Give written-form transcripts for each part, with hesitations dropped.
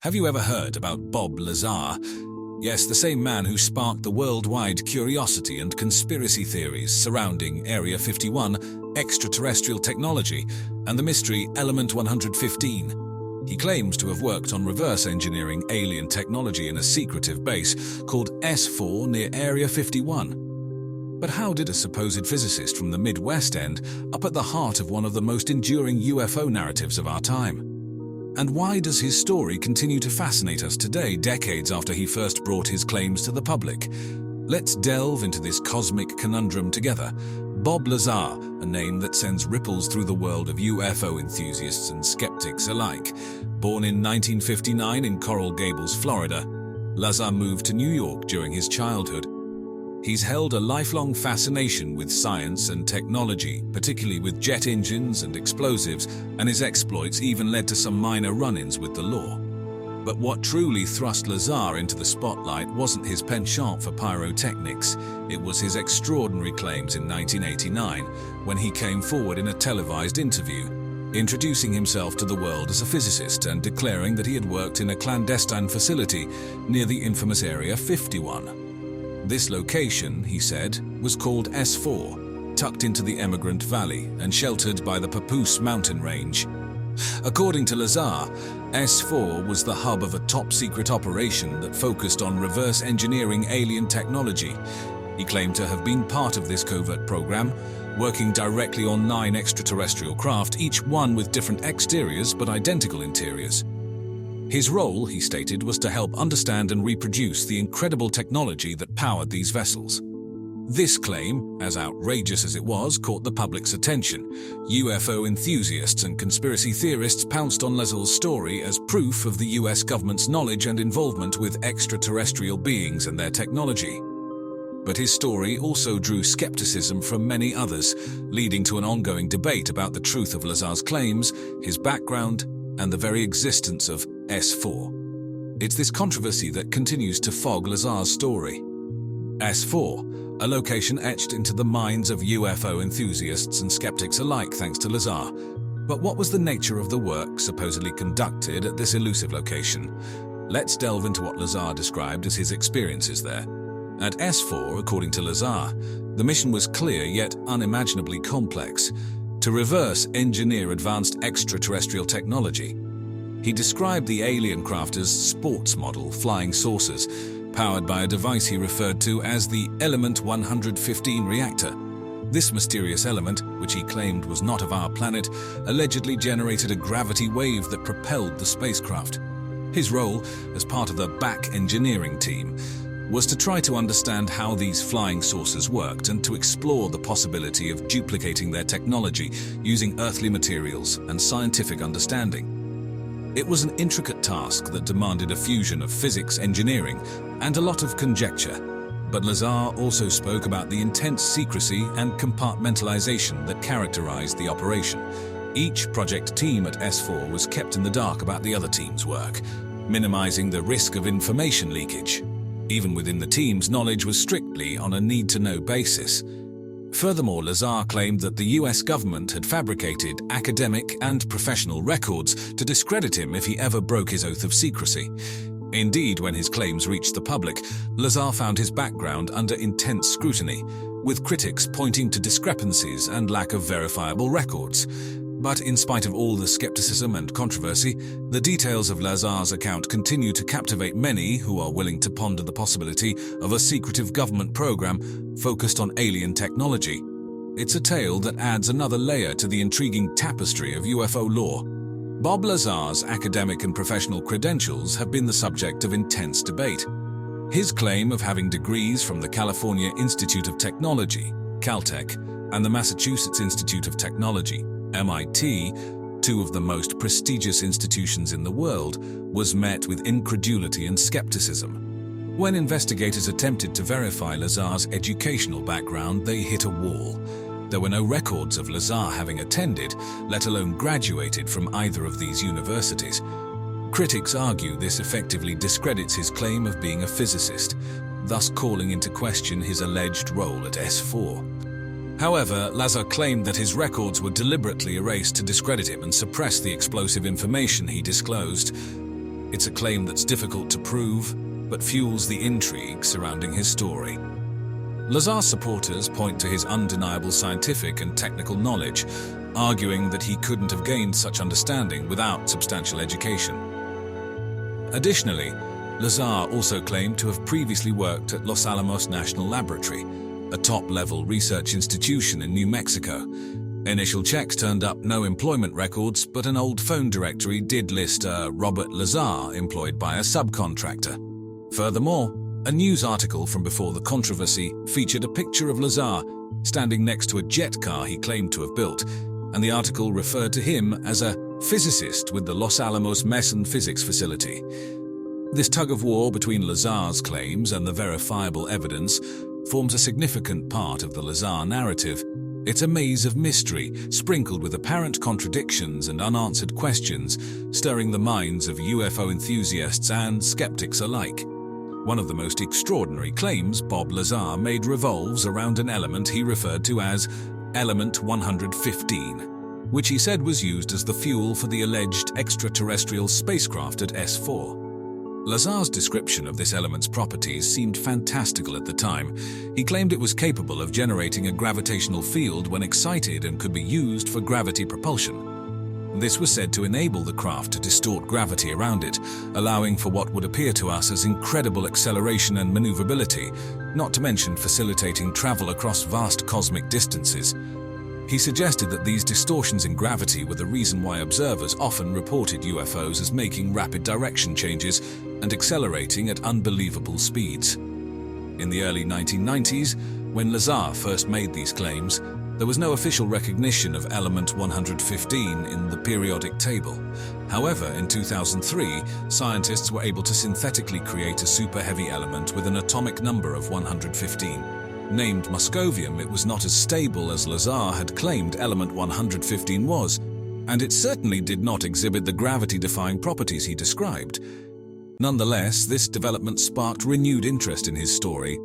Have you ever heard about Bob Lazar? Yes, the same man who sparked the worldwide curiosity and conspiracy theories surrounding Area 51, extraterrestrial technology, and the mystery Element 115. He claims to have worked on reverse engineering alien technology in a secretive base called S4 near Area 51. But how did a supposed physicist from the Midwest end up at the heart of one of the most enduring UFO narratives of our time? And why does his story continue to fascinate us today, decades after he first brought his claims to the public? Let's delve into this cosmic conundrum together. Bob Lazar, a name that sends ripples through the world of UFO enthusiasts and skeptics alike. Born in 1959 in Coral Gables, Florida, Lazar moved to New York during his childhood. He's held a lifelong fascination with science and technology, particularly with jet engines and explosives, and his exploits even led to some minor run-ins with the law. But what truly thrust Lazar into the spotlight wasn't his penchant for pyrotechnics. It was his extraordinary claims in 1989, when he came forward in a televised interview, introducing himself to the world as a physicist and declaring that he had worked in a clandestine facility near the infamous Area 51. This location, he said, was called S4, tucked into the Emigrant Valley and sheltered by the Papoose mountain range. According to Lazar, S4 was the hub of a top-secret operation that focused on reverse engineering alien technology. He claimed to have been part of this covert program, working directly on 9 extraterrestrial craft, each one with different exteriors but identical interiors. His role, he stated, was to help understand and reproduce the incredible technology that powered these vessels. This claim, as outrageous as it was, caught the public's attention. UFO enthusiasts and conspiracy theorists pounced on Lazar's story as proof of the US government's knowledge and involvement with extraterrestrial beings and their technology. But his story also drew skepticism from many others, leading to an ongoing debate about the truth of Lazar's claims, his background, and the very existence of S4. It's this controversy that continues to fog Lazar's story. S4, a location etched into the minds of UFO enthusiasts and skeptics alike thanks to Lazar. But what was the nature of the work supposedly conducted at this elusive location? Let's delve into what Lazar described as his experiences there. At S4, according to Lazar, the mission was clear yet unimaginably complex: to reverse engineer advanced extraterrestrial technology. He described the alien craft as sports model flying saucers, powered by a device he referred to as the Element 115 reactor. This mysterious element, which he claimed was not of our planet, allegedly generated a gravity wave that propelled the spacecraft. His role, as part of the back engineering team, was to try to understand how these flying saucers worked and to explore the possibility of duplicating their technology using earthly materials and scientific understanding. It was an intricate task that demanded a fusion of physics, engineering, and a lot of conjecture. But Lazar also spoke about the intense secrecy and compartmentalization that characterized the operation. Each project team at S4 was kept in the dark about the other team's work, minimizing the risk of information leakage. Even within the teams, knowledge was strictly on a need-to-know basis. Furthermore, Lazar claimed that the US government had fabricated academic and professional records to discredit him if he ever broke his oath of secrecy. Indeed, when his claims reached the public, Lazar found his background under intense scrutiny, with critics pointing to discrepancies and lack of verifiable records. But in spite of all the skepticism and controversy, the details of Lazar's account continue to captivate many who are willing to ponder the possibility of a secretive government program focused on alien technology. It's a tale that adds another layer to the intriguing tapestry of UFO lore. Bob Lazar's academic and professional credentials have been the subject of intense debate. His claim of having degrees from the California Institute of Technology, Caltech, and the Massachusetts Institute of Technology, MIT, 2 of the most prestigious institutions in the world, was met with incredulity and skepticism. When investigators attempted to verify Lazar's educational background, they hit a wall. There were no records of Lazar having attended, let alone graduated from either of these universities. Critics argue this effectively discredits his claim of being a physicist, thus calling into question his alleged role at S4. However, Lazar claimed that his records were deliberately erased to discredit him and suppress the explosive information he disclosed. It's a claim that's difficult to prove, but fuels the intrigue surrounding his story. Lazar's supporters point to his undeniable scientific and technical knowledge, arguing that he couldn't have gained such understanding without substantial education. Additionally, Lazar also claimed to have previously worked at Los Alamos National Laboratory, a top-level research institution in New Mexico. Initial checks turned up no employment records, but an old phone directory did list a Robert Lazar employed by a subcontractor. Furthermore, a news article from before the controversy featured a picture of Lazar standing next to a jet car he claimed to have built, and the article referred to him as a physicist with the Los Alamos Meson Physics Facility. This tug-of-war between Lazar's claims and the verifiable evidence forms a significant part of the Lazar narrative. It's a maze of mystery, sprinkled with apparent contradictions and unanswered questions, stirring the minds of UFO enthusiasts and skeptics alike. One of the most extraordinary claims Bob Lazar made revolves around an element he referred to as Element 115, which he said was used as the fuel for the alleged extraterrestrial spacecraft at S4. Lazar's description of this element's properties seemed fantastical at the time. He claimed it was capable of generating a gravitational field when excited and could be used for gravity propulsion. This was said to enable the craft to distort gravity around it, allowing for what would appear to us as incredible acceleration and maneuverability, not to mention facilitating travel across vast cosmic distances. He suggested that these distortions in gravity were the reason why observers often reported UFOs as making rapid direction changes and accelerating at unbelievable speeds. In the early 1990s, when Lazar first made these claims, there was no official recognition of element 115 in the periodic table. However, in 2003, scientists were able to synthetically create a super-heavy element with an atomic number of 115. Named Moscovium, it was not as stable as Lazar had claimed element 115 was, and it certainly did not exhibit the gravity-defying properties he described. Nonetheless, this development sparked renewed interest in his story.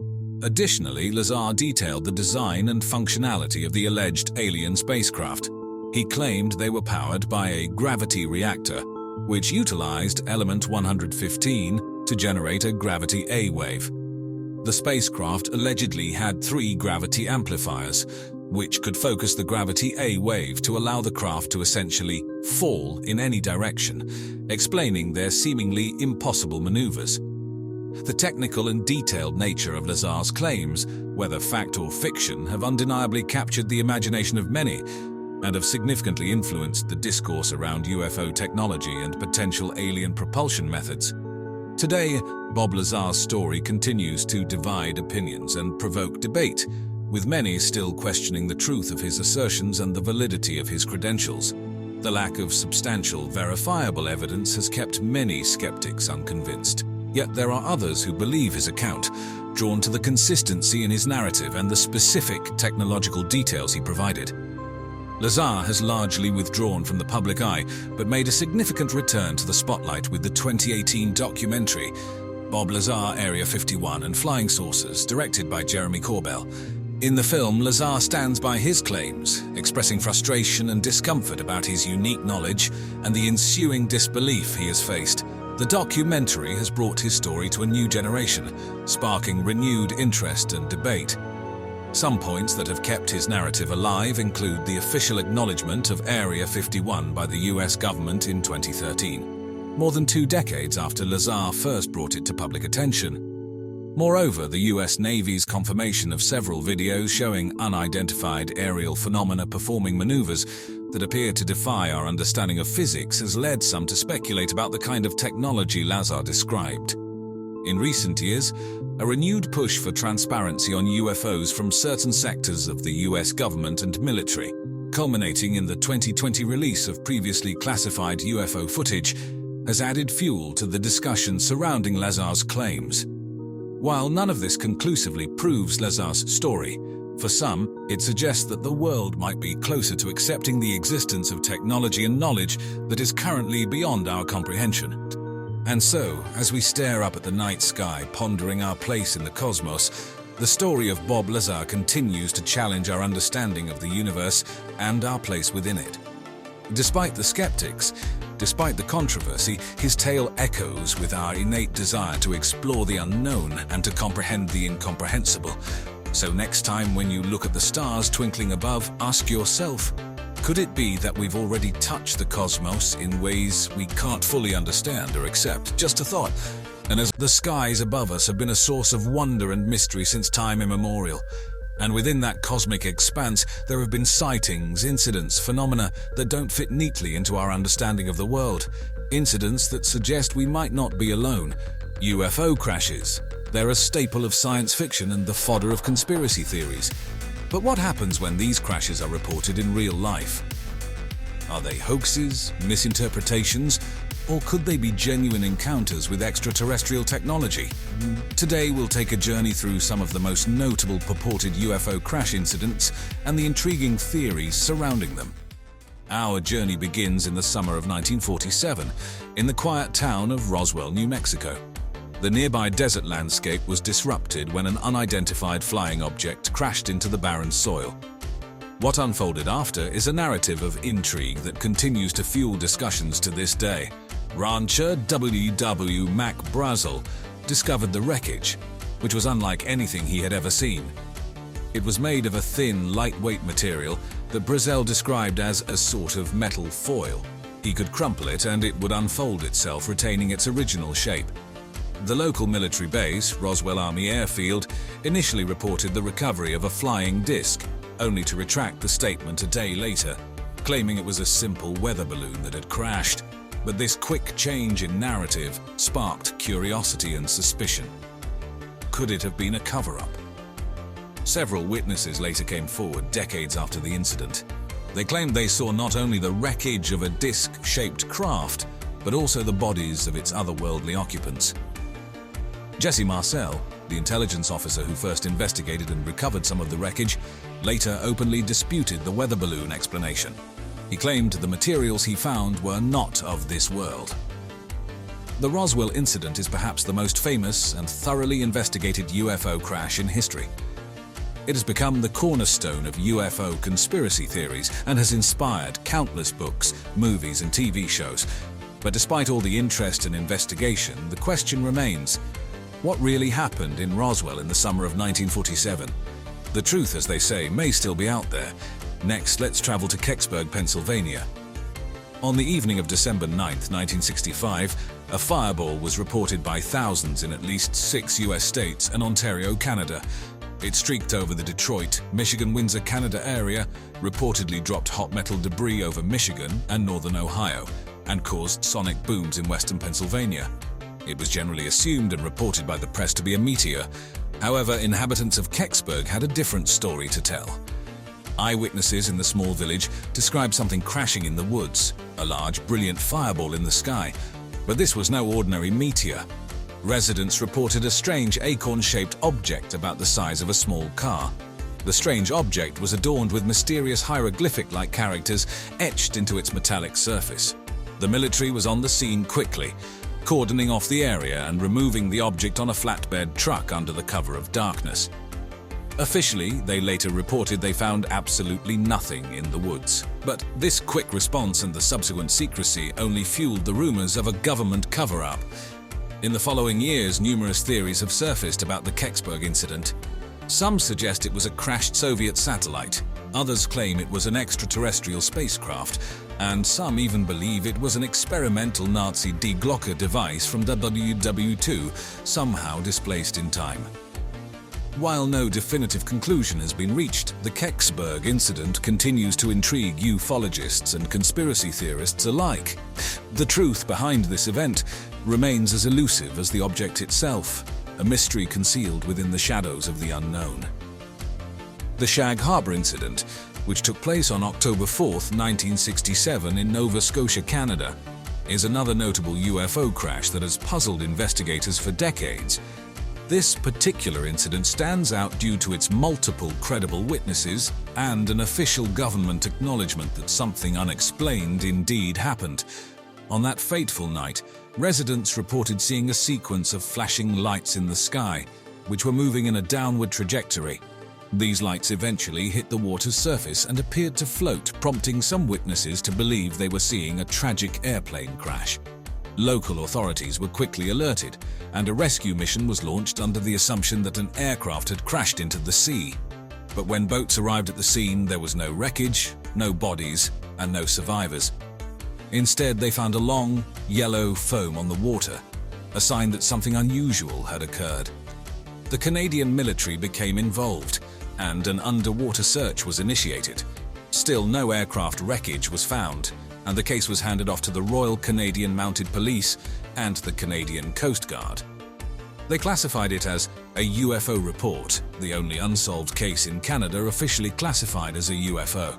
Additionally, Lazar detailed the design and functionality of the alleged alien spacecraft. He claimed they were powered by a gravity reactor, which utilized element 115 to generate a gravity A wave. The spacecraft allegedly had 3 gravity amplifiers, which could focus the gravity A wave to allow the craft to essentially fall in any direction, explaining their seemingly impossible maneuvers. The technical and detailed nature of Lazar's claims, whether fact or fiction, have undeniably captured the imagination of many and have significantly influenced the discourse around UFO technology and potential alien propulsion methods. Today, Bob Lazar's story continues to divide opinions and provoke debate, with many still questioning the truth of his assertions and the validity of his credentials. The lack of substantial, verifiable evidence has kept many skeptics unconvinced. Yet there are others who believe his account, drawn to the consistency in his narrative and the specific technological details he provided. Lazar has largely withdrawn from the public eye, but made a significant return to the spotlight with the 2018 documentary Bob Lazar, Area 51 and Flying Saucers, directed by Jeremy Corbell. In the film, Lazar stands by his claims, expressing frustration and discomfort about his unique knowledge and the ensuing disbelief he has faced. The documentary has brought his story to a new generation, sparking renewed interest and debate. Some points that have kept his narrative alive include the official acknowledgement of Area 51 by the US government in 2013, more than 2 decades after Lazar first brought it to public attention. Moreover, the US Navy's confirmation of several videos showing unidentified aerial phenomena performing maneuvers that appear to defy our understanding of physics has led some to speculate about the kind of technology Lazar described. In recent years, a renewed push for transparency on UFOs from certain sectors of the US government and military, culminating in the 2020 release of previously classified UFO footage, has added fuel to the discussion surrounding Lazar's claims. While none of this conclusively proves Lazar's story, for some, it suggests that the world might be closer to accepting the existence of technology and knowledge that is currently beyond our comprehension. And so, as we stare up at the night sky, pondering our place in the cosmos, the story of Bob Lazar continues to challenge our understanding of the universe and our place within it. Despite the skeptics, despite the controversy, his tale echoes with our innate desire to explore the unknown and to comprehend the incomprehensible. So next time when you look at the stars twinkling above, ask yourself, could it be that we've already touched the cosmos in ways we can't fully understand or accept? Just a thought. And as the skies above us have been a source of wonder and mystery since time immemorial, and within that cosmic expanse, there have been sightings, incidents, phenomena that don't fit neatly into our understanding of the world. Incidents that suggest we might not be alone. UFO crashes. They're a staple of science fiction and the fodder of conspiracy theories. But what happens when these crashes are reported in real life? Are they hoaxes, misinterpretations, or could they be genuine encounters with extraterrestrial technology? Today we'll take a journey through some of the most notable purported UFO crash incidents and the intriguing theories surrounding them. Our journey begins in the summer of 1947, in the quiet town of Roswell, New Mexico. The nearby desert landscape was disrupted when an unidentified flying object crashed into the barren soil. What unfolded after is a narrative of intrigue that continues to fuel discussions to this day. Rancher W.W. Mac Brazel discovered the wreckage, which was unlike anything he had ever seen. It was made of a thin, lightweight material that Brazel described as a sort of metal foil. He could crumple it and it would unfold itself, retaining its original shape. The local military base, Roswell Army Airfield, initially reported the recovery of a flying disc, only to retract the statement a day later, claiming it was a simple weather balloon that had crashed. But this quick change in narrative sparked curiosity and suspicion. Could it have been a cover-up? Several witnesses later came forward decades after the incident. They claimed they saw not only the wreckage of a disc-shaped craft, but also the bodies of its otherworldly occupants. Jesse Marcel, the intelligence officer who first investigated and recovered some of the wreckage, later openly disputed the weather balloon explanation. He claimed the materials he found were not of this world. The Roswell incident is perhaps the most famous and thoroughly investigated UFO crash in history. It has become the cornerstone of UFO conspiracy theories and has inspired countless books, movies, and TV shows. But despite all the interest and investigation, the question remains: what really happened in Roswell in the summer of 1947? The truth, as they say, may still be out there. Next, let's travel to Kecksburg, Pennsylvania. On the evening of December 9, 1965, a fireball was reported by thousands in at least 6 U.S. states and Ontario, Canada. It streaked over the Detroit, Michigan, Windsor, Canada area, reportedly dropped hot metal debris over Michigan and northern Ohio, and caused sonic booms in western Pennsylvania. It was generally assumed and reported by the press to be a meteor. However, inhabitants of Kecksburg had a different story to tell. Eyewitnesses in the small village described something crashing in the woods, a large, brilliant fireball in the sky. But this was no ordinary meteor. Residents reported a strange acorn-shaped object about the size of a small car. The strange object was adorned with mysterious hieroglyphic-like characters etched into its metallic surface. The military was on the scene quickly, cordoning off the area and removing the object on a flatbed truck under the cover of darkness. Officially, they later reported they found absolutely nothing in the woods. But this quick response and the subsequent secrecy only fueled the rumors of a government cover-up. In the following years, numerous theories have surfaced about the Kecksburg incident. Some suggest it was a crashed Soviet satellite, others claim it was an extraterrestrial spacecraft, and some even believe it was an experimental Nazi Die Glocke device from WW2, somehow displaced in time. While no definitive conclusion has been reached, the Kecksburg incident continues to intrigue ufologists and conspiracy theorists alike. The truth behind this event remains as elusive as the object itself, a mystery concealed within the shadows of the unknown. The Shag Harbor incident, which took place on October 4, 1967 in Nova Scotia, Canada, is another notable UFO crash that has puzzled investigators for decades. This particular incident stands out due to its multiple credible witnesses and an official government acknowledgement that something unexplained indeed happened. On that fateful night, residents reported seeing a sequence of flashing lights in the sky, which were moving in a downward trajectory. These lights eventually hit the water's surface and appeared to float, prompting some witnesses to believe they were seeing a tragic airplane crash. Local authorities were quickly alerted, and a rescue mission was launched under the assumption that an aircraft had crashed into the sea. But when boats arrived at the scene, there was no wreckage, no bodies, and no survivors. Instead, they found a long, yellow foam on the water, a sign that something unusual had occurred. The Canadian military became involved, and an underwater search was initiated. Still, no aircraft wreckage was found, and the case was handed off to the Royal Canadian Mounted Police and the Canadian Coast Guard. They classified it as a UFO report, the only unsolved case in Canada officially classified as a UFO.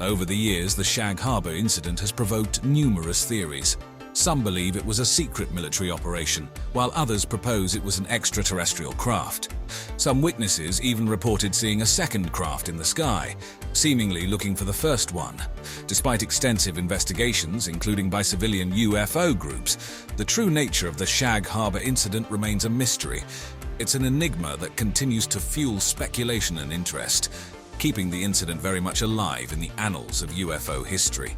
Over the years, the Shag Harbor incident has provoked numerous theories. Some believe it was a secret military operation, while others propose it was an extraterrestrial craft. Some witnesses even reported seeing a second craft in the sky, seemingly looking for the first one. Despite extensive investigations, including by civilian UFO groups, the true nature of the Shag Harbor incident remains a mystery. It's an enigma that continues to fuel speculation and interest, keeping the incident very much alive in the annals of UFO history.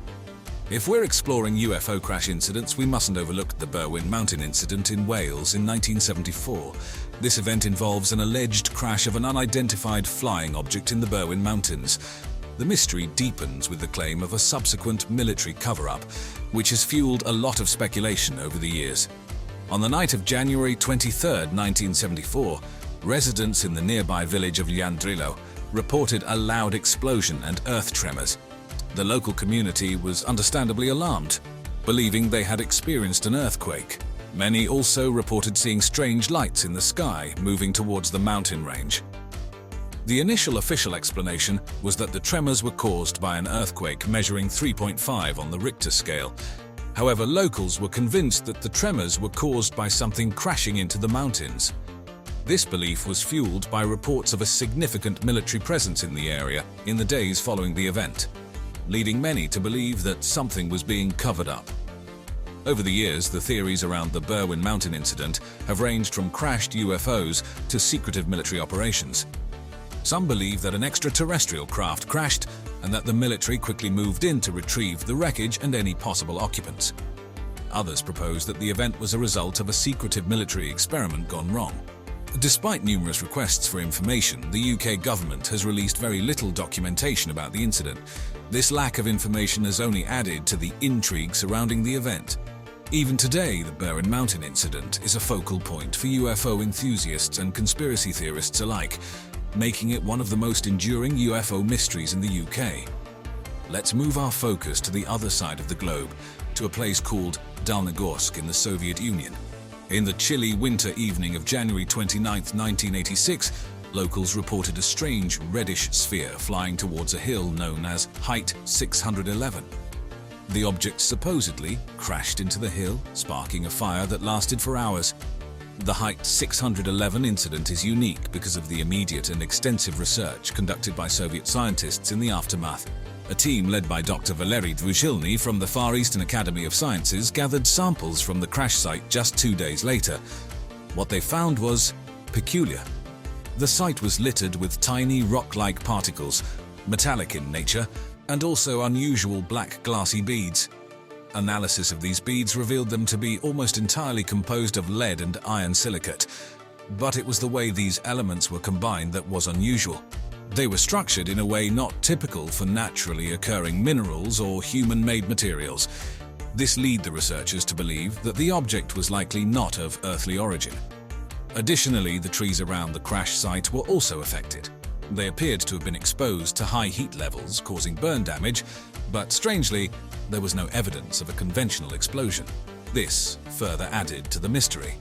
If we're exploring UFO crash incidents, we mustn't overlook the Berwyn Mountain incident in Wales in 1974. This event involves an alleged crash of an unidentified flying object in the Berwyn Mountains. The mystery deepens with the claim of a subsequent military cover-up, which has fueled a lot of speculation over the years. On the night of January 23, 1974, residents in the nearby village of Llandrillo reported a loud explosion and earth tremors. The local community was understandably alarmed, believing they had experienced an earthquake. Many also reported seeing strange lights in the sky moving towards the mountain range. The initial official explanation was that the tremors were caused by an earthquake measuring 3.5 on the Richter scale. However, locals were convinced that the tremors were caused by something crashing into the mountains. This belief was fueled by reports of a significant military presence in the area in the days following the event, leading many to believe that something was being covered up. Over the years, the theories around the Berwyn Mountain incident have ranged from crashed UFOs to secretive military operations. Some believe that an extraterrestrial craft crashed and that the military quickly moved in to retrieve the wreckage and any possible occupants. Others propose that the event was a result of a secretive military experiment gone wrong. Despite numerous requests for information, the UK government has released very little documentation about the incident. This lack of information has only added to the intrigue surrounding the event. Even today, the Berwyn Mountain incident is a focal point for UFO enthusiasts and conspiracy theorists alike, making it one of the most enduring UFO mysteries in the UK. Let's move our focus to the other side of the globe, to a place called Dalnogorsk in the Soviet Union. In the chilly winter evening of January 29, 1986, locals reported a strange reddish sphere flying towards a hill known as Height 611. The object supposedly crashed into the hill, sparking a fire that lasted for hours. The Height 611 incident is unique because of the immediate and extensive research conducted by Soviet scientists in the aftermath. A team led by Dr. Valery Dvuzhilny from the Far Eastern Academy of Sciences gathered samples from the crash site just 2 days later. What they found was peculiar. The site was littered with tiny rock-like particles, metallic in nature, and also unusual black glassy beads. Analysis of these beads revealed them to be almost entirely composed of lead and iron silicate, but it was the way these elements were combined that was unusual. They were structured in a way not typical for naturally occurring minerals or human-made materials. This led the researchers to believe that the object was likely not of earthly origin. Additionally, the trees around the crash site were also affected. They appeared to have been exposed to high heat levels, causing burn damage, but strangely, there was no evidence of a conventional explosion. This further added to the mystery.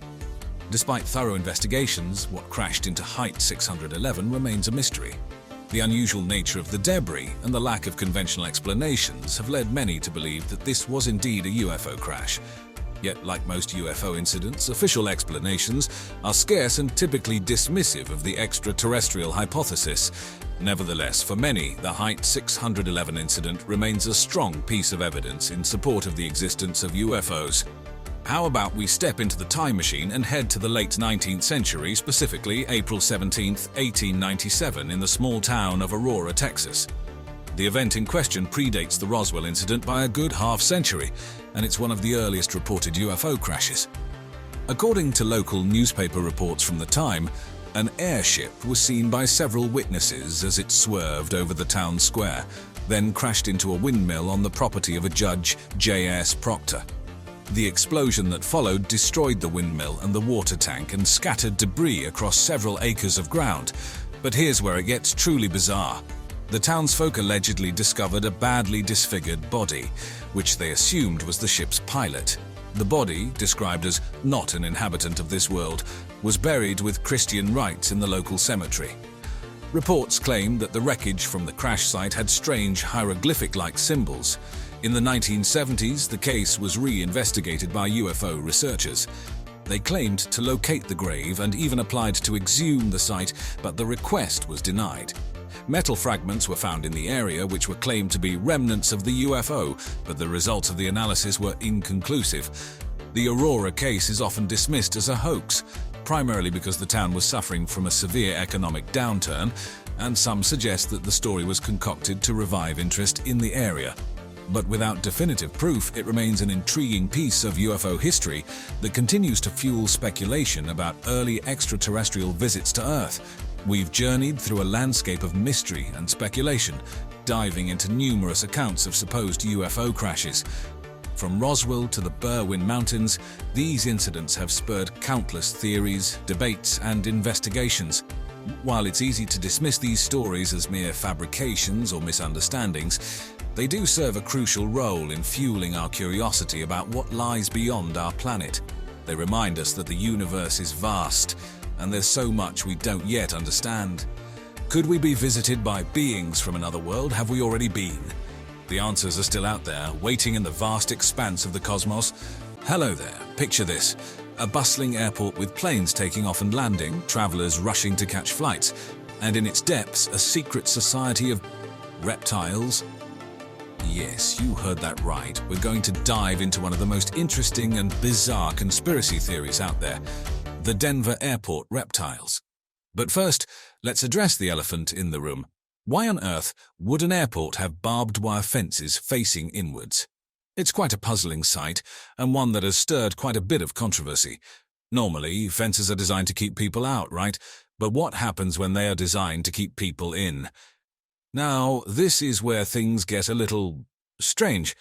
Despite thorough investigations, what crashed into Height 611 remains a mystery. The unusual nature of the debris and the lack of conventional explanations have led many to believe that this was indeed a UFO crash. Yet, like most UFO incidents, official explanations are scarce and typically dismissive of the extraterrestrial hypothesis. Nevertheless, for many, the Height 611 incident remains a strong piece of evidence in support of the existence of UFOs. How about we step into the time machine and head to the late 19th century, specifically April 17, 1897, in the small town of Aurora, Texas. The event in question predates the Roswell incident by a good half-century, and it's one of the earliest reported UFO crashes. According to local newspaper reports from the time, an airship was seen by several witnesses as it swerved over the town square, then crashed into a windmill on the property of a Judge J.S. Proctor. The explosion that followed destroyed the windmill and the water tank and scattered debris across several acres of ground. But here's where it gets truly bizarre. The townsfolk allegedly discovered a badly disfigured body, which they assumed was the ship's pilot. The body, described as not an inhabitant of this world, was buried with Christian rites in the local cemetery. Reports claim that the wreckage from the crash site had strange hieroglyphic-like symbols. In the 1970s, the case was re-investigated by UFO researchers. They claimed to locate the grave and even applied to exhume the site, but the request was denied. Metal fragments were found in the area which were claimed to be remnants of the UFO, but the results of the analysis were inconclusive. The Aurora case is often dismissed as a hoax, primarily because the town was suffering from a severe economic downturn, and some suggest that the story was concocted to revive interest in the area. But without definitive proof, it remains an intriguing piece of UFO history that continues to fuel speculation about early extraterrestrial visits to Earth. We've journeyed through a landscape of mystery and speculation, diving into numerous accounts of supposed UFO crashes. From Roswell to the Berwyn Mountains, these incidents have spurred countless theories, debates, and investigations. While it's easy to dismiss these stories as mere fabrications or misunderstandings, they do serve a crucial role in fueling our curiosity about what lies beyond our planet. They remind us that the universe is vast, and there's so much we don't yet understand. Could we be visited by beings from another world? Have we already been? The answers are still out there, waiting in the vast expanse of the cosmos. Hello there, picture this. A bustling airport with planes taking off and landing, travelers rushing to catch flights, and in its depths, a secret society of reptiles. Yes, you heard that right. We're going to dive into one of the most interesting and bizarre conspiracy theories out there, the Denver airport reptiles. But first, let's address the elephant in the room. Why on earth would an airport have barbed wire fences facing inwards? It's quite a puzzling sight, and one that has stirred quite a bit of controversy. Normally, fences are designed to keep people out, right? But what happens when they are designed to keep people in? Now, this is where things get a little strange.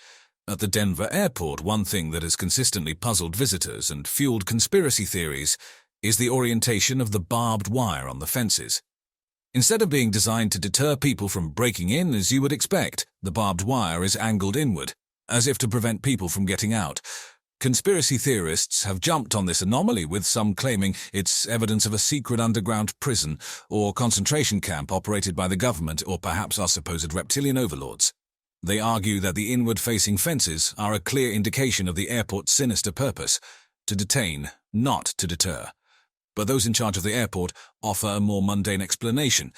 At the Denver airport, one thing that has consistently puzzled visitors and fueled conspiracy theories is the orientation of the barbed wire on the fences. Instead of being designed to deter people from breaking in, as you would expect, the barbed wire is angled inward, as if to prevent people from getting out. Conspiracy theorists have jumped on this anomaly, with some claiming it's evidence of a secret underground prison or concentration camp operated by the government or perhaps our supposed reptilian overlords. They argue that the inward-facing fences are a clear indication of the airport's sinister purpose, to detain, not to deter. But those in charge of the airport offer a more mundane explanation.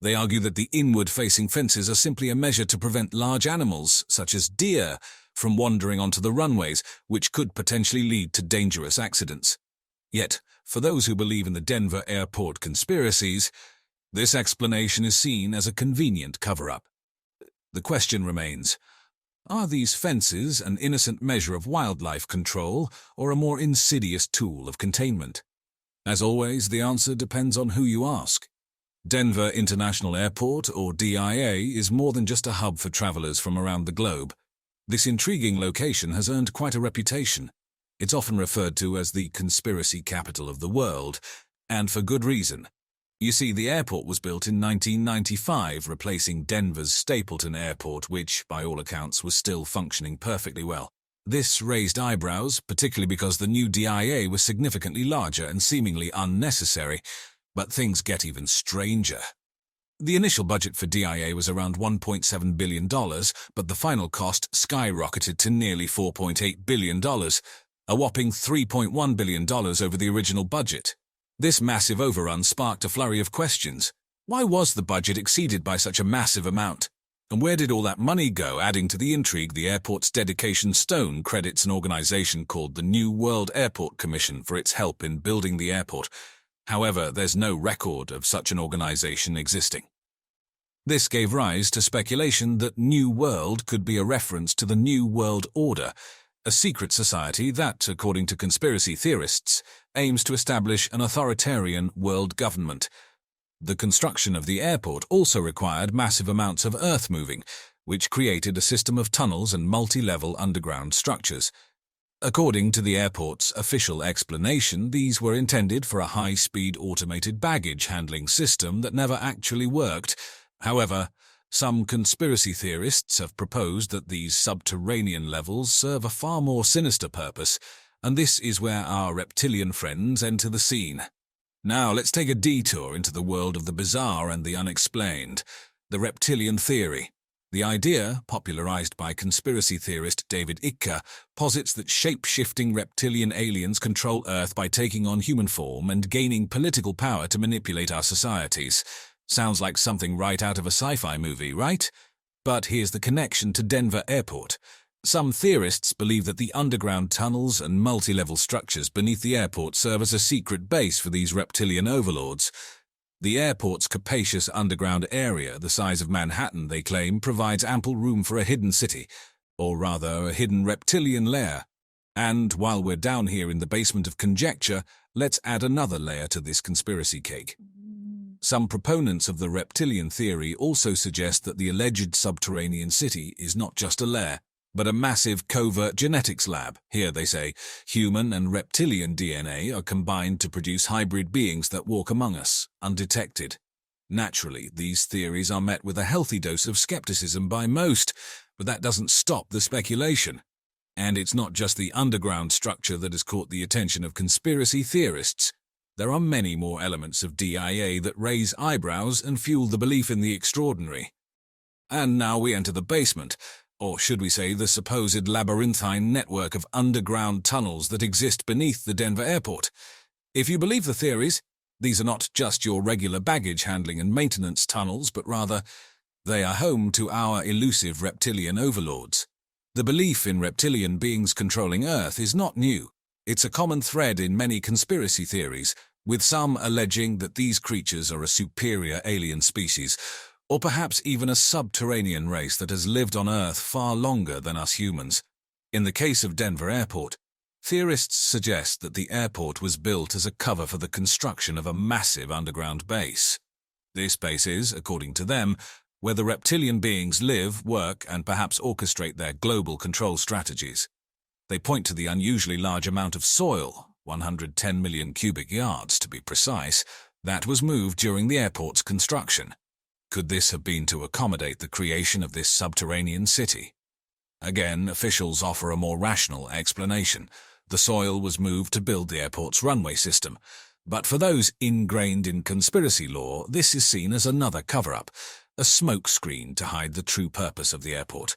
They argue that the inward-facing fences are simply a measure to prevent large animals, such as deer, from wandering onto the runways, which could potentially lead to dangerous accidents. Yet, for those who believe in the Denver airport conspiracies, this explanation is seen as a convenient cover-up. The question remains, are these fences an innocent measure of wildlife control or a more insidious tool of containment? As always, the answer depends on who you ask. Denver International Airport, or DIA, is more than just a hub for travelers from around the globe. This intriguing location has earned quite a reputation. It's often referred to as the conspiracy capital of the world, and for good reason. You see, the airport was built in 1995, replacing Denver's Stapleton Airport, which, by all accounts, was still functioning perfectly well. This raised eyebrows, particularly because the new DIA was significantly larger and seemingly unnecessary. But things get even stranger. The initial budget for DIA was around $1.7 billion, but the final cost skyrocketed to nearly $4.8 billion, a whopping $3.1 billion over the original budget. This massive overrun sparked a flurry of questions. Why was the budget exceeded by such a massive amount? And where did all that money go? Adding to the intrigue, the airport's dedication stone credits an organization called the New World Airport Commission for its help in building the airport. However, there's no record of such an organization existing. This gave rise to speculation that New World could be a reference to the New World Order, a secret society that, according to conspiracy theorists, aims to establish an authoritarian world government. The construction of the airport also required massive amounts of earth moving, which created a system of tunnels and multi-level underground structures. According to the airport's official explanation, these were intended for a high-speed automated baggage handling system that never actually worked. However, some conspiracy theorists have proposed that these subterranean levels serve a far more sinister purpose, and this is where our reptilian friends enter the scene. Now let's take a detour into the world of the bizarre and the unexplained, the reptilian theory. The idea, popularized by conspiracy theorist David Icke, posits that shape-shifting reptilian aliens control Earth by taking on human form and gaining political power to manipulate our societies. Sounds like something right out of a sci-fi movie, right? But here's the connection to Denver Airport. Some theorists believe that the underground tunnels and multi-level structures beneath the airport serve as a secret base for these reptilian overlords. The airport's capacious underground area, the size of Manhattan, they claim, provides ample room for a hidden city, or rather a hidden reptilian lair. And while we're down here in the basement of conjecture, let's add another layer to this conspiracy cake. Some proponents of the reptilian theory also suggest that the alleged subterranean city is not just a lair, but a massive covert genetics lab. Here, they say, human and reptilian DNA are combined to produce hybrid beings that walk among us, undetected. Naturally, these theories are met with a healthy dose of skepticism by most, but that doesn't stop the speculation. And it's not just the underground structure that has caught the attention of conspiracy theorists. There are many more elements of DIA that raise eyebrows and fuel the belief in the extraordinary. And now we enter the basement, or should we say the supposed labyrinthine network of underground tunnels that exist beneath the Denver airport. If you believe the theories, these are not just your regular baggage handling and maintenance tunnels, but rather they are home to our elusive reptilian overlords. The belief in reptilian beings controlling Earth is not new. It's a common thread in many conspiracy theories, with some alleging that these creatures are a superior alien species, or perhaps even a subterranean race that has lived on Earth far longer than us humans. In the case of Denver Airport, theorists suggest that the airport was built as a cover for the construction of a massive underground base. This base is, according to them, where the reptilian beings live, work, and perhaps orchestrate their global control strategies. They point to the unusually large amount of soil, 110 million cubic yards to be precise, that was moved during the airport's construction. Could this have been to accommodate the creation of this subterranean city? Again, officials offer a more rational explanation. The soil was moved to build the airport's runway system. But for those ingrained in conspiracy lore, this is seen as another cover-up, a smokescreen to hide the true purpose of the airport.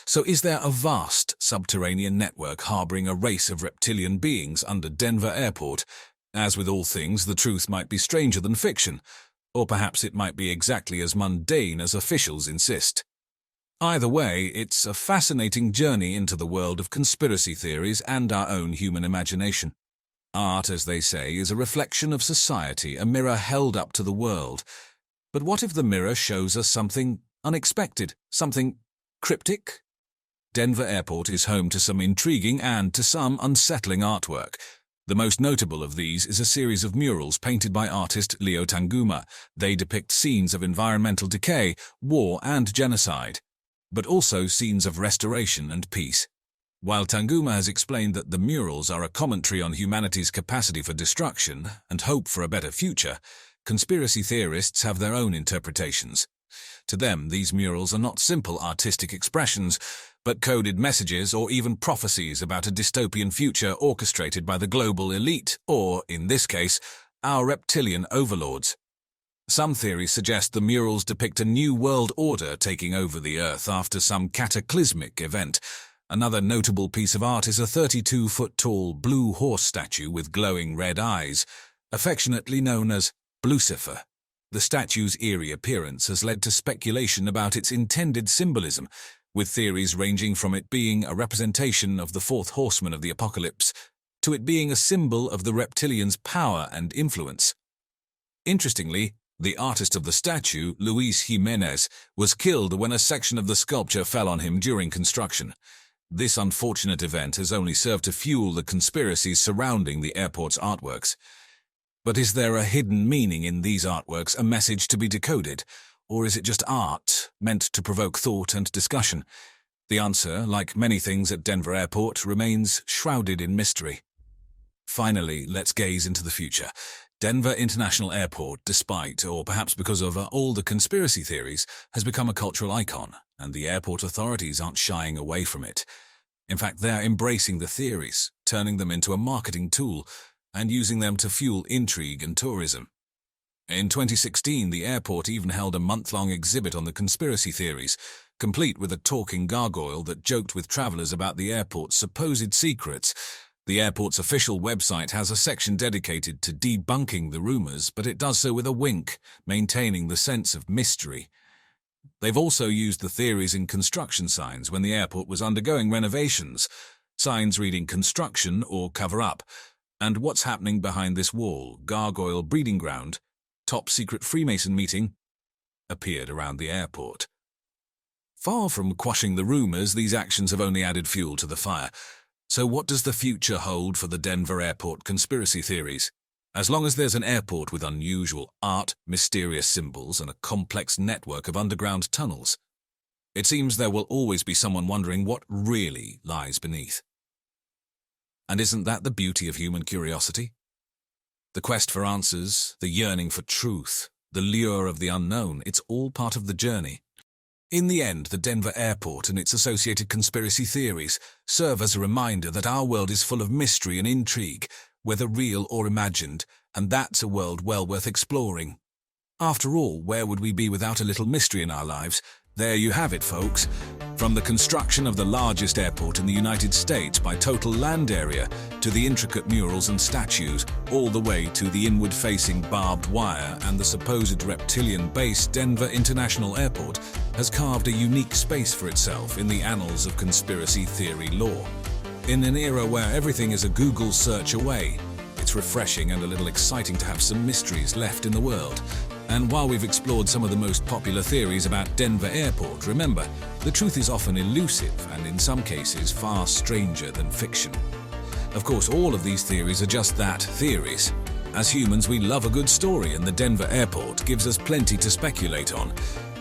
So is there a vast subterranean network harboring a race of reptilian beings under Denver Airport? As with all things, the truth might be stranger than fiction. Or perhaps it might be exactly as mundane as officials insist. Either way, it's a fascinating journey into the world of conspiracy theories and our own human imagination. Art, as they say, is a reflection of society, a mirror held up to the world. But what if the mirror shows us something unexpected, something cryptic? Denver Airport is home to some intriguing and, to some, unsettling artwork. The most notable of these is a series of murals painted by artist Leo Tanguma. They depict scenes of environmental decay, war and genocide, but also scenes of restoration and peace. While Tanguma has explained that the murals are a commentary on humanity's capacity for destruction and hope for a better future, conspiracy theorists have their own interpretations. To them, these murals are not simple artistic expressions, but coded messages or even prophecies about a dystopian future orchestrated by the global elite, or, in this case, our reptilian overlords. Some theories suggest the murals depict a new world order taking over the Earth after some cataclysmic event. Another notable piece of art is a 32-foot-tall blue horse statue with glowing red eyes, affectionately known as Blucifer. The statue's eerie appearance has led to speculation about its intended symbolism, with theories ranging from it being a representation of the fourth horseman of the apocalypse to it being a symbol of the reptilians' power and influence. Interestingly, the artist of the statue, Luis Jimenez, was killed when a section of the sculpture fell on him during construction. This unfortunate event has only served to fuel the conspiracies surrounding the airport's artworks. But is there a hidden meaning in these artworks, a message to be decoded? Or is it just art, meant to provoke thought and discussion? The answer, like many things at Denver Airport, remains shrouded in mystery. Finally, let's gaze into the future. Denver International Airport, despite, or perhaps because of all the conspiracy theories, has become a cultural icon, and the airport authorities aren't shying away from it. In fact, they're embracing the theories, turning them into a marketing tool, and using them to fuel intrigue and tourism. In 2016, the airport even held a month-long exhibit on the conspiracy theories, complete with a talking gargoyle that joked with travelers about the airport's supposed secrets. The airport's official website has a section dedicated to debunking the rumors, but it does so with a wink, maintaining the sense of mystery. They've also used the theories in construction signs when the airport was undergoing renovations, signs reading construction or cover up. And what's happening behind this wall, gargoyle breeding ground, top secret Freemason meeting, appeared around the airport. Far from quashing the rumors, these actions have only added fuel to the fire. So what does the future hold for the Denver Airport conspiracy theories? As long as there's an airport with unusual art, mysterious symbols, and a complex network of underground tunnels, it seems there will always be someone wondering what really lies beneath. And isn't that the beauty of human curiosity? The quest for answers, the yearning for truth, the lure of the unknown, it's all part of the journey. In the end, the Denver Airport and its associated conspiracy theories serve as a reminder that our world is full of mystery and intrigue, whether real or imagined, and that's a world well worth exploring. After all, where would we be without a little mystery in our lives? There you have it, folks. From the construction of the largest airport in the United States by total land area, to the intricate murals and statues, all the way to the inward-facing barbed wire and the supposed reptilian base, Denver International Airport has carved a unique space for itself in the annals of conspiracy theory lore. In an era where everything is a Google search away, it's refreshing and a little exciting to have some mysteries left in the world. And while we've explored some of the most popular theories about Denver Airport, remember, the truth is often elusive and in some cases far stranger than fiction. Of course, all of these theories are just that, theories. As humans, we love a good story, and the Denver Airport gives us plenty to speculate on.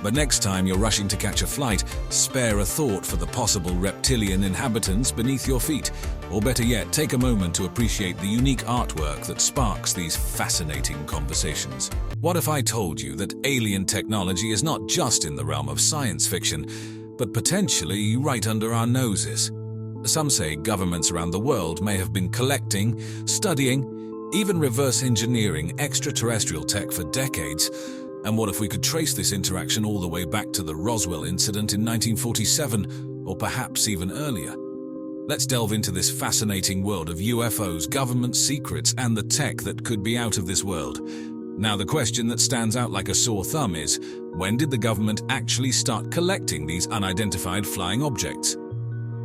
But next time you're rushing to catch a flight, spare a thought for the possible reptilian inhabitants beneath your feet. Or better yet, take a moment to appreciate the unique artwork that sparks these fascinating conversations. What if I told you that alien technology is not just in the realm of science fiction, but potentially right under our noses? Some say governments around the world may have been collecting, studying, even reverse engineering extraterrestrial tech for decades. And what if we could trace this interaction all the way back to the Roswell incident in 1947, or perhaps even earlier? Let's delve into this fascinating world of UFOs, government secrets, and the tech that could be out of this world. Now, the question that stands out like a sore thumb is, when did the government actually start collecting these unidentified flying objects?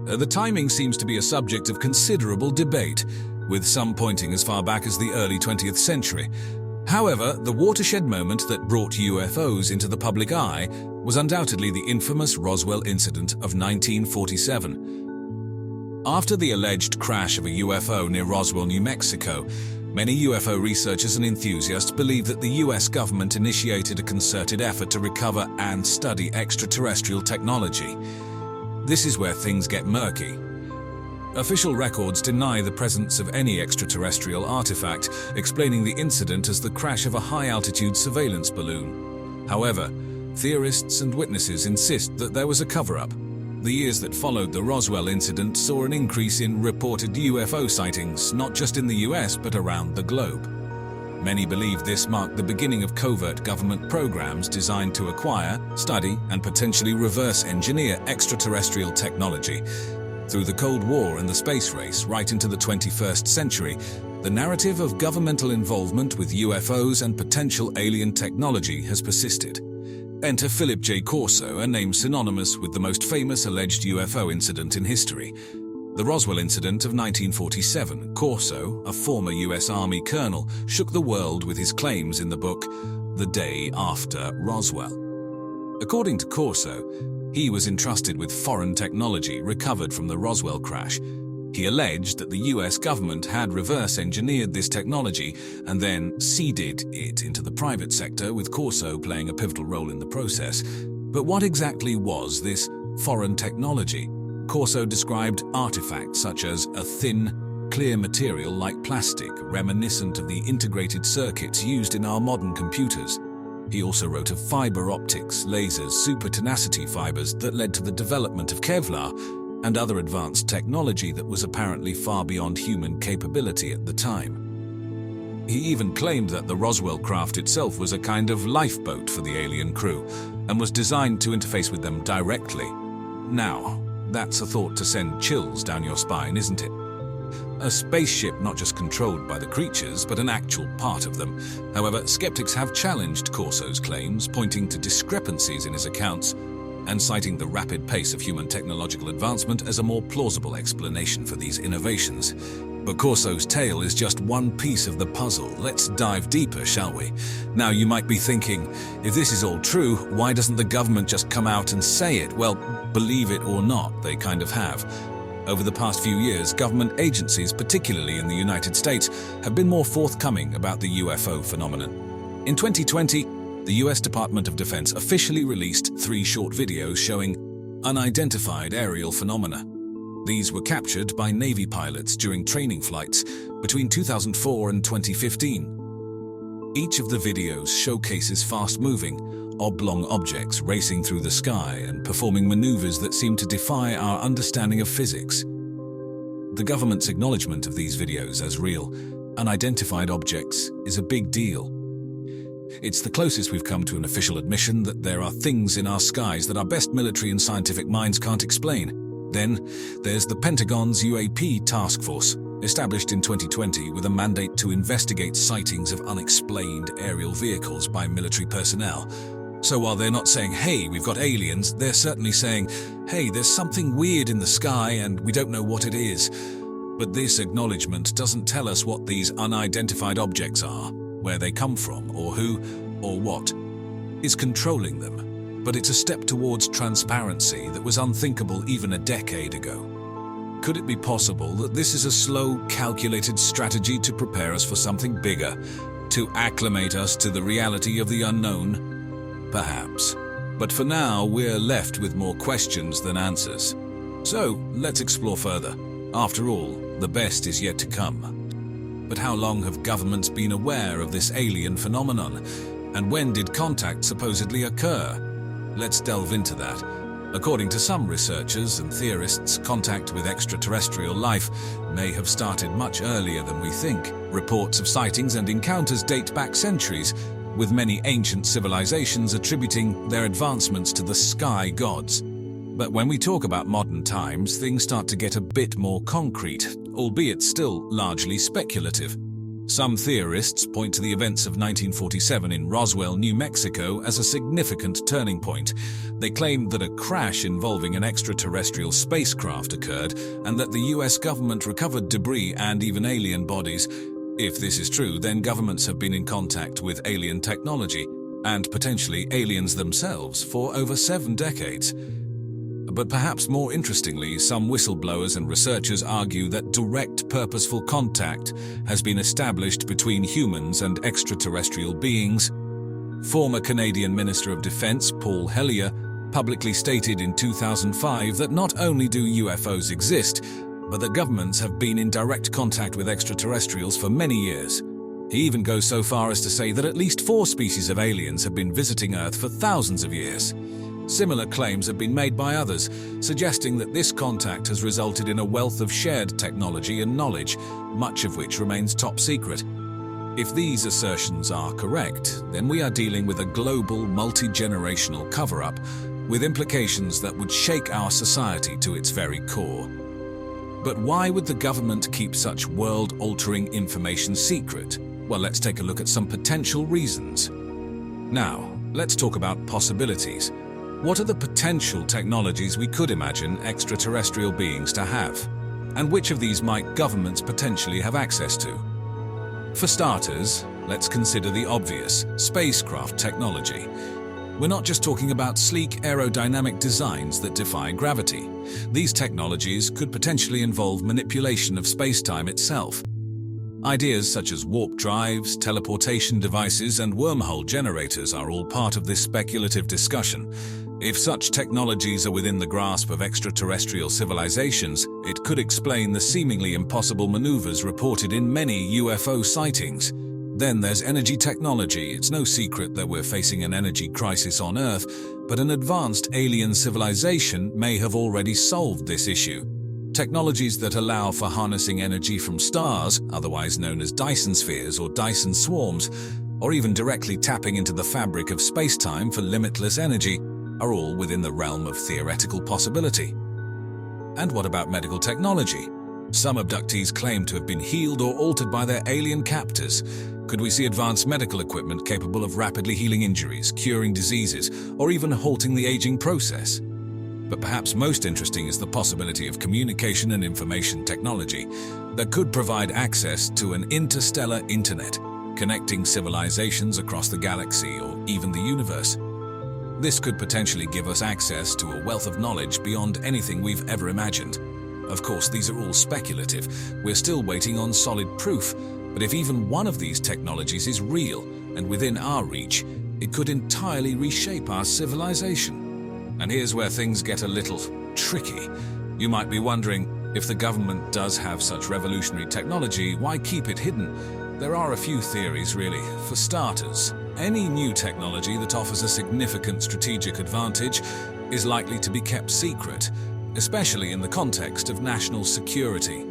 The timing seems to be a subject of considerable debate, with some pointing as far back as the early 20th century. However, the watershed moment that brought UFOs into the public eye was undoubtedly the infamous Roswell incident of 1947. After the alleged crash of a UFO near Roswell, New Mexico, many UFO researchers and enthusiasts believe that the US government initiated a concerted effort to recover and study extraterrestrial technology. This is where things get murky. Official records deny the presence of any extraterrestrial artifact, explaining the incident as the crash of a high-altitude surveillance balloon. However, theorists and witnesses insist that there was a cover-up. The years that followed the Roswell incident saw an increase in reported UFO sightings, not just in the US but around the globe. Many believe this marked the beginning of covert government programs designed to acquire, study, and potentially reverse engineer extraterrestrial technology. Through the Cold War and the space race right into the 21st century, The narrative of governmental involvement with UFOs and potential alien technology has persisted. Enter Philip J. Corso, a name synonymous with the most famous alleged UFO incident in history. The Roswell incident of 1947. Corso, a former US Army colonel, shook the world with his claims in the book The Day After Roswell. According to Corso, he was entrusted with foreign technology recovered from the Roswell crash. He alleged that the US government had reverse-engineered this technology and then seeded it into the private sector, with Corso playing a pivotal role in the process. But what exactly was this foreign technology? Corso described artifacts such as a thin, clear material like plastic, reminiscent of the integrated circuits used in our modern computers. He also wrote of fiber optics, lasers, supertenacity fibers that led to the development of Kevlar and other advanced technology that was apparently far beyond human capability at the time. He even claimed that the Roswell craft itself was a kind of lifeboat for the alien crew and was designed to interface with them directly. Now, that's a thought to send chills down your spine, isn't it? A spaceship not just controlled by the creatures, but an actual part of them. However, skeptics have challenged Corso's claims, pointing to discrepancies in his accounts and citing the rapid pace of human technological advancement as a more plausible explanation for these innovations. But Corso's tale is just one piece of the puzzle. Let's dive deeper, shall we? Now, you might be thinking, if this is all true, why doesn't the government just come out and say it? Well, believe it or not, they kind of have. Over the past few years, government agencies, particularly in the United States, have been more forthcoming about the UFO phenomenon. In 2020, the US Department of Defense officially released 3 short videos showing unidentified aerial phenomena. These were captured by Navy pilots during training flights between 2004 and 2015. Each of the videos showcases fast-moving, oblong objects racing through the sky and performing maneuvers that seem to defy our understanding of physics. The government's acknowledgement of these videos as real, unidentified objects is a big deal. It's the closest we've come to an official admission that there are things in our skies that our best military and scientific minds can't explain. Then, there's the Pentagon's UAP task force, established in 2020 with a mandate to investigate sightings of unexplained aerial vehicles by military personnel. So while they're not saying, hey, we've got aliens, they're certainly saying, hey, there's something weird in the sky and we don't know what it is. But this acknowledgement doesn't tell us what these unidentified objects are, where they come from, or who, or what is controlling them. But it's a step towards transparency that was unthinkable even a decade ago. Could it be possible that this is a slow, calculated strategy to prepare us for something bigger, to acclimate us to the reality of the unknown? Perhaps. But for now, we're left with more questions than answers. So, let's explore further. After all, the best is yet to come. But how long have governments been aware of this alien phenomenon? And when did contact supposedly occur? Let's delve into that. According to some researchers and theorists, contact with extraterrestrial life may have started much earlier than we think. Reports of sightings and encounters date back centuries, with many ancient civilizations attributing their advancements to the sky gods. But when we talk about modern times, things start to get a bit more concrete, albeit still largely speculative. Some theorists point to the events of 1947 in Roswell, New Mexico as a significant turning point. They claim that a crash involving an extraterrestrial spacecraft occurred and that the US government recovered debris and even alien bodies. If this is true, then governments have been in contact with alien technology, and potentially aliens themselves, for over 7 decades. But perhaps more interestingly, some whistleblowers and researchers argue that direct purposeful contact has been established between humans and extraterrestrial beings. Former Canadian Minister of Defense Paul Hellyer publicly stated in 2005 that not only do UFOs exist, but that governments have been in direct contact with extraterrestrials for many years. He even goes so far as to say that at least 4 species of aliens have been visiting Earth for thousands of years. Similar claims have been made by others, suggesting that this contact has resulted in a wealth of shared technology and knowledge, much of which remains top secret. If these assertions are correct, then we are dealing with a global, multi-generational cover-up, with implications that would shake our society to its very core. But why would the government keep such world-altering information secret? Well, let's take a look at some potential reasons. Now, let's talk about possibilities. What are the potential technologies we could imagine extraterrestrial beings to have? And which of these might governments potentially have access to? For starters, let's consider the obvious: spacecraft technology. We're not just talking about sleek aerodynamic designs that defy gravity. These technologies could potentially involve manipulation of space-time itself. Ideas such as warp drives, teleportation devices, and wormhole generators are all part of this speculative discussion. If such technologies are within the grasp of extraterrestrial civilizations, it could explain the seemingly impossible maneuvers reported in many UFO sightings. Then there's energy technology. It's no secret that we're facing an energy crisis on Earth, but an advanced alien civilization may have already solved this issue. Technologies that allow for harnessing energy from stars, otherwise known as Dyson spheres or Dyson swarms, or even directly tapping into the fabric of space-time for limitless energy, are all within the realm of theoretical possibility. And what about medical technology? Some abductees claim to have been healed or altered by their alien captors. Could we see advanced medical equipment capable of rapidly healing injuries, curing diseases, or even halting the aging process? But perhaps most interesting is the possibility of communication and information technology that could provide access to an interstellar internet, connecting civilizations across the galaxy or even the universe. This could potentially give us access to a wealth of knowledge beyond anything we've ever imagined. Of course, these are all speculative. We're still waiting on solid proof. But if even one of these technologies is real and within our reach, it could entirely reshape our civilization. And here's where things get a little tricky. You might be wondering, if the government does have such revolutionary technology, why keep it hidden? There are a few theories, really. For starters, any new technology that offers a significant strategic advantage is likely to be kept secret, especially in the context of national security.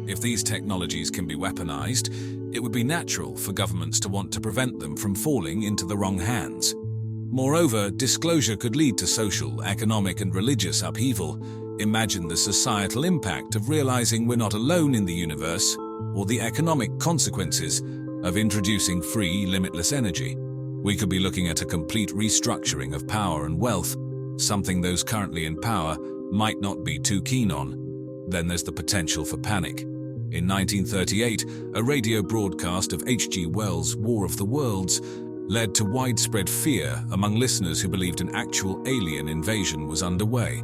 If these technologies can be weaponized, it would be natural for governments to want to prevent them from falling into the wrong hands. Moreover, disclosure could lead to social, economic, and religious upheaval. Imagine the societal impact of realizing we're not alone in the universe, or the economic consequences of introducing free, limitless energy. We could be looking at a complete restructuring of power and wealth, something those currently in power might not be too keen on. Then there's the potential for panic. In 1938, a radio broadcast of H.G. Wells' War of the Worlds led to widespread fear among listeners who believed an actual alien invasion was underway.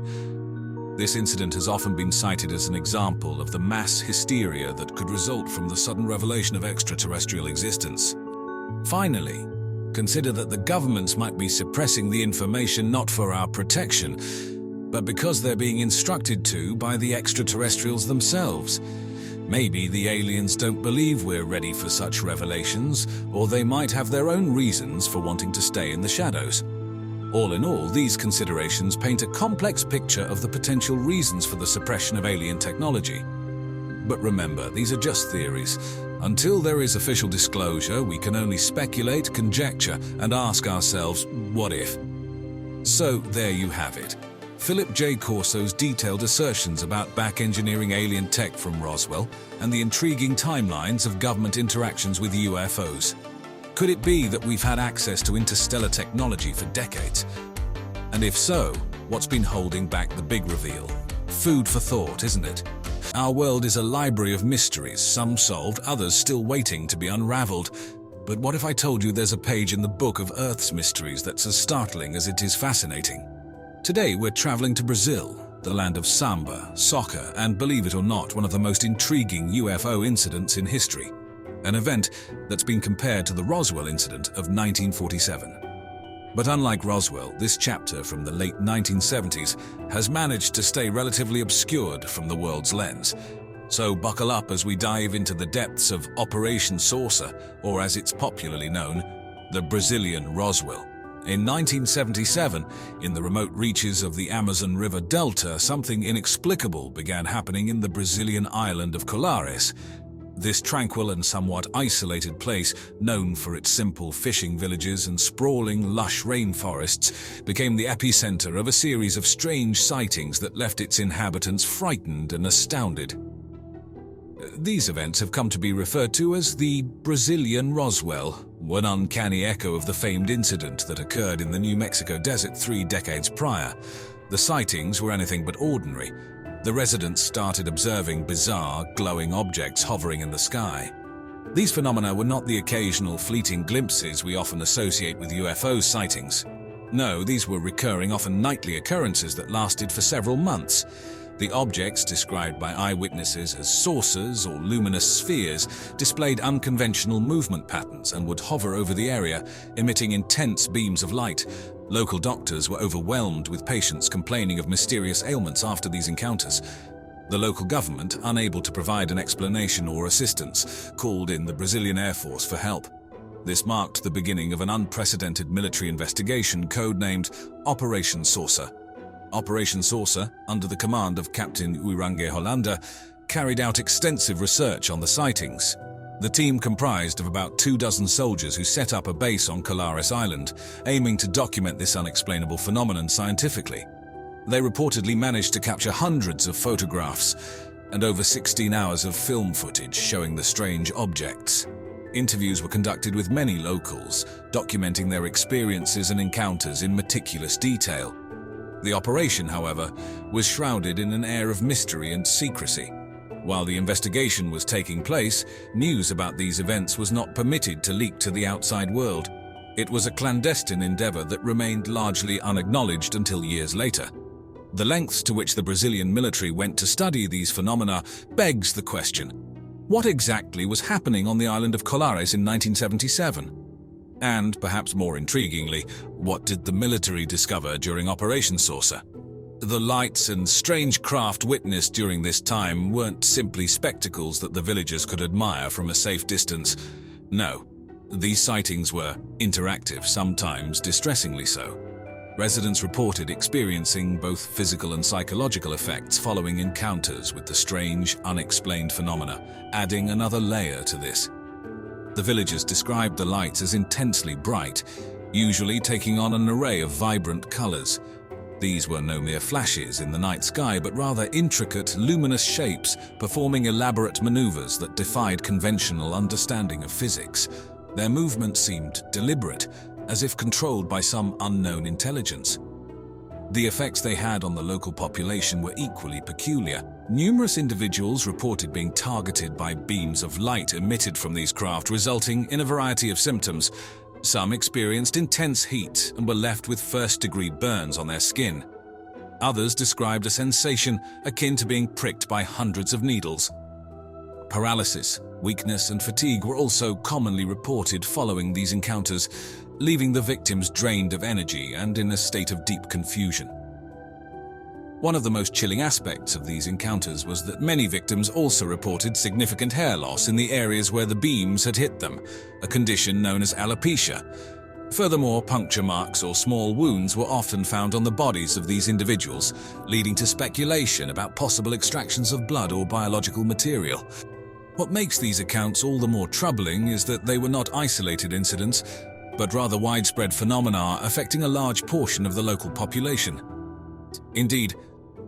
This incident has often been cited as an example of the mass hysteria that could result from the sudden revelation of extraterrestrial existence. Finally, consider that the governments might be suppressing the information not for our protection, but because they're being instructed to by the extraterrestrials themselves. Maybe the aliens don't believe we're ready for such revelations, or they might have their own reasons for wanting to stay in the shadows. All in all, these considerations paint a complex picture of the potential reasons for the suppression of alien technology. But remember, these are just theories. Until there is official disclosure, we can only speculate, conjecture, and ask ourselves, what if? So there you have it. Philip J. Corso's detailed assertions about back-engineering alien tech from Roswell and the intriguing timelines of government interactions with UFOs. Could it be that we've had access to interstellar technology for decades? And if so, what's been holding back the big reveal? Food for thought, isn't it? Our world is a library of mysteries, some solved, others still waiting to be unraveled. But what if I told you there's a page in the book of Earth's mysteries that's as startling as it is fascinating? Today we're traveling to Brazil, the land of samba, soccer, and believe it or not, one of the most intriguing UFO incidents in history. An event that's been compared to the Roswell incident of 1947. But unlike Roswell, this chapter from the late 1970s has managed to stay relatively obscured from the world's lens. So buckle up as we dive into the depths of Operation Saucer, or as it's popularly known, the Brazilian Roswell. In 1977, in the remote reaches of the Amazon River Delta, something inexplicable began happening in the Brazilian island of Colares. This tranquil and somewhat isolated place, known for its simple fishing villages and sprawling, lush rainforests, became the epicenter of a series of strange sightings that left its inhabitants frightened and astounded. These events have come to be referred to as the Brazilian Roswell, one uncanny echo of the famed incident that occurred in the New Mexico desert 3 decades prior. The sightings were anything but ordinary. The residents started observing bizarre, glowing objects hovering in the sky. These phenomena were not the occasional fleeting glimpses we often associate with UFO sightings. No, these were recurring, often nightly occurrences that lasted for several months. The objects, described by eyewitnesses as saucers or luminous spheres, displayed unconventional movement patterns and would hover over the area, emitting intense beams of light. Local doctors were overwhelmed with patients complaining of mysterious ailments after these encounters. The local government, unable to provide an explanation or assistance, called in the Brazilian Air Force for help. This marked the beginning of an unprecedented military investigation codenamed Operation Saucer. Operation Saucer, under the command of Captain Urange Hollander, carried out extensive research on the sightings. The team comprised of about 24 soldiers who set up a base on Colares Island, aiming to document this unexplainable phenomenon scientifically. They reportedly managed to capture hundreds of photographs and over 16 hours of film footage showing the strange objects. Interviews were conducted with many locals, documenting their experiences and encounters in meticulous detail. The operation, however, was shrouded in an air of mystery and secrecy. While the investigation was taking place, news about these events was not permitted to leak to the outside world. It was a clandestine endeavor that remained largely unacknowledged until years later. The lengths to which the Brazilian military went to study these phenomena begs the question: what exactly was happening on the island of Colares in 1977? And, perhaps more intriguingly, what did the military discover during Operation Saucer? The lights and strange craft witnessed during this time weren't simply spectacles that the villagers could admire from a safe distance. No, these sightings were interactive, sometimes distressingly so. Residents reported experiencing both physical and psychological effects following encounters with the strange, unexplained phenomena, adding another layer to this. The villagers described the lights as intensely bright, usually taking on an array of vibrant colors. These were no mere flashes in the night sky, but rather intricate, luminous shapes performing elaborate maneuvers that defied conventional understanding of physics. Their movement seemed deliberate, as if controlled by some unknown intelligence. The effects they had on the local population were equally peculiar. Numerous individuals reported being targeted by beams of light emitted from these craft, resulting in a variety of symptoms. Some experienced intense heat and were left with first-degree burns on their skin. Others described a sensation akin to being pricked by hundreds of needles. Paralysis, weakness, and fatigue were also commonly reported following these encounters, leaving the victims drained of energy and in a state of deep confusion. One of the most chilling aspects of these encounters was that many victims also reported significant hair loss in the areas where the beams had hit them, a condition known as alopecia. Furthermore, puncture marks or small wounds were often found on the bodies of these individuals, leading to speculation about possible extractions of blood or biological material. What makes these accounts all the more troubling is that they were not isolated incidents, but rather widespread phenomena affecting a large portion of the local population. Indeed,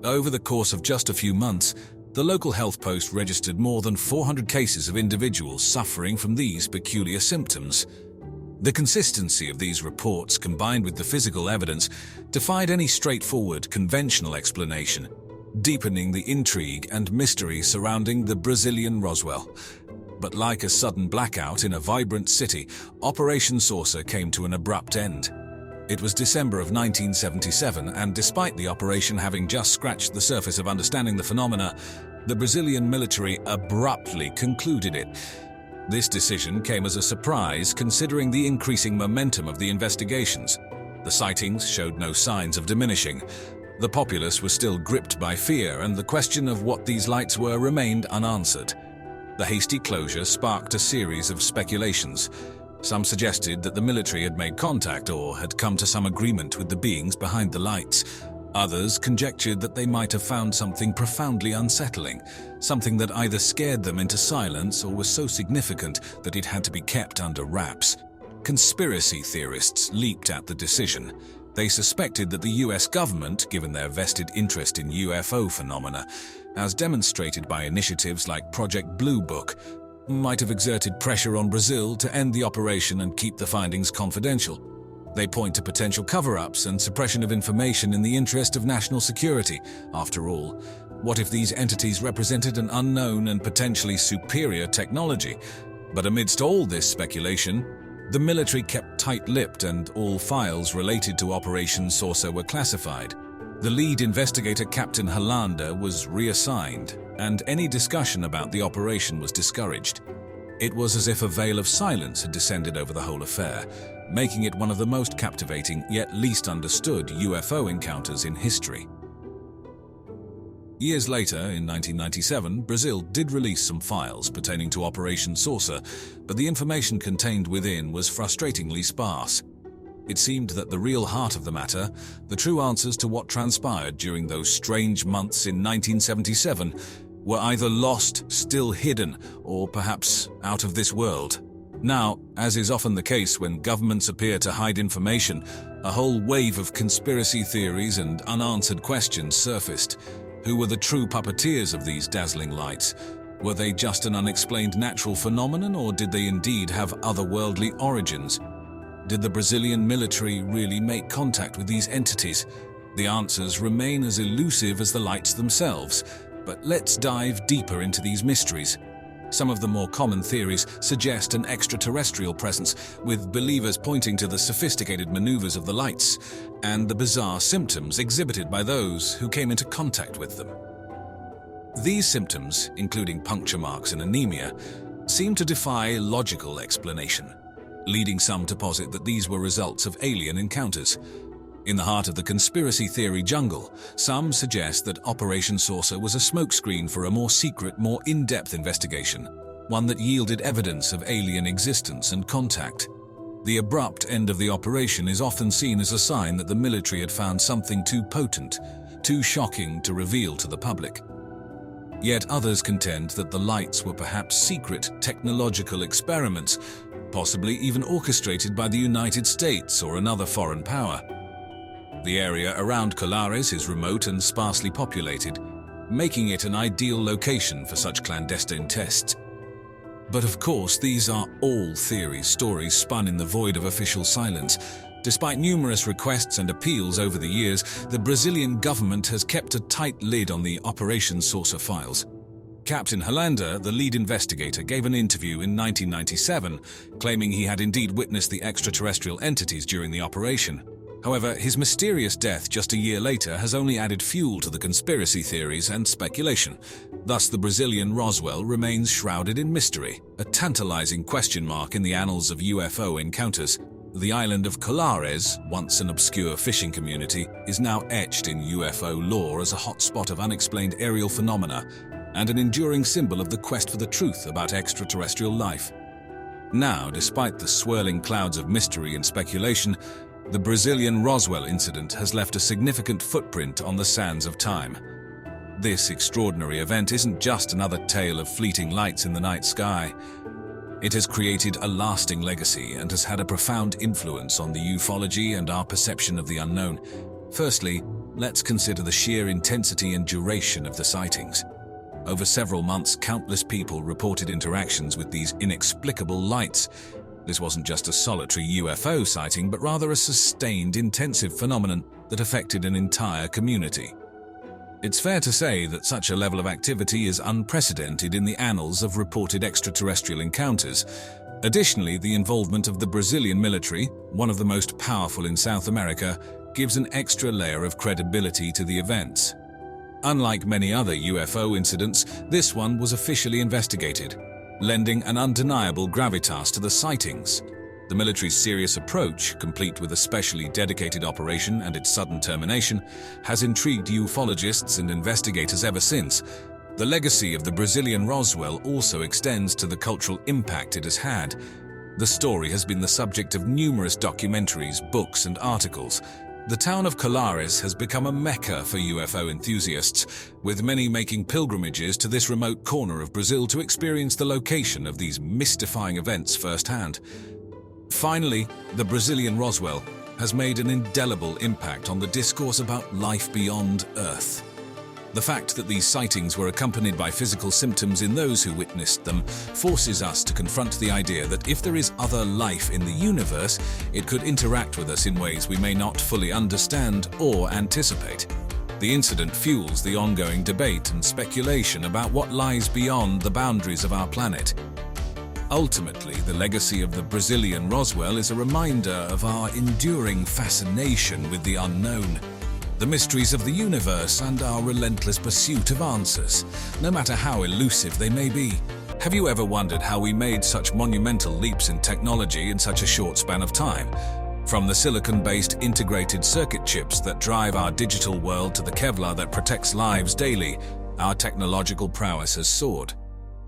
over the course of just a few months, the local health post registered more than 400 cases of individuals suffering from these peculiar symptoms. The consistency of these reports, combined with the physical evidence, defied any straightforward, conventional explanation, deepening the intrigue and mystery surrounding the Brazilian Roswell. But like a sudden blackout in a vibrant city, Operation Saucer came to an abrupt end. It was December of 1977, and despite the operation having just scratched the surface of understanding the phenomena, the Brazilian military abruptly concluded it. This decision came as a surprise considering the increasing momentum of the investigations. The sightings showed no signs of diminishing. The populace was still gripped by fear, and the question of what these lights were remained unanswered. The hasty closure sparked a series of speculations. Some suggested that the military had made contact or had come to some agreement with the beings behind the lights. Others conjectured that they might have found something profoundly unsettling, something that either scared them into silence or was so significant that it had to be kept under wraps. Conspiracy theorists leaped at the decision. They suspected that the US government, given their vested interest in UFO phenomena, as demonstrated by initiatives like Project Blue Book, might have exerted pressure on Brazil to end the operation and keep the findings confidential. They point to potential cover-ups and suppression of information in the interest of national security. After all, what if these entities represented an unknown and potentially superior technology? But amidst all this speculation, the military kept tight-lipped and all files related to Operation Saucer were classified. The lead investigator, Captain Hollander, was reassigned, and any discussion about the operation was discouraged. It was as if a veil of silence had descended over the whole affair, making it one of the most captivating yet least understood UFO encounters in history. Years later, in 1997, Brazil did release some files pertaining to Operation Saucer, but the information contained within was frustratingly sparse. It seemed that the real heart of the matter, the true answers to what transpired during those strange months in 1977, were either lost, still hidden, or perhaps out of this world. Now, as is often the case when governments appear to hide information, a whole wave of conspiracy theories and unanswered questions surfaced. Who were the true puppeteers of these dazzling lights? Were they just an unexplained natural phenomenon, or did they indeed have otherworldly origins? Did the Brazilian military really make contact with these entities? The answers remain as elusive as the lights themselves, but let's dive deeper into these mysteries. Some of the more common theories suggest an extraterrestrial presence, with believers pointing to the sophisticated maneuvers of the lights and the bizarre symptoms exhibited by those who came into contact with them. These symptoms, including puncture marks and anemia, seem to defy logical explanation, leading some to posit that these were results of alien encounters. In the heart of the conspiracy theory jungle, some suggest that Operation Saucer was a smokescreen for a more secret, more in-depth investigation, one that yielded evidence of alien existence and contact. The abrupt end of the operation is often seen as a sign that the military had found something too potent, too shocking to reveal to the public. Yet others contend that the lights were perhaps secret technological experiments, possibly even orchestrated by the United States or another foreign power. The area around Colares is remote and sparsely populated, making it an ideal location for such clandestine tests. But of course, these are all theories, stories spun in the void of official silence. Despite numerous requests and appeals over the years, the Brazilian government has kept a tight lid on the Operation Saucer files. Captain Hollander, the lead investigator, gave an interview in 1997, claiming he had indeed witnessed the extraterrestrial entities during the operation. However, his mysterious death just a year later has only added fuel to the conspiracy theories and speculation. Thus, the Brazilian Roswell remains shrouded in mystery, a tantalizing question mark in the annals of UFO encounters. The island of Colares, once an obscure fishing community, is now etched in UFO lore as a hotspot of unexplained aerial phenomena and an enduring symbol of the quest for the truth about extraterrestrial life. Now, despite the swirling clouds of mystery and speculation, the Brazilian Roswell incident has left a significant footprint on the sands of time. This extraordinary event isn't just another tale of fleeting lights in the night sky. It has created a lasting legacy and has had a profound influence on the ufology and our perception of the unknown. Firstly, let's consider the sheer intensity and duration of the sightings. Over several months, countless people reported interactions with these inexplicable lights. This wasn't just a solitary UFO sighting, but rather a sustained, intensive phenomenon that affected an entire community. It's fair to say that such a level of activity is unprecedented in the annals of reported extraterrestrial encounters. Additionally, the involvement of the Brazilian military, one of the most powerful in South America, gives an extra layer of credibility to the events. Unlike many other UFO incidents, this one was officially investigated, lending an undeniable gravitas to the sightings. The military's serious approach, complete with a specially dedicated operation and its sudden termination, has intrigued ufologists and investigators ever since. The legacy of the Brazilian Roswell also extends to the cultural impact it has had. The story has been the subject of numerous documentaries, books, and articles. The town of Colares has become a mecca for UFO enthusiasts, with many making pilgrimages to this remote corner of Brazil to experience the location of these mystifying events firsthand. Finally, the Brazilian Roswell has made an indelible impact on the discourse about life beyond Earth. The fact that these sightings were accompanied by physical symptoms in those who witnessed them forces us to confront the idea that if there is other life in the universe, it could interact with us in ways we may not fully understand or anticipate. The incident fuels the ongoing debate and speculation about what lies beyond the boundaries of our planet. Ultimately, the legacy of the Brazilian Roswell is a reminder of our enduring fascination with the unknown, the mysteries of the universe, and our relentless pursuit of answers, no matter how elusive they may be. Have you ever wondered how we made such monumental leaps in technology in such a short span of time? From the silicon-based integrated circuit chips that drive our digital world to the Kevlar that protects lives daily, our technological prowess has soared.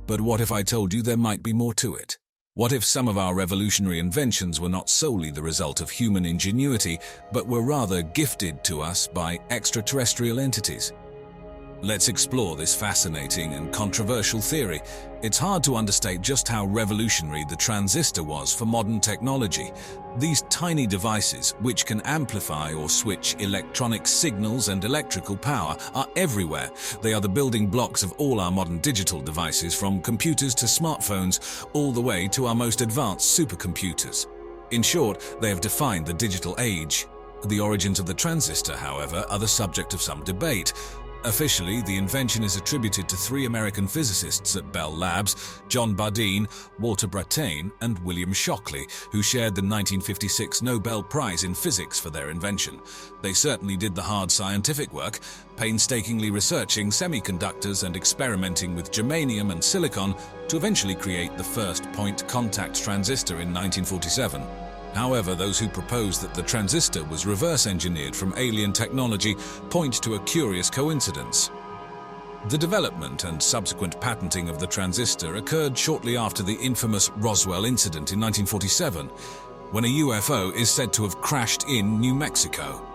But what if I told you there might be more to it? What if some of our revolutionary inventions were not solely the result of human ingenuity, but were rather gifted to us by extraterrestrial entities? Let's explore this fascinating and controversial theory. It's hard to understate just how revolutionary the transistor was for modern technology. These tiny devices, which can amplify or switch electronic signals and electrical power, are everywhere. They are the building blocks of all our modern digital devices, from computers to smartphones, all the way to our most advanced supercomputers. In short, they have defined the digital age. The origins of the transistor, however, are the subject of some debate. Officially, the invention is attributed to three American physicists at Bell Labs, John Bardeen, Walter Brattain, and William Shockley, who shared the 1956 Nobel Prize in Physics for their invention. They certainly did the hard scientific work, painstakingly researching semiconductors and experimenting with germanium and silicon to eventually create the first point-contact transistor in 1947. However, those who propose that the transistor was reverse-engineered from alien technology point to a curious coincidence. The development and subsequent patenting of the transistor occurred shortly after the infamous Roswell incident in 1947, when a UFO is said to have crashed in New Mexico.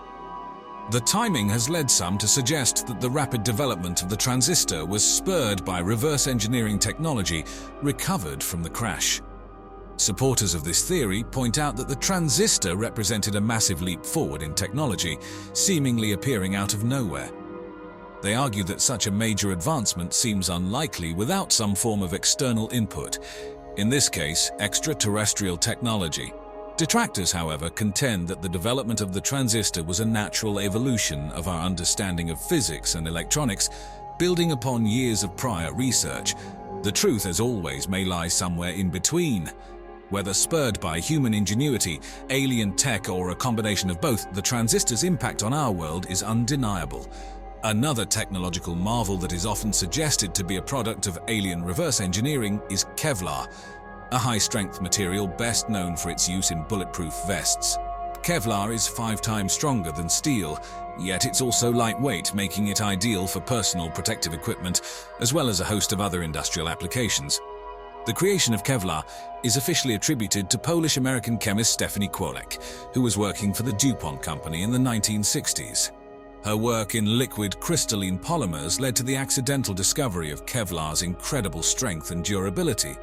The timing has led some to suggest that the rapid development of the transistor was spurred by reverse-engineering technology recovered from the crash. Supporters of this theory point out that the transistor represented a massive leap forward in technology, seemingly appearing out of nowhere. They argue that such a major advancement seems unlikely without some form of external input, in this case, extraterrestrial technology. Detractors, however, contend that the development of the transistor was a natural evolution of our understanding of physics and electronics, building upon years of prior research. The truth, as always, may lie somewhere in between. Whether spurred by human ingenuity, alien tech, or a combination of both, the transistor's impact on our world is undeniable. Another technological marvel that is often suggested to be a product of alien reverse engineering is Kevlar, a high-strength material best known for its use in bulletproof vests. Kevlar is 5 times stronger than steel, yet it's also lightweight, making it ideal for personal protective equipment, as well as a host of other industrial applications. The creation of Kevlar is officially attributed to Polish-American chemist Stephanie Kwolek, who was working for the DuPont company in the 1960s. Her work in liquid crystalline polymers led to the accidental discovery of Kevlar's incredible strength and durability.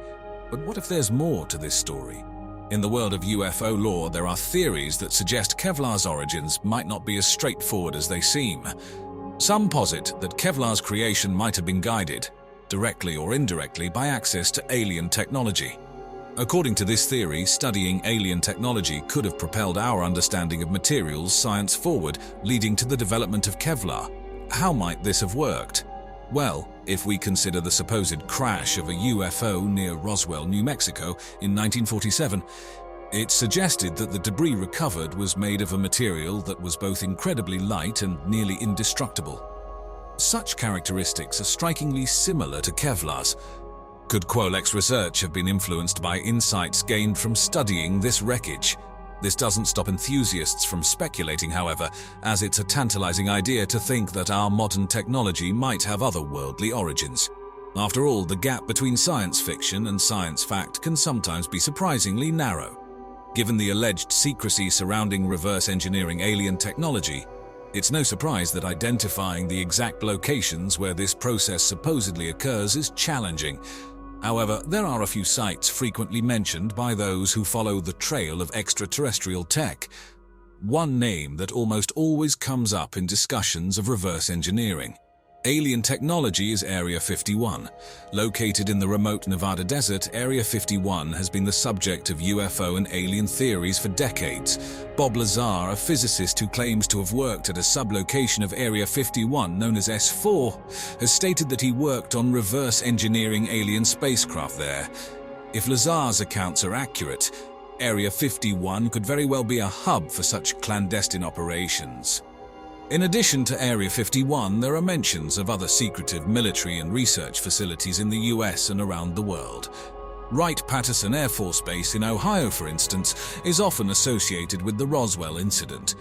But what if there's more to this story? In the world of UFO lore, there are theories that suggest Kevlar's origins might not be as straightforward as they seem. Some posit that Kevlar's creation might have been guided, directly or indirectly, by access to alien technology. According to this theory, studying alien technology could have propelled our understanding of materials science forward, leading to the development of Kevlar. How might this have worked? Well, if we consider the supposed crash of a UFO near Roswell, New Mexico in 1947, it's suggested that the debris recovered was made of a material that was both incredibly light and nearly indestructible. Such characteristics are strikingly similar to Kevlar's. Could Kwolek's research have been influenced by insights gained from studying this wreckage? This doesn't stop enthusiasts from speculating, however, as it's a tantalizing idea to think that our modern technology might have otherworldly origins. After all, the gap between science fiction and science fact can sometimes be surprisingly narrow. Given the alleged secrecy surrounding reverse engineering alien technology, it's no surprise that identifying the exact locations where this process supposedly occurs is challenging. However, there are a few sites frequently mentioned by those who follow the trail of extraterrestrial tech. One name that almost always comes up in discussions of reverse engineering alien technology is Area 51. Located in the remote Nevada desert, Area 51 has been the subject of UFO and alien theories for decades. Bob Lazar, a physicist who claims to have worked at a sublocation of Area 51 known as S4, has stated that he worked on reverse engineering alien spacecraft there. If Lazar's accounts are accurate, Area 51 could very well be a hub for such clandestine operations. In addition to Area 51, there are mentions of other secretive military and research facilities in the US and around the world. Wright-Patterson Air Force Base in Ohio, for instance, is often associated with the Roswell incident.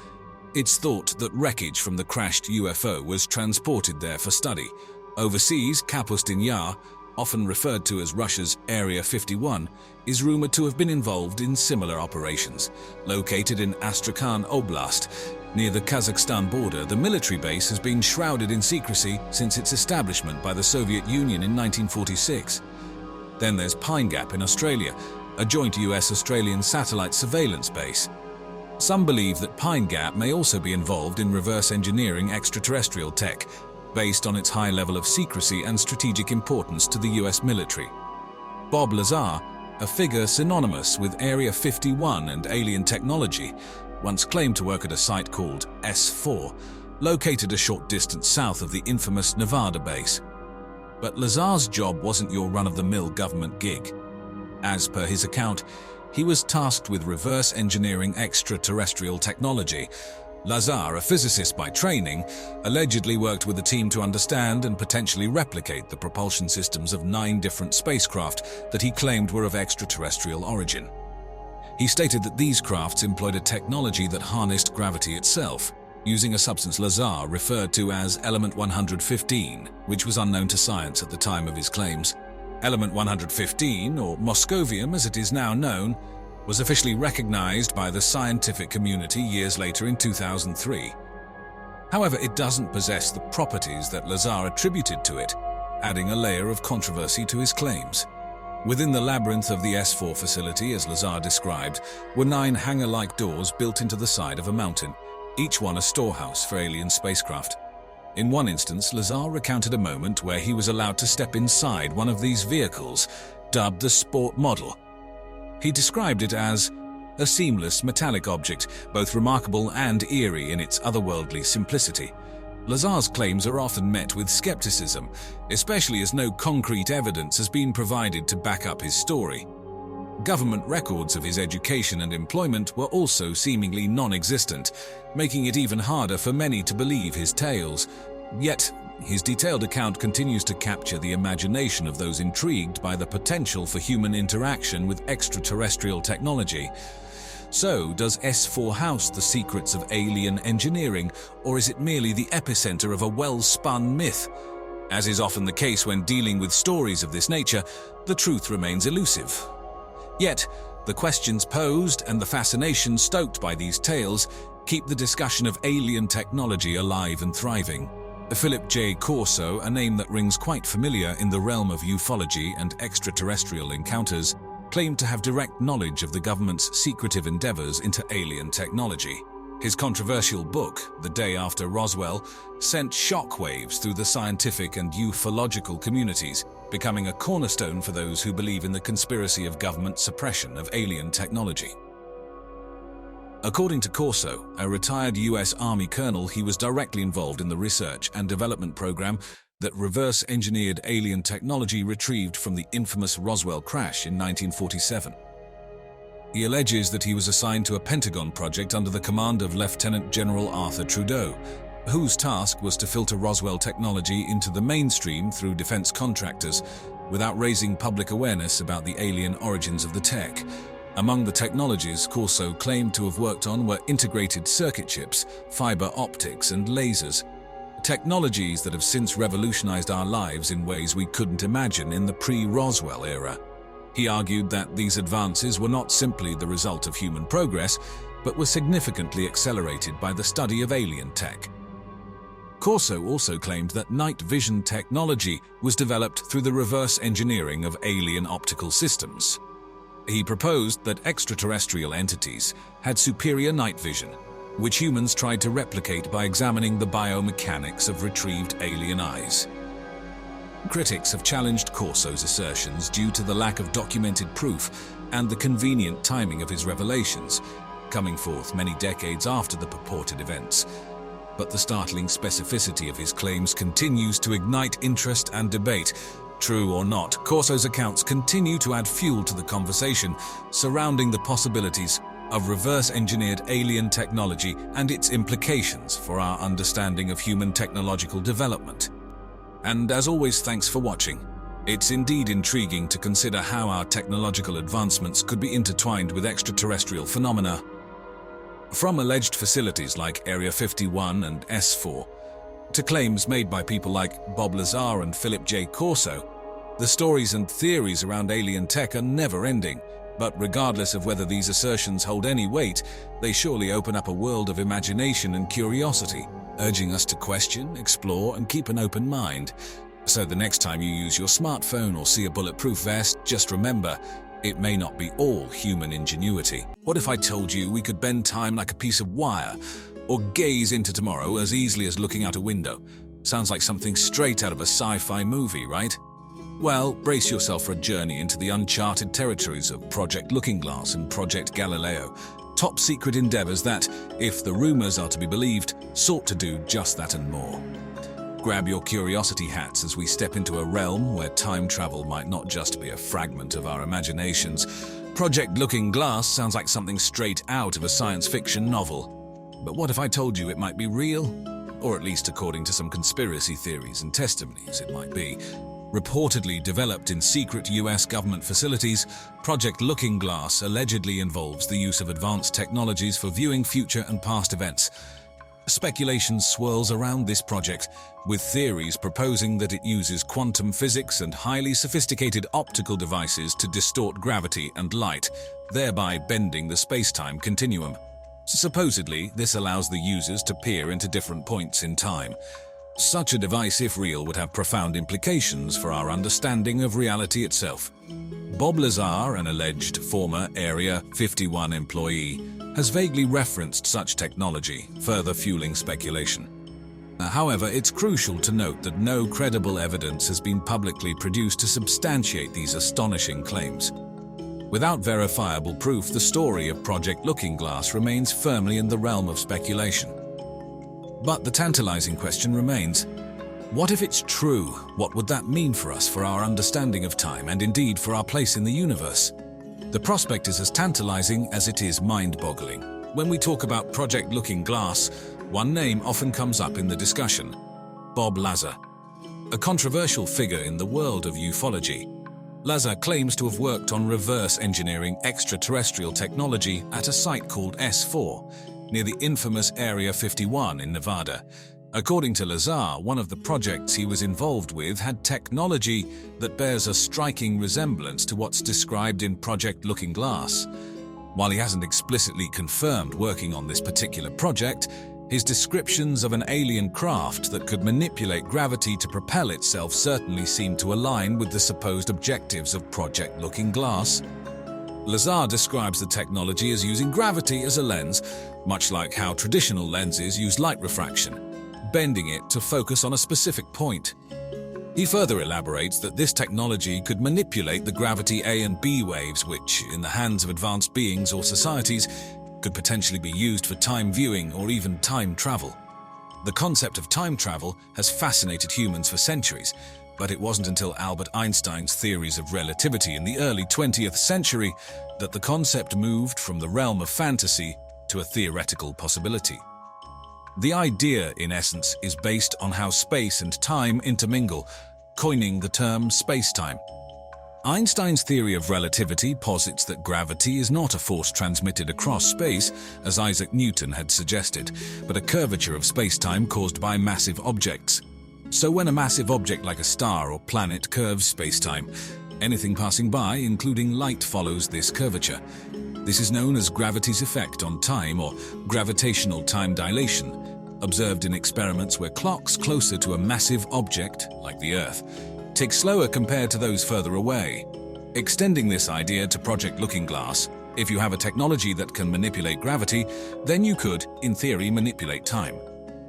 It's thought that wreckage from the crashed UFO was transported there for study. Overseas, Kapustin Yar, often referred to as Russia's Area 51, is rumored to have been involved in similar operations. Located in Astrakhan Oblast, near the Kazakhstan border, the military base has been shrouded in secrecy since its establishment by the Soviet Union in 1946. Then there's Pine Gap in Australia, a joint US-Australian satellite surveillance base. Some believe that Pine Gap may also be involved in reverse engineering extraterrestrial tech, based on its high level of secrecy and strategic importance to the US military. Bob Lazar, a figure synonymous with Area 51 and alien technology, once claimed to work at a site called S4, located a short distance south of the infamous Nevada base. But Lazar's job wasn't your run-of-the-mill government gig. As per his account, he was tasked with reverse engineering extraterrestrial technology. Lazar, a physicist by training, allegedly worked with a team to understand and potentially replicate the propulsion systems of 9 different spacecraft that he claimed were of extraterrestrial origin. He stated that these crafts employed a technology that harnessed gravity itself, using a substance Lazar referred to as Element 115, which was unknown to science at the time of his claims. Element 115, or Moscovium as it is now known, was officially recognized by the scientific community years later in 2003. However, it doesn't possess the properties that Lazar attributed to it, adding a layer of controversy to his claims. Within the labyrinth of the S4 facility, as Lazar described, were 9 hangar-like doors built into the side of a mountain, each one a storehouse for alien spacecraft. In one instance, Lazar recounted a moment where he was allowed to step inside one of these vehicles, dubbed the Sport Model. He described it as a seamless metallic object, both remarkable and eerie in its otherworldly simplicity. Lazar's claims are often met with skepticism, especially as no concrete evidence has been provided to back up his story. Government records of his education and employment were also seemingly non-existent, making it even harder for many to believe his tales. Yet, his detailed account continues to capture the imagination of those intrigued by the potential for human interaction with extraterrestrial technology. So, does S4 house the secrets of alien engineering, or is it merely the epicenter of a well-spun myth? As is often the case when dealing with stories of this nature, the truth remains elusive. Yet, the questions posed and the fascination stoked by these tales keep the discussion of alien technology alive and thriving. Philip J. Corso, a name that rings quite familiar in the realm of ufology and extraterrestrial encounters, claimed to have direct knowledge of the government's secretive endeavors into alien technology. His controversial book, The Day After Roswell, sent shockwaves through the scientific and ufological communities, becoming a cornerstone for those who believe in the conspiracy of government suppression of alien technology. According to Corso, a retired US Army colonel, he was directly involved in the research and development program that reverse-engineered alien technology retrieved from the infamous Roswell crash in 1947. He alleges that he was assigned to a Pentagon project under the command of Lieutenant General Arthur Trudeau, whose task was to filter Roswell technology into the mainstream through defense contractors without raising public awareness about the alien origins of the tech. Among the technologies Corso claimed to have worked on were integrated circuit chips, fiber optics, and lasers. Technologies that have since revolutionized our lives in ways we couldn't imagine in the pre-Roswell era. He argued that these advances were not simply the result of human progress, but were significantly accelerated by the study of alien tech. Corso also claimed that night vision technology was developed through the reverse engineering of alien optical systems. He proposed that extraterrestrial entities had superior night vision, which humans tried to replicate by examining the biomechanics of retrieved alien eyes. Critics have challenged Corso's assertions due to the lack of documented proof and the convenient timing of his revelations, coming forth many decades after the purported events. But the startling specificity of his claims continues to ignite interest and debate. True or not, Corso's accounts continue to add fuel to the conversation surrounding the possibilities of reverse-engineered alien technology and its implications for our understanding of human technological development. And as always, thanks for watching. It's indeed intriguing to consider how our technological advancements could be intertwined with extraterrestrial phenomena. From alleged facilities like Area 51 and S4, to claims made by people like Bob Lazar and Philip J. Corso, the stories and theories around alien tech are never-ending. But regardless of whether these assertions hold any weight, they surely open up a world of imagination and curiosity, urging us to question, explore, and keep an open mind. So the next time you use your smartphone or see a bulletproof vest, just remember, it may not be all human ingenuity. What if I told you we could bend time like a piece of wire, or gaze into tomorrow as easily as looking out a window? Sounds like something straight out of a sci-fi movie, right? Well, brace yourself for a journey into the uncharted territories of Project Looking Glass and Project Galileo, top-secret endeavors that, if the rumors are to be believed, sought to do just that and more. Grab your curiosity hats as we step into a realm where time travel might not just be a fragment of our imaginations. Project Looking Glass sounds like something straight out of a science fiction novel. But what if I told you it might be real? Or at least according to some conspiracy theories and testimonies, it might be. Reportedly developed in secret US government facilities, Project Looking Glass allegedly involves the use of advanced technologies for viewing future and past events. Speculation swirls around this project, with theories proposing that it uses quantum physics and highly sophisticated optical devices to distort gravity and light, thereby bending the space-time continuum. Supposedly, this allows the users to peer into different points in time. Such a device, if real, would have profound implications for our understanding of reality itself. Bob Lazar, an alleged former Area 51 employee, has vaguely referenced such technology, further fueling speculation. However, it's crucial to note that no credible evidence has been publicly produced to substantiate these astonishing claims. Without verifiable proof, the story of Project Looking Glass remains firmly in the realm of speculation. But the tantalizing question remains, what if it's true? What would that mean for us, for our understanding of time, and indeed for our place in the universe? The prospect is as tantalizing as it is mind-boggling. When we talk about Project Looking Glass, one name often comes up in the discussion: Bob Lazar. A controversial figure in the world of ufology, Lazar claims to have worked on reverse engineering extraterrestrial technology at a site called S4, near the infamous Area 51 in Nevada. According to Lazar, one of the projects he was involved with had technology that bears a striking resemblance to what's described in Project Looking Glass. While he hasn't explicitly confirmed working on this particular project, his descriptions of an alien craft that could manipulate gravity to propel itself certainly seem to align with the supposed objectives of Project Looking Glass. Lazar describes the technology as using gravity as a lens, much like how traditional lenses use light refraction, bending it to focus on a specific point. He further elaborates that this technology could manipulate the gravity A and B waves, which, in the hands of advanced beings or societies, could potentially be used for time viewing or even time travel. The concept of time travel has fascinated humans for centuries, but it wasn't until Albert Einstein's theories of relativity in the early 20th century that the concept moved from the realm of fantasy to a theoretical possibility. The idea, in essence, is based on how space and time intermingle, coining the term space-time. Einstein's theory of relativity posits that gravity is not a force transmitted across space, as Isaac Newton had suggested, but a curvature of space-time caused by massive objects. So when a massive object like a star or planet curves space-time, Anything passing by, including light, follows this curvature. This is known as gravity's effect on time, or gravitational time dilation, observed in experiments where clocks closer to a massive object, like the Earth, tick slower compared to those further away. Extending this idea to Project Looking Glass, if you have a technology that can manipulate gravity, then you could, in theory, manipulate time.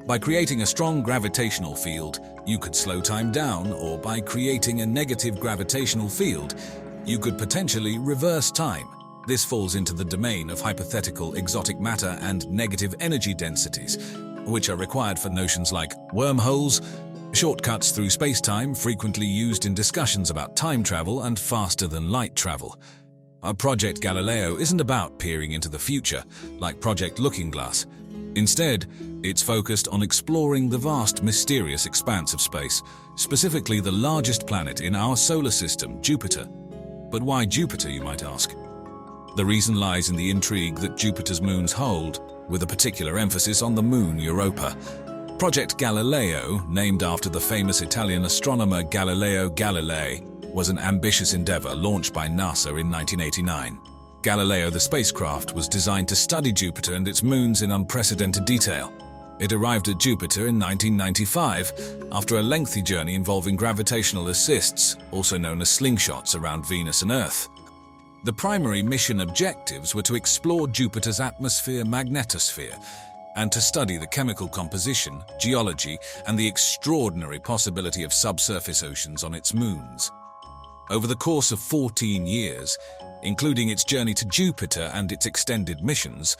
By creating a strong gravitational field, you could slow time down, or by creating a negative gravitational field, you could potentially reverse time. This falls into the domain of hypothetical exotic matter and negative energy densities, which are required for notions like wormholes, shortcuts through space-time frequently used in discussions about time travel and faster-than-light travel. Our Project Galileo isn't about peering into the future, like Project Looking Glass. Instead, it's focused on exploring the vast, mysterious expanse of space, specifically the largest planet in our solar system, Jupiter. But why Jupiter, you might ask? The reason lies in the intrigue that Jupiter's moons hold, with a particular emphasis on the moon Europa. Project Galileo, named after the famous Italian astronomer Galileo Galilei, was an ambitious endeavor launched by NASA in 1989. Galileo, the spacecraft, was designed to study Jupiter and its moons in unprecedented detail. It arrived at Jupiter in 1995 after a lengthy journey involving gravitational assists, also known as slingshots, around Venus and Earth. The primary mission objectives were to explore Jupiter's atmosphere, magnetosphere, and to study the chemical composition, geology, and the extraordinary possibility of subsurface oceans on its moons. Over the course of 14 years, including its journey to Jupiter and its extended missions,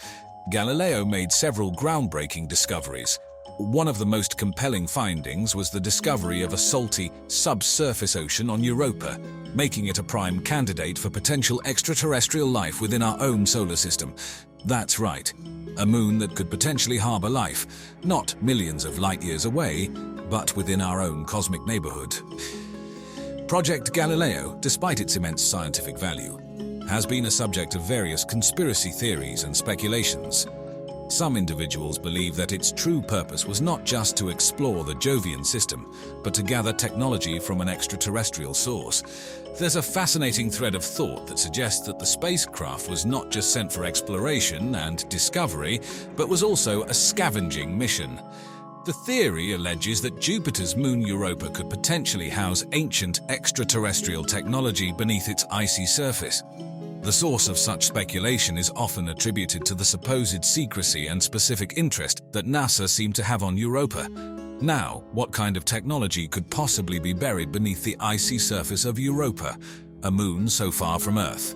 Galileo made several groundbreaking discoveries. One of the most compelling findings was the discovery of a salty, subsurface ocean on Europa, making it a prime candidate for potential extraterrestrial life within our own solar system. That's right, a moon that could potentially harbor life, not millions of light years away, but within our own cosmic neighborhood. Project Galileo, despite its immense scientific value, has been a subject of various conspiracy theories and speculations. Some individuals believe that its true purpose was not just to explore the Jovian system, but to gather technology from an extraterrestrial source. There's a fascinating thread of thought that suggests that the spacecraft was not just sent for exploration and discovery, but was also a scavenging mission. The theory alleges that Jupiter's moon Europa could potentially house ancient extraterrestrial technology beneath its icy surface. The source of such speculation is often attributed to the supposed secrecy and specific interest that NASA seemed to have on Europa. Now, what kind of technology could possibly be buried beneath the icy surface of Europa, a moon so far from Earth?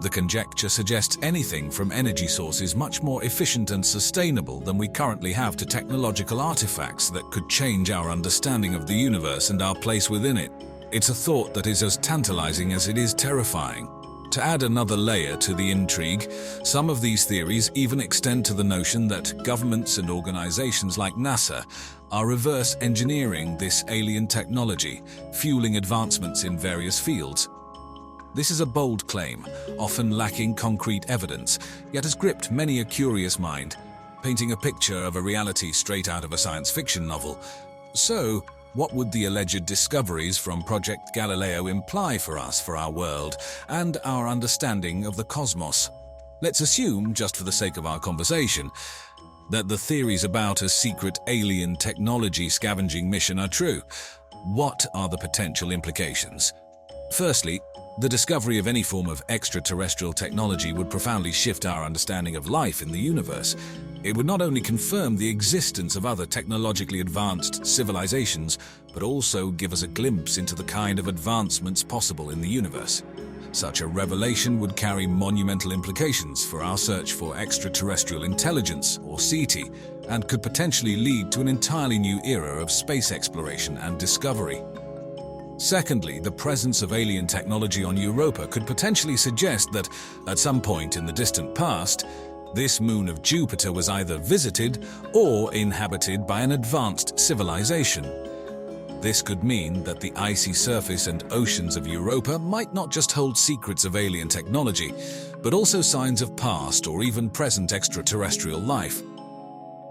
The conjecture suggests anything from energy sources much more efficient and sustainable than we currently have to technological artifacts that could change our understanding of the universe and our place within it. It's a thought that is as tantalizing as it is terrifying. To add another layer to the intrigue, some of these theories even extend to the notion that governments and organizations like NASA are reverse engineering this alien technology, fueling advancements in various fields. This is a bold claim, often lacking concrete evidence, yet has gripped many a curious mind, painting a picture of a reality straight out of a science fiction novel. So, what would the alleged discoveries from Project Galileo imply for us, for our world, and our understanding of the cosmos? Let's assume, just for the sake of our conversation, that the theories about a secret alien technology scavenging mission are true. What are the potential implications? Firstly, the discovery of any form of extraterrestrial technology would profoundly shift our understanding of life in the universe. It would not only confirm the existence of other technologically advanced civilizations, but also give us a glimpse into the kind of advancements possible in the universe. Such a revelation would carry monumental implications for our search for extraterrestrial intelligence, or SETI, and could potentially lead to an entirely new era of space exploration and discovery. Secondly, the presence of alien technology on Europa could potentially suggest that, at some point in the distant past, this moon of Jupiter was either visited or inhabited by an advanced civilization. This could mean that the icy surface and oceans of Europa might not just hold secrets of alien technology, but also signs of past or even present extraterrestrial life.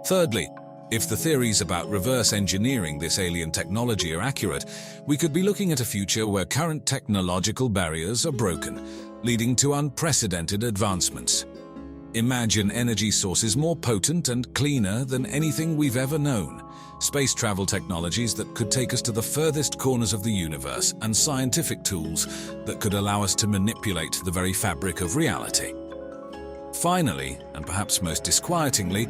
Thirdly, If the theories about reverse engineering this alien technology are accurate, we could be looking at a future where current technological barriers are broken, leading to unprecedented advancements. Imagine energy sources more potent and cleaner than anything we've ever known, space travel technologies that could take us to the furthest corners of the universe, and scientific tools that could allow us to manipulate the very fabric of reality. Finally, and perhaps most disquietingly,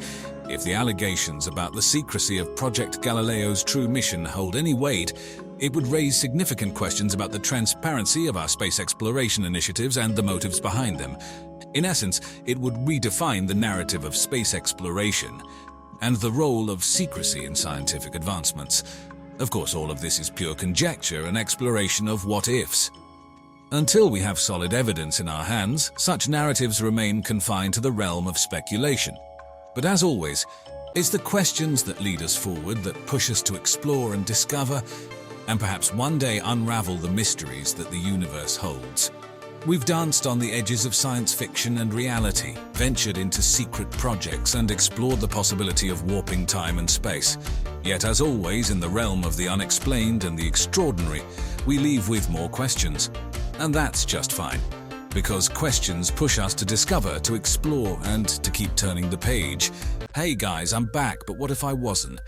if the allegations about the secrecy of Project Galileo's true mission hold any weight, it would raise significant questions about the transparency of our space exploration initiatives and the motives behind them. In essence, it would redefine the narrative of space exploration and the role of secrecy in scientific advancements. Of course, all of this is pure conjecture and exploration of what-ifs. Until we have solid evidence in our hands, such narratives remain confined to the realm of speculation. But as always, it's the questions that lead us forward, that push us to explore and discover, and perhaps one day unravel the mysteries that the universe holds. We've danced on the edges of science fiction and reality, ventured into secret projects, and explored the possibility of warping time and space. Yet, as always, in the realm of the unexplained and the extraordinary, we leave with more questions. And that's just fine, because questions push us to discover, to explore, and to keep turning the page. Hey guys, I'm back, but what if I wasn't?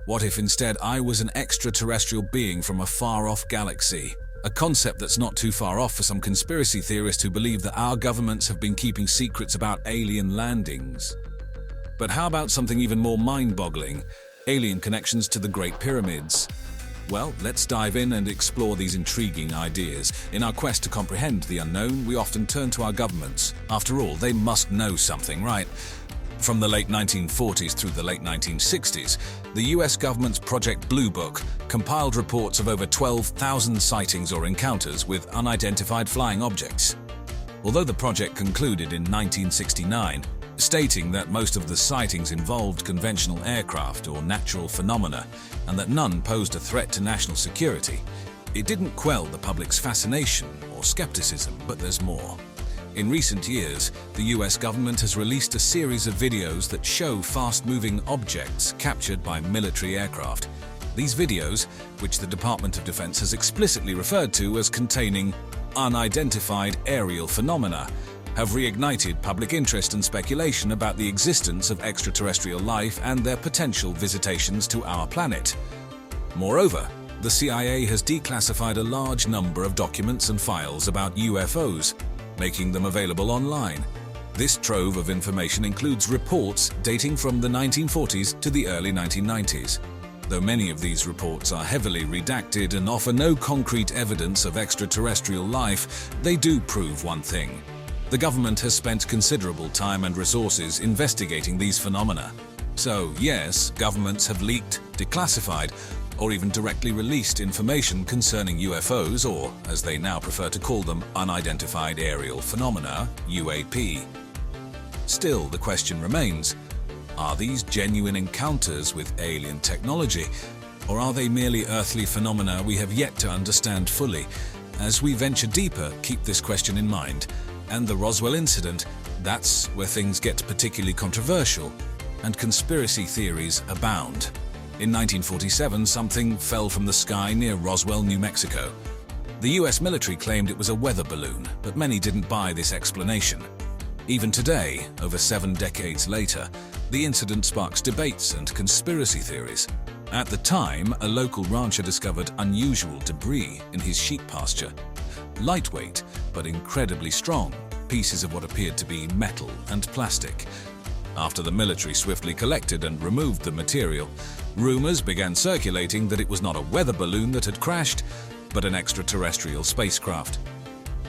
What if instead I was an extraterrestrial being from a far-off galaxy? A concept that's not too far off for some conspiracy theorists who believe that our governments have been keeping secrets about alien landings. But how about something even more mind-boggling? Alien connections to the Great Pyramids. Well, let's dive in and explore these intriguing ideas. In our quest to comprehend the unknown, we often turn to our governments. After all, they must know something, right? From the late 1940s through the late 1960s, the US government's Project Blue Book compiled reports of over 12,000 sightings or encounters with unidentified flying objects. Although the project concluded in 1969, stating that most of the sightings involved conventional aircraft or natural phenomena, and that none posed a threat to national security, it didn't quell the public's fascination or skepticism, but there's more. In recent years, the US government has released a series of videos that show fast-moving objects captured by military aircraft. These videos, which the Department of Defense has explicitly referred to as containing unidentified aerial phenomena, have reignited public interest and speculation about the existence of extraterrestrial life and their potential visitations to our planet. Moreover, the CIA has declassified a large number of documents and files about UFOs, making them available online. This trove of information includes reports dating from the 1940s to the early 1990s. Though many of these reports are heavily redacted and offer no concrete evidence of extraterrestrial life, they do prove one thing. The government has spent considerable time and resources investigating these phenomena. So, yes, governments have leaked, declassified, or even directly released information concerning UFOs, or, as they now prefer to call them, unidentified aerial phenomena, UAP. Still, the question remains, are these genuine encounters with alien technology, or are they merely earthly phenomena we have yet to understand fully? As we venture deeper, keep this question in mind. And the Roswell incident, that's where things get particularly controversial, and conspiracy theories abound. In 1947, something fell from the sky near Roswell, New Mexico. The US military claimed it was a weather balloon, but many didn't buy this explanation. Even today, over 7 decades later, the incident sparks debates and conspiracy theories. At the time, a local rancher discovered unusual debris in his sheep pasture. Lightweight, but incredibly strong, pieces of what appeared to be metal and plastic. After the military swiftly collected and removed the material, rumors began circulating that it was not a weather balloon that had crashed, but an extraterrestrial spacecraft.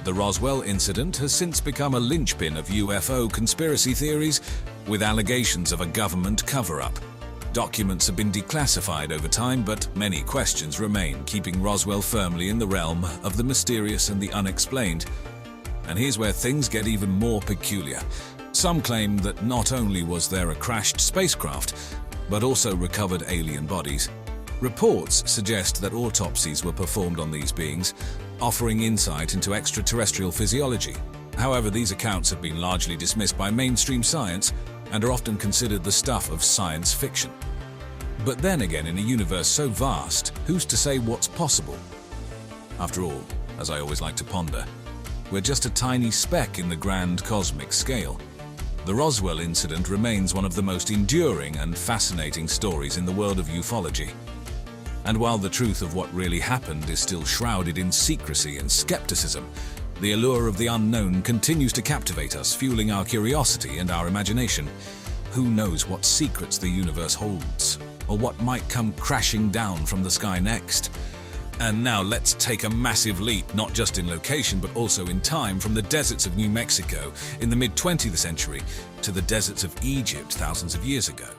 The Roswell incident has since become a linchpin of UFO conspiracy theories, with allegations of a government cover-up. Documents have been declassified over time, but many questions remain, keeping Roswell firmly in the realm of the mysterious and the unexplained. And here's where things get even more peculiar. Some claim that not only was there a crashed spacecraft, but also recovered alien bodies. Reports suggest that autopsies were performed on these beings, offering insight into extraterrestrial physiology. However, these accounts have been largely dismissed by mainstream science and are often considered the stuff of science fiction. But then again, in a universe so vast, who's to say what's possible? After all, as I always like to ponder, we're just a tiny speck in the grand cosmic scale. The Roswell incident remains one of the most enduring and fascinating stories in the world of ufology. And while the truth of what really happened is still shrouded in secrecy and skepticism, the allure of the unknown continues to captivate us, fueling our curiosity and our imagination. Who knows what secrets the universe holds, or what might come crashing down from the sky next? And now let's take a massive leap, not just in location but also in time, from the deserts of New Mexico in the mid-20th century to the deserts of Egypt thousands of years ago.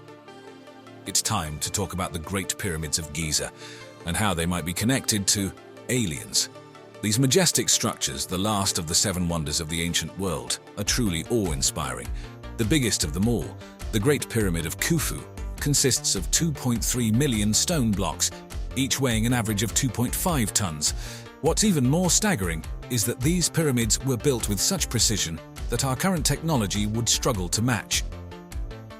It's time to talk about the Great Pyramids of Giza and how they might be connected to aliens. These majestic structures, the last of the seven wonders of the ancient world, are truly awe-inspiring. The biggest of them all, the Great Pyramid of Khufu, consists of 2.3 million stone blocks, each weighing an average of 2.5 tons. What's even more staggering is that these pyramids were built with such precision that our current technology would struggle to match.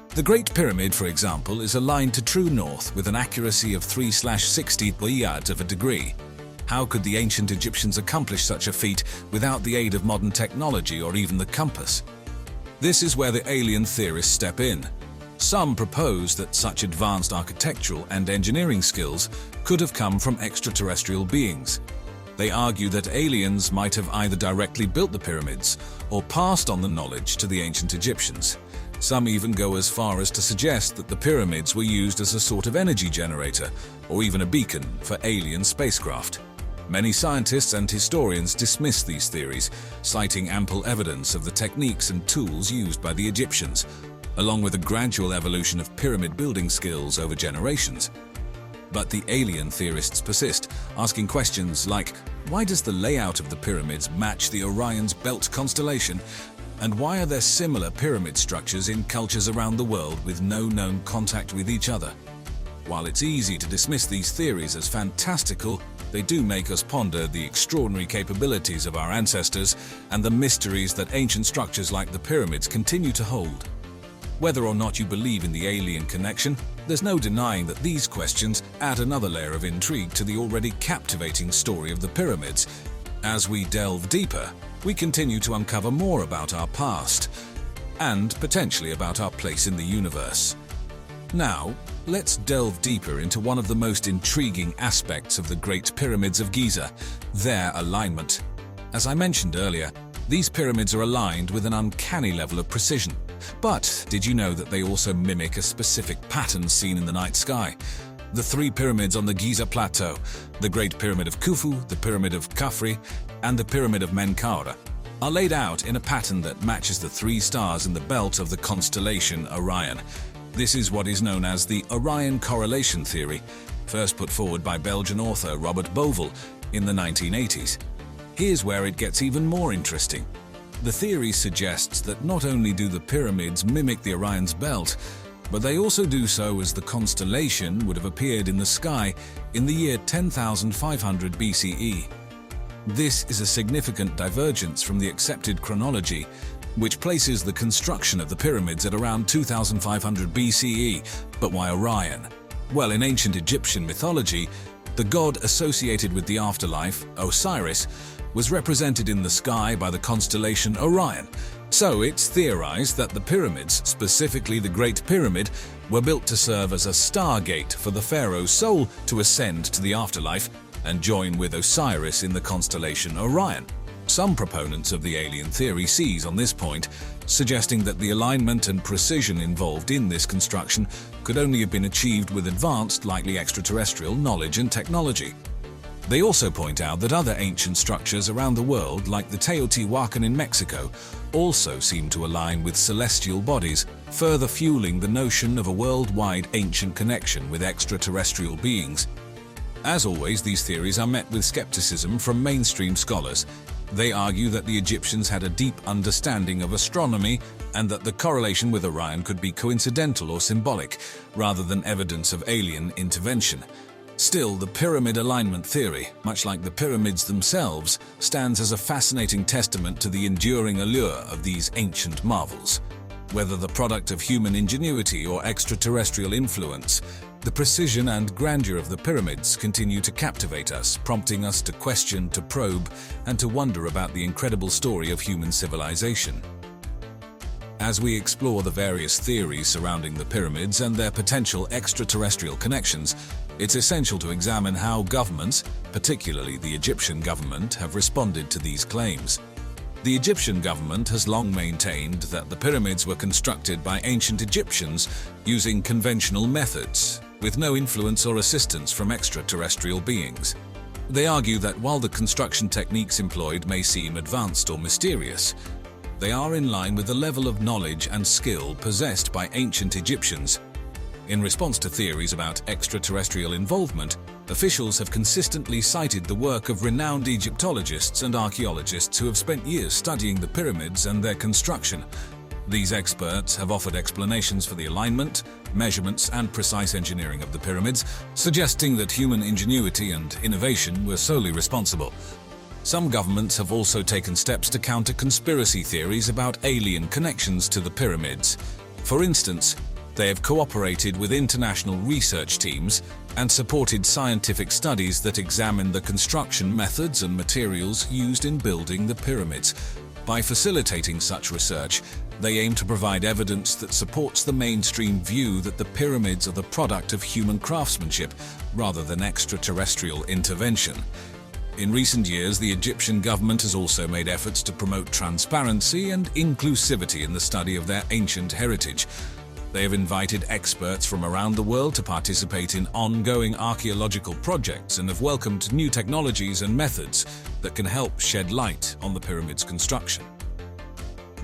The Great Pyramid, for example, is aligned to true north with an accuracy of 3/60 yards of a degree. How could the ancient Egyptians accomplish such a feat without the aid of modern technology or even the compass? This is where the alien theorists step in. Some propose that such advanced architectural and engineering skills could have come from extraterrestrial beings. They argue that aliens might have either directly built the pyramids or passed on the knowledge to the ancient Egyptians. Some even go as far as to suggest that the pyramids were used as a sort of energy generator or even a beacon for alien spacecraft. Many scientists and historians dismiss these theories, citing ample evidence of the techniques and tools used by the Egyptians, along with a gradual evolution of pyramid building skills over generations. But the alien theorists persist, asking questions like, why does the layout of the pyramids match the Orion's Belt constellation? And why are there similar pyramid structures in cultures around the world with no known contact with each other? While it's easy to dismiss these theories as fantastical, they do make us ponder the extraordinary capabilities of our ancestors and the mysteries that ancient structures like the pyramids continue to hold. Whether or not you believe in the alien connection, there's no denying that these questions add another layer of intrigue to the already captivating story of the pyramids. As we delve deeper, we continue to uncover more about our past and potentially about our place in the universe. Now, let's delve deeper into one of the most intriguing aspects of the Great Pyramids of Giza, their alignment. As I mentioned earlier, these pyramids are aligned with an uncanny level of precision. But did you know that they also mimic a specific pattern seen in the night sky? The three pyramids on the Giza Plateau, the Great Pyramid of Khufu, the Pyramid of Khafre, and the Pyramid of Menkaure, are laid out in a pattern that matches the three stars in the belt of the constellation Orion. This is what is known as the Orion correlation theory, first put forward by Belgian author Robert Bovell in the 1980s. Here's where it gets even more interesting. The theory suggests that not only do the pyramids mimic the Orion's belt, but they also do so as the constellation would have appeared in the sky in the year 10,500 BCE. This is a significant divergence from the accepted chronology, which places the construction of the pyramids at around 2,500 BCE. But why Orion? Well, in ancient Egyptian mythology, the god associated with the afterlife, Osiris, was represented in the sky by the constellation Orion. So it's theorized that the pyramids, specifically the Great Pyramid, were built to serve as a stargate for the pharaoh's soul to ascend to the afterlife and join with Osiris in the constellation Orion. Some proponents of the alien theory seize on this point, suggesting that the alignment and precision involved in this construction could only have been achieved with advanced, likely extraterrestrial knowledge and technology. They also point out that other ancient structures around the world, like the Teotihuacan in Mexico, also seem to align with celestial bodies, further fueling the notion of a worldwide ancient connection with extraterrestrial beings. As always, these theories are met with skepticism from mainstream scholars. They argue that the Egyptians had a deep understanding of astronomy and that the correlation with Orion could be coincidental or symbolic, rather than evidence of alien intervention. Still, the pyramid alignment theory, much like the pyramids themselves, stands as a fascinating testament to the enduring allure of these ancient marvels. Whether the product of human ingenuity or extraterrestrial influence, The precision and grandeur of the pyramids continue to captivate us, prompting us to question, to probe, and to wonder about the incredible story of human civilization. As we explore the various theories surrounding the pyramids and their potential extraterrestrial connections, it's essential to examine how governments, particularly the Egyptian government, have responded to these claims. The Egyptian government has long maintained that the pyramids were constructed by ancient Egyptians using conventional methods, with no influence or assistance from extraterrestrial beings. They argue that while the construction techniques employed may seem advanced or mysterious, they are in line with the level of knowledge and skill possessed by ancient Egyptians. In response to theories about extraterrestrial involvement, officials have consistently cited the work of renowned Egyptologists and archaeologists who have spent years studying the pyramids and their construction. These experts have offered explanations for the alignment, measurements, and precise engineering of the pyramids, suggesting that human ingenuity and innovation were solely responsible. Some governments have also taken steps to counter conspiracy theories about alien connections to the pyramids. For instance, they have cooperated with international research teams and supported scientific studies that examine the construction methods and materials used in building the pyramids. By facilitating such research, they aim to provide evidence that supports the mainstream view that the pyramids are the product of human craftsmanship rather than extraterrestrial intervention. In recent years, the Egyptian government has also made efforts to promote transparency and inclusivity in the study of their ancient heritage. They have invited experts from around the world to participate in ongoing archaeological projects and have welcomed new technologies and methods that can help shed light on the pyramid's construction.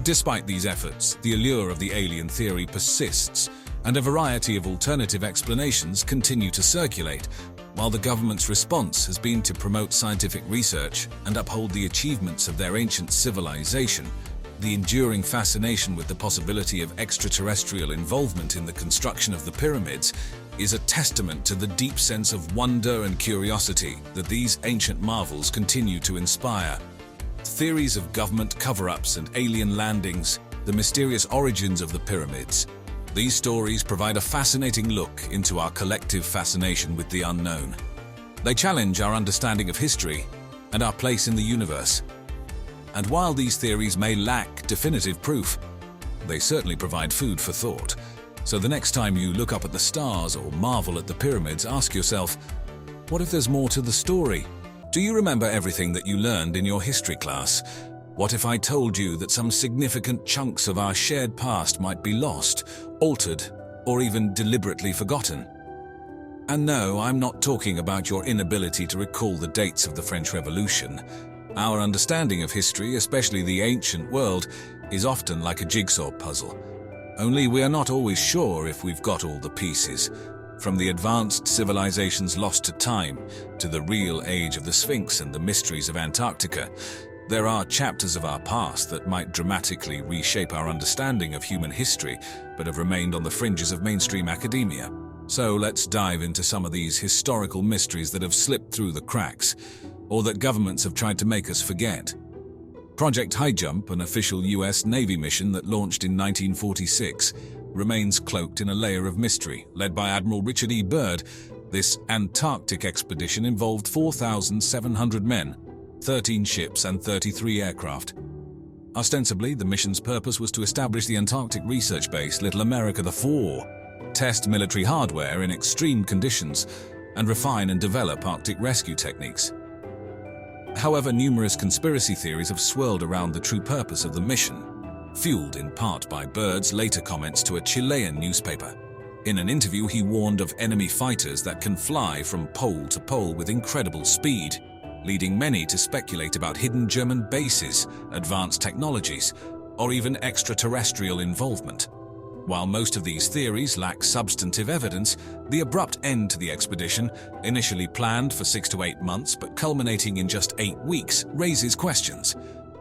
Despite these efforts, the allure of the alien theory persists, and a variety of alternative explanations continue to circulate. While the government's response has been to promote scientific research and uphold the achievements of their ancient civilization, the enduring fascination with the possibility of extraterrestrial involvement in the construction of the pyramids is a testament to the deep sense of wonder and curiosity that these ancient marvels continue to inspire. Theories of government cover-ups and alien landings, the mysterious origins of the pyramids. These stories provide a fascinating look into our collective fascination with the unknown. They challenge our understanding of history and our place in the universe. And while these theories may lack definitive proof, they certainly provide food for thought. So the next time you look up at the stars or marvel at the pyramids, ask yourself, what if there's more to the story? Do you remember everything that you learned in your history class? What if I told you that some significant chunks of our shared past might be lost, altered, or even deliberately forgotten? And no, I'm not talking about your inability to recall the dates of the French Revolution. Our understanding of history, especially the ancient world, is often like a jigsaw puzzle. Only we are not always sure if we've got all the pieces. From the advanced civilizations lost to time, to the real age of the Sphinx and the mysteries of Antarctica, there are chapters of our past that might dramatically reshape our understanding of human history, but have remained on the fringes of mainstream academia. So let's dive into some of these historical mysteries that have slipped through the cracks, or that governments have tried to make us forget. Project Highjump, an official US Navy mission that launched in 1946, remains cloaked in a layer of mystery. Led by Admiral Richard E. Byrd, this Antarctic expedition involved 4,700 men, 13 ships and 33 aircraft. Ostensibly, the mission's purpose was to establish the Antarctic research base Little America 4, test military hardware in extreme conditions, and refine and develop Arctic rescue techniques. However, numerous conspiracy theories have swirled around the true purpose of the mission, fueled in part by Byrd's later comments to a Chilean newspaper. In an interview, he warned of enemy fighters that can fly from pole to pole with incredible speed, leading many to speculate about hidden German bases, advanced technologies, or even extraterrestrial involvement. While most of these theories lack substantive evidence, the abrupt end to the expedition, initially planned for 6 to 8 months but culminating in just 8 weeks, raises questions.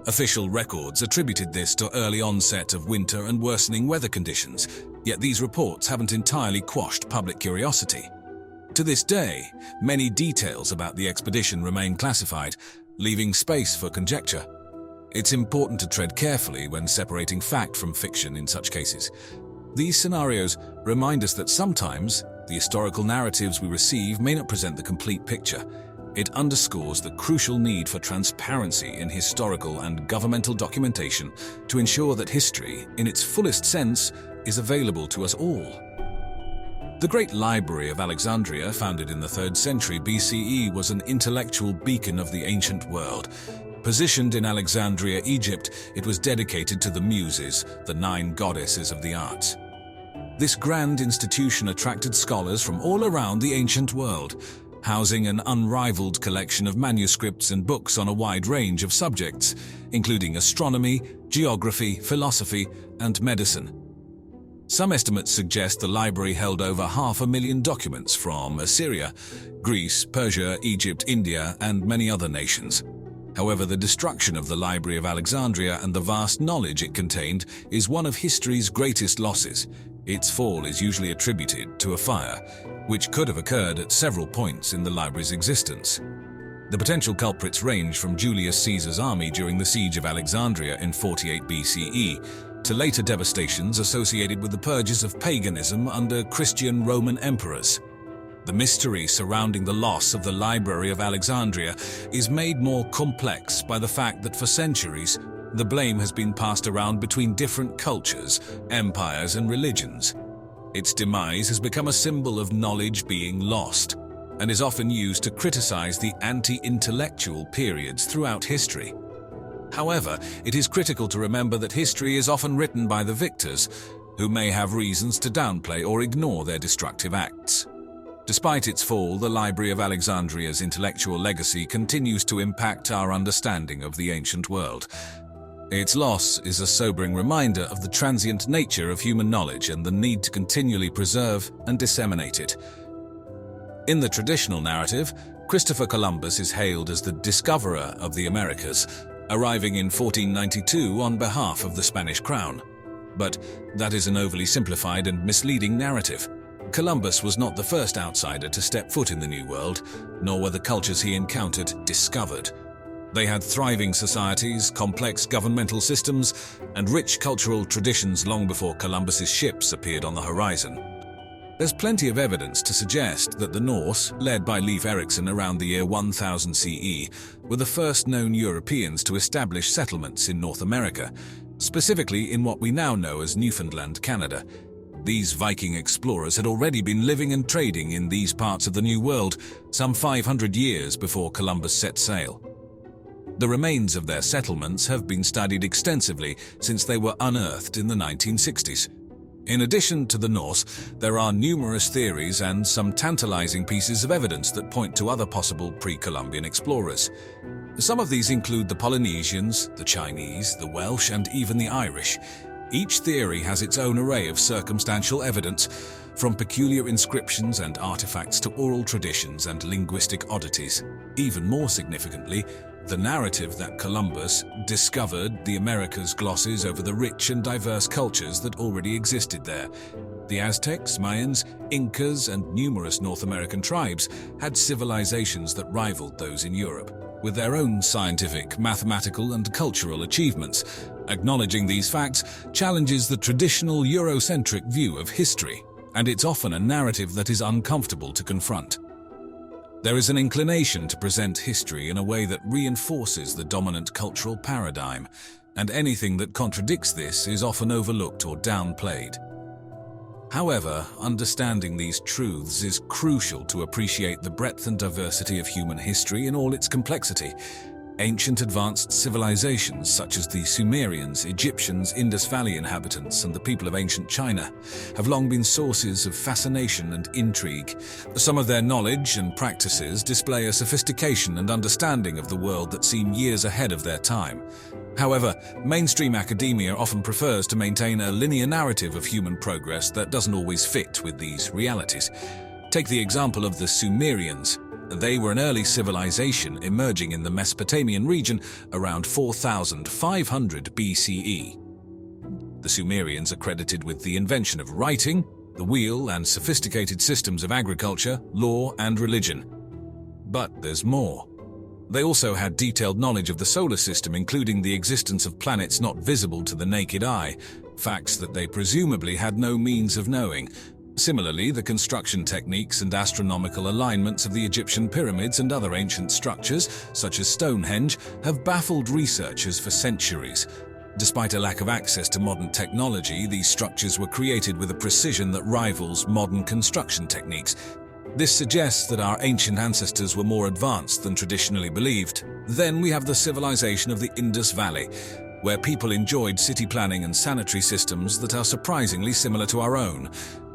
Official records attributed this to early onset of winter and worsening weather conditions, yet these reports haven't entirely quashed public curiosity. To this day, many details about the expedition remain classified, leaving space for conjecture. It's important to tread carefully when separating fact from fiction in such cases. These scenarios remind us that sometimes the historical narratives we receive may not present the complete picture. It underscores the crucial need for transparency in historical and governmental documentation to ensure that history, in its fullest sense, is available to us all. The Great Library of Alexandria, founded in the 3rd century BCE, was an intellectual beacon of the ancient world. Positioned in Alexandria, Egypt, it was dedicated to the Muses, the 9 goddesses of the arts. This grand institution attracted scholars from all around the ancient world, housing an unrivaled collection of manuscripts and books on a wide range of subjects, including astronomy, geography, philosophy, and medicine. Some estimates suggest the library held over 500,000 documents from Assyria, Greece, Persia, Egypt, India, and many other nations. However, the destruction of the Library of Alexandria and the vast knowledge it contained is one of history's greatest losses. Its fall is usually attributed to a fire, which could have occurred at several points in the library's existence. The potential culprits range from Julius Caesar's army during the siege of Alexandria in 48 BCE to later devastations associated with the purges of paganism under Christian Roman emperors. The mystery surrounding the loss of the Library of Alexandria is made more complex by the fact that for centuries, the blame has been passed around between different cultures, empires, and religions. Its demise has become a symbol of knowledge being lost, and is often used to criticize the anti-intellectual periods throughout history. However, it is critical to remember that history is often written by the victors, who may have reasons to downplay or ignore their destructive acts. Despite its fall, the Library of Alexandria's intellectual legacy continues to impact our understanding of the ancient world. Its loss is a sobering reminder of the transient nature of human knowledge and the need to continually preserve and disseminate it. In the traditional narrative, Christopher Columbus is hailed as the discoverer of the Americas, arriving in 1492 on behalf of the Spanish crown. But that is an overly simplified and misleading narrative. Columbus was not the first outsider to step foot in the New World, nor were the cultures he encountered discovered. They had thriving societies, complex governmental systems, and rich cultural traditions long before Columbus's ships appeared on the horizon. There's plenty of evidence to suggest that the Norse, led by Leif Erikson around the year 1000 CE, were the first known Europeans to establish settlements in North America, specifically in what we now know as Newfoundland, Canada. These Viking explorers had already been living and trading in these parts of the New World some 500 years before Columbus set sail. The remains of their settlements have been studied extensively since they were unearthed in the 1960s. In addition to the Norse, there are numerous theories and some tantalizing pieces of evidence that point to other possible pre-Columbian explorers. Some of these include the Polynesians, the Chinese, the Welsh, and even the Irish. Each theory has its own array of circumstantial evidence, from peculiar inscriptions and artifacts to oral traditions and linguistic oddities. Even more significantly, the narrative that Columbus discovered the Americas glosses over the rich and diverse cultures that already existed there. The Aztecs, Mayans, Incas, and numerous North American tribes had civilizations that rivaled those in Europe, with their own scientific, mathematical, and cultural achievements. Acknowledging these facts challenges the traditional Eurocentric view of history, and it's often a narrative that is uncomfortable to confront. There is an inclination to present history in a way that reinforces the dominant cultural paradigm, and anything that contradicts this is often overlooked or downplayed. However, understanding these truths is crucial to appreciate the breadth and diversity of human history in all its complexity. Ancient advanced civilizations such as the Sumerians, Egyptians, Indus Valley inhabitants, and the people of ancient China have long been sources of fascination and intrigue. Some of their knowledge and practices display a sophistication and understanding of the world that seem years ahead of their time. However, mainstream academia often prefers to maintain a linear narrative of human progress that doesn't always fit with these realities. Take the example of the Sumerians. They were an early civilization emerging in the Mesopotamian region around 4500 BCE. The Sumerians are credited with the invention of writing, the wheel, and sophisticated systems of agriculture, law, and religion. But there's more. They also had detailed knowledge of the solar system, including the existence of planets not visible to the naked eye, facts that they presumably had no means of knowing. Similarly, the construction techniques and astronomical alignments of the Egyptian pyramids and other ancient structures, such as Stonehenge, have baffled researchers for centuries. Despite a lack of access to modern technology, these structures were created with a precision that rivals modern construction techniques. This suggests that our ancient ancestors were more advanced than traditionally believed. Then we have the civilization of the Indus Valley, where people enjoyed city planning and sanitary systems that are surprisingly similar to our own.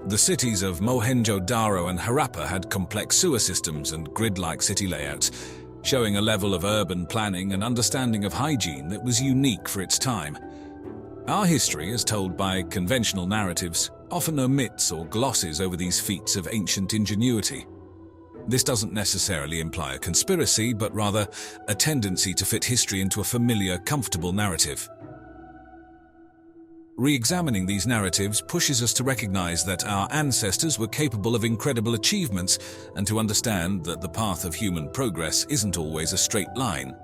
The cities of Mohenjo-Daro and Harappa had complex sewer systems and grid-like city layouts, showing a level of urban planning and understanding of hygiene that was unique for its time. Our history, as told by conventional narratives, often omits or glosses over these feats of ancient ingenuity. This doesn't necessarily imply a conspiracy, but rather a tendency to fit history into a familiar, comfortable narrative. Re-examining these narratives pushes us to recognize that our ancestors were capable of incredible achievements and to understand that the path of human progress isn't always a straight line.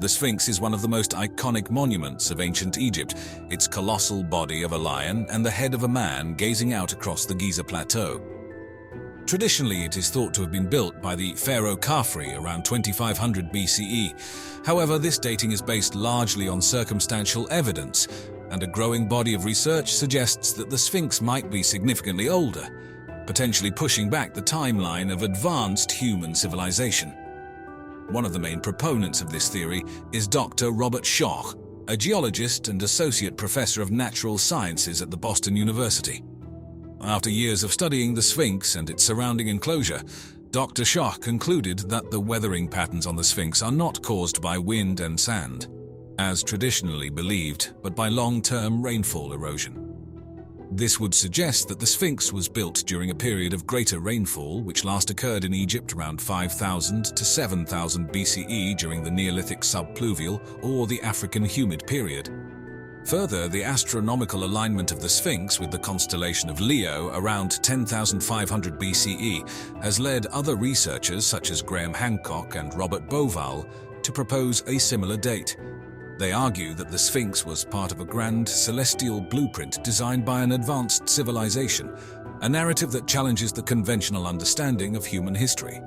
The Sphinx is one of the most iconic monuments of ancient Egypt, its colossal body of a lion and the head of a man gazing out across the Giza Plateau. Traditionally, it is thought to have been built by the pharaoh Khafre around 2500 BCE. However, this dating is based largely on circumstantial evidence, and a growing body of research suggests that the Sphinx might be significantly older, potentially pushing back the timeline of advanced human civilization. One of the main proponents of this theory is Dr. Robert Schoch, a geologist and associate professor of natural sciences at the Boston University. After years of studying the Sphinx and its surrounding enclosure, Dr. Schoch concluded that the weathering patterns on the Sphinx are not caused by wind and sand, as traditionally believed, but by long-term rainfall erosion. This would suggest that the Sphinx was built during a period of greater rainfall, which last occurred in Egypt around 5000 to 7000 BCE during the Neolithic subpluvial or the African humid period. Further, the astronomical alignment of the Sphinx with the constellation of Leo around 10,500 BCE has led other researchers such as Graham Hancock and Robert Bauval to propose a similar date. They argue that the Sphinx was part of a grand celestial blueprint designed by an advanced civilization, a narrative that challenges the conventional understanding of human history.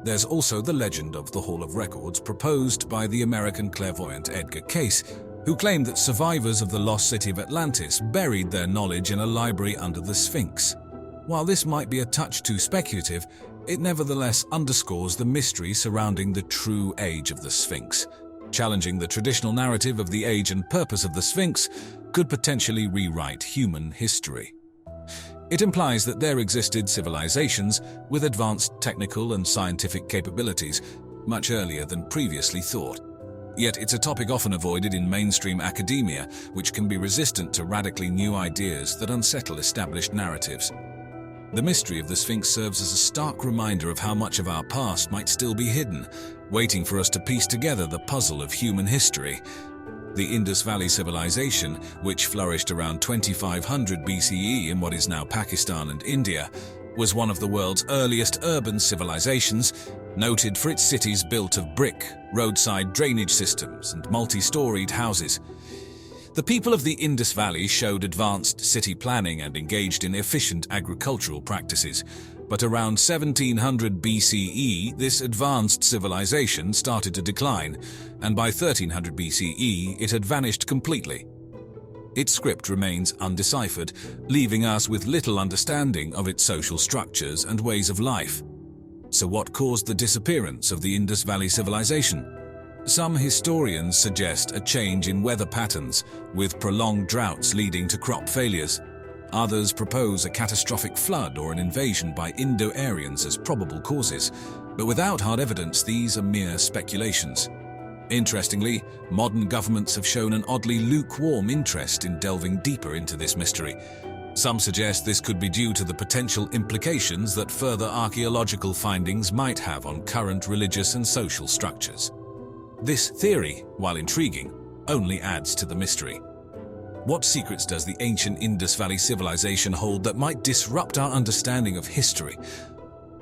There's also the legend of the Hall of Records proposed by the American clairvoyant Edgar Cayce, who claimed that survivors of the lost city of Atlantis buried their knowledge in a library under the Sphinx. While this might be a touch too speculative, it nevertheless underscores the mystery surrounding the true age of the Sphinx. Challenging the traditional narrative of the age and purpose of the Sphinx could potentially rewrite human history. It implies that there existed civilizations with advanced technical and scientific capabilities much earlier than previously thought. Yet it's a topic often avoided in mainstream academia, which can be resistant to radically new ideas that unsettle established narratives. The mystery of the Sphinx serves as a stark reminder of how much of our past might still be hidden, waiting for us to piece together the puzzle of human history. The Indus Valley Civilization, which flourished around 2500 BCE in what is now Pakistan and India, was one of the world's earliest urban civilizations, noted for its cities built of brick, roadside drainage systems, and multi-storied houses. The people of the Indus Valley showed advanced city planning and engaged in efficient agricultural practices. But around 1700 BCE, this advanced civilization started to decline, and by 1300 BCE, it had vanished completely. Its script remains undeciphered, leaving us with little understanding of its social structures and ways of life. So what caused the disappearance of the Indus Valley civilization? Some historians suggest a change in weather patterns, with prolonged droughts leading to crop failures. Others propose a catastrophic flood or an invasion by Indo-Aryans as probable causes, but without hard evidence, these are mere speculations. Interestingly, modern governments have shown an oddly lukewarm interest in delving deeper into this mystery. Some suggest this could be due to the potential implications that further archaeological findings might have on current religious and social structures. This theory, while intriguing, only adds to the mystery. What secrets does the ancient Indus Valley civilization hold that might disrupt our understanding of history?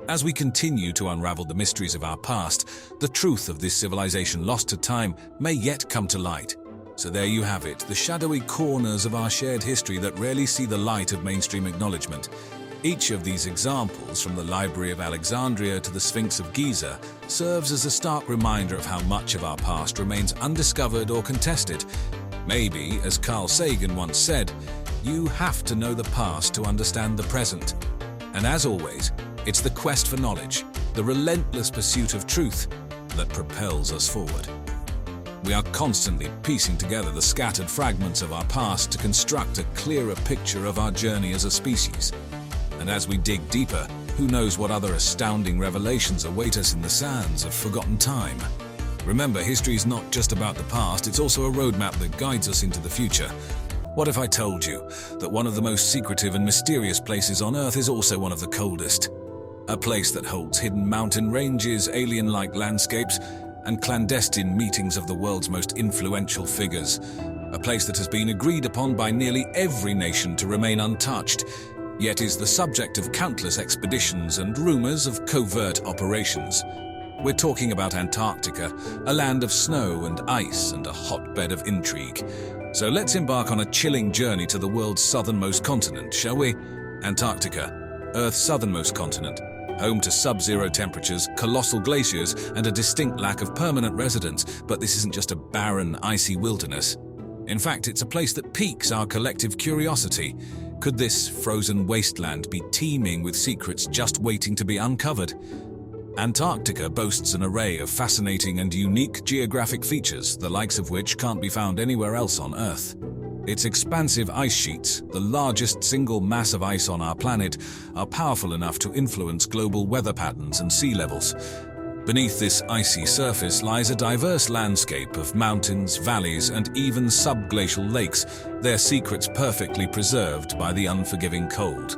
As we continue to unravel the mysteries of our past, the truth of this civilization lost to time may yet come to light. So there you have it, the shadowy corners of our shared history that rarely see the light of mainstream acknowledgement. Each of these examples, from the Library of Alexandria to the Sphinx of Giza, serves as a stark reminder of how much of our past remains undiscovered or contested. Maybe, as Carl Sagan once said, you have to know the past to understand the present. And as always, it's the quest for knowledge, the relentless pursuit of truth, that propels us forward. We are constantly piecing together the scattered fragments of our past to construct a clearer picture of our journey as a species. And as we dig deeper, who knows what other astounding revelations await us in the sands of forgotten time. Remember, history is not just about the past, it's also a roadmap that guides us into the future. What if I told you that one of the most secretive and mysterious places on Earth is also one of the coldest? A place that holds hidden mountain ranges, alien-like landscapes, and clandestine meetings of the world's most influential figures. A place that has been agreed upon by nearly every nation to remain untouched, yet is the subject of countless expeditions and rumors of covert operations. We're talking about Antarctica, a land of snow and ice and a hotbed of intrigue. So let's embark on a chilling journey to the world's southernmost continent, shall we? Antarctica, Earth's southernmost continent, home to sub-zero temperatures, colossal glaciers, and a distinct lack of permanent residents. But this isn't just a barren, icy wilderness. In fact, it's a place that piques our collective curiosity. Could this frozen wasteland be teeming with secrets just waiting to be uncovered? Antarctica boasts an array of fascinating and unique geographic features, the likes of which can't be found anywhere else on Earth. Its expansive ice sheets, the largest single mass of ice on our planet, are powerful enough to influence global weather patterns and sea levels. Beneath this icy surface lies a diverse landscape of mountains, valleys, and even subglacial lakes, their secrets perfectly preserved by the unforgiving cold.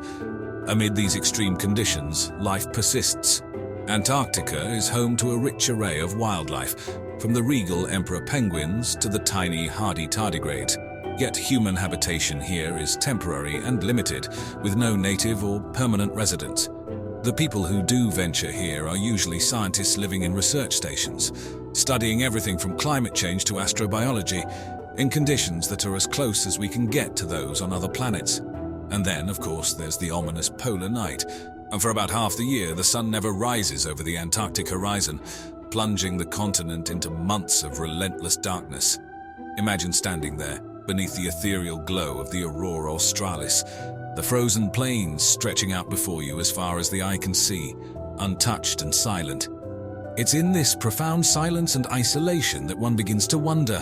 Amid these extreme conditions, life persists. Antarctica is home to a rich array of wildlife, from the regal emperor penguins to the tiny hardy tardigrades. Yet human habitation here is temporary and limited, with no native or permanent residents. The people who do venture here are usually scientists living in research stations, studying everything from climate change to astrobiology, in conditions that are as close as we can get to those on other planets. And then, of course, there's the ominous polar night. And for about half the year, the sun never rises over the Antarctic horizon, plunging the continent into months of relentless darkness. Imagine standing there, beneath the ethereal glow of the aurora australis, the frozen plains stretching out before you as far as the eye can see, untouched and silent. It's in this profound silence and isolation that one begins to wonder,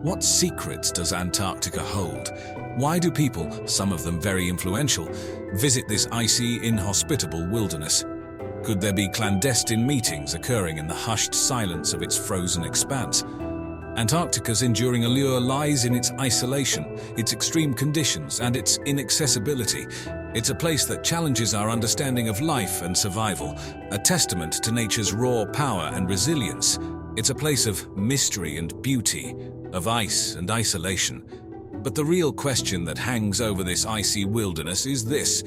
what secrets does Antarctica hold? Why do people, some of them very influential, visit this icy, inhospitable wilderness? Could there be clandestine meetings occurring in the hushed silence of its frozen expanse? Antarctica's enduring allure lies in its isolation, its extreme conditions, and its inaccessibility. It's a place that challenges our understanding of life and survival, a testament to nature's raw power and resilience. It's a place of mystery and beauty, of ice and isolation. But the real question that hangs over this icy wilderness is this: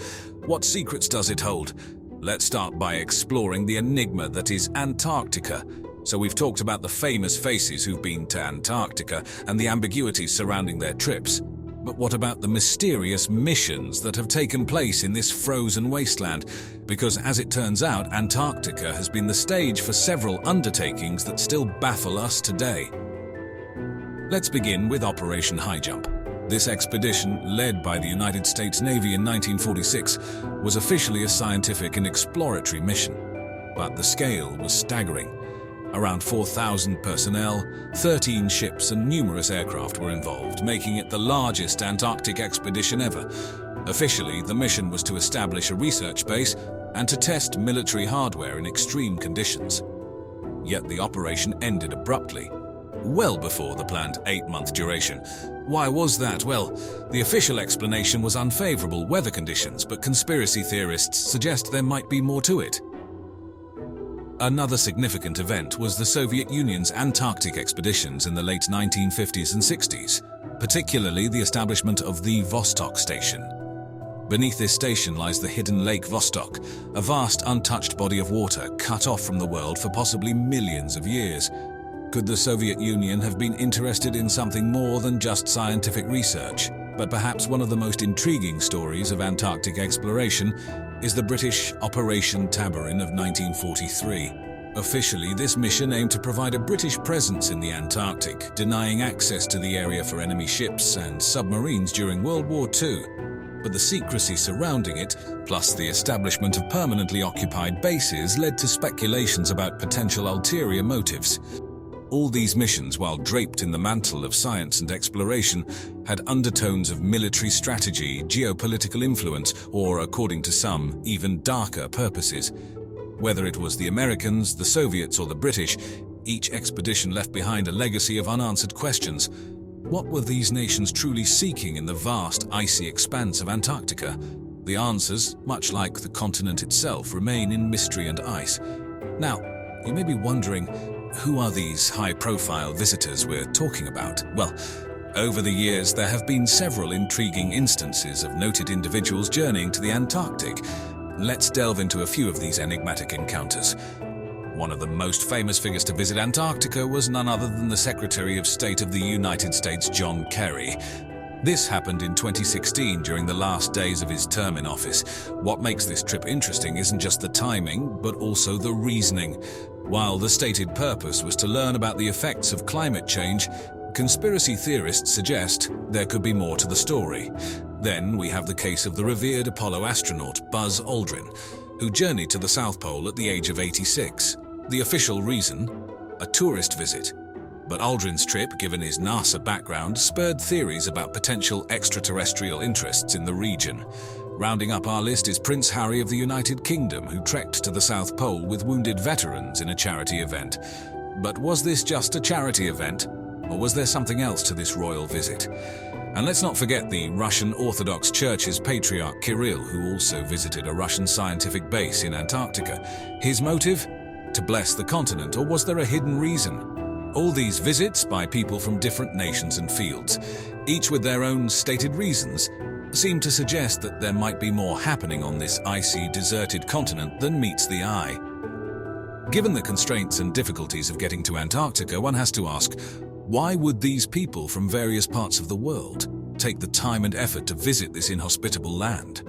what secrets does it hold? Let's start by exploring the enigma that is Antarctica. So we've talked about the famous faces who've been to Antarctica and the ambiguities surrounding their trips. But what about the mysterious missions that have taken place in this frozen wasteland? Because as it turns out, Antarctica has been the stage for several undertakings that still baffle us today. Let's begin with Operation High Jump. This expedition, led by the United States Navy in 1946, was officially a scientific and exploratory mission. But the scale was staggering. Around 4,000 personnel, 13 ships and numerous aircraft were involved, making it the largest Antarctic expedition ever. Officially, the mission was to establish a research base and to test military hardware in extreme conditions. Yet the operation ended abruptly, well before the planned 8-month duration. Why was that? Well, the official explanation was unfavorable weather conditions, but conspiracy theorists suggest there might be more to it. Another significant event was the Soviet Union's Antarctic expeditions in the late 1950s and 60s, particularly the establishment of the Vostok Station. Beneath this station lies the hidden Lake Vostok, a vast untouched body of water cut off from the world for possibly millions of years. Could the Soviet Union have been interested in something more than just scientific research? But perhaps one of the most intriguing stories of Antarctic exploration is the British Operation Tabarin of 1943. Officially, this mission aimed to provide a British presence in the Antarctic, denying access to the area for enemy ships and submarines during World War II. But the secrecy surrounding it, plus the establishment of permanently occupied bases, led to speculations about potential ulterior motives. All these missions, while draped in the mantle of science and exploration, had undertones of military strategy, geopolitical influence, or, according to some, even darker purposes. Whether it was the Americans, the Soviets, or the British, each expedition left behind a legacy of unanswered questions. What were these nations truly seeking in the vast, icy expanse of Antarctica? The answers, much like the continent itself, remain in mystery and ice. Now, you may be wondering, who are these high-profile visitors we're talking about? Well, over the years, there have been several intriguing instances of noted individuals journeying to the Antarctic. Let's delve into a few of these enigmatic encounters. One of the most famous figures to visit Antarctica was none other than the Secretary of State of the United States, John Kerry. This happened in 2016 during the last days of his term in office. What makes this trip interesting isn't just the timing, but also the reasoning. While the stated purpose was to learn about the effects of climate change, conspiracy theorists suggest there could be more to the story. Then we have the case of the revered Apollo astronaut Buzz Aldrin, who journeyed to the South Pole at the age of 86. The official reason? A tourist visit. But Aldrin's trip, given his NASA background, spurred theories about potential extraterrestrial interests in the region. Rounding up our list is Prince Harry of the United Kingdom, who trekked to the South Pole with wounded veterans in a charity event. But was this just a charity event, or was there something else to this royal visit? And let's not forget the Russian Orthodox Church's Patriarch Kirill, who also visited a Russian scientific base in Antarctica. His motive? To bless the continent, or was there a hidden reason? All these visits by people from different nations and fields, each with their own stated reasons, seem to suggest that there might be more happening on this icy, deserted continent than meets the eye. Given the constraints and difficulties of getting to Antarctica, one has to ask, why would these people from various parts of the world take the time and effort to visit this inhospitable land?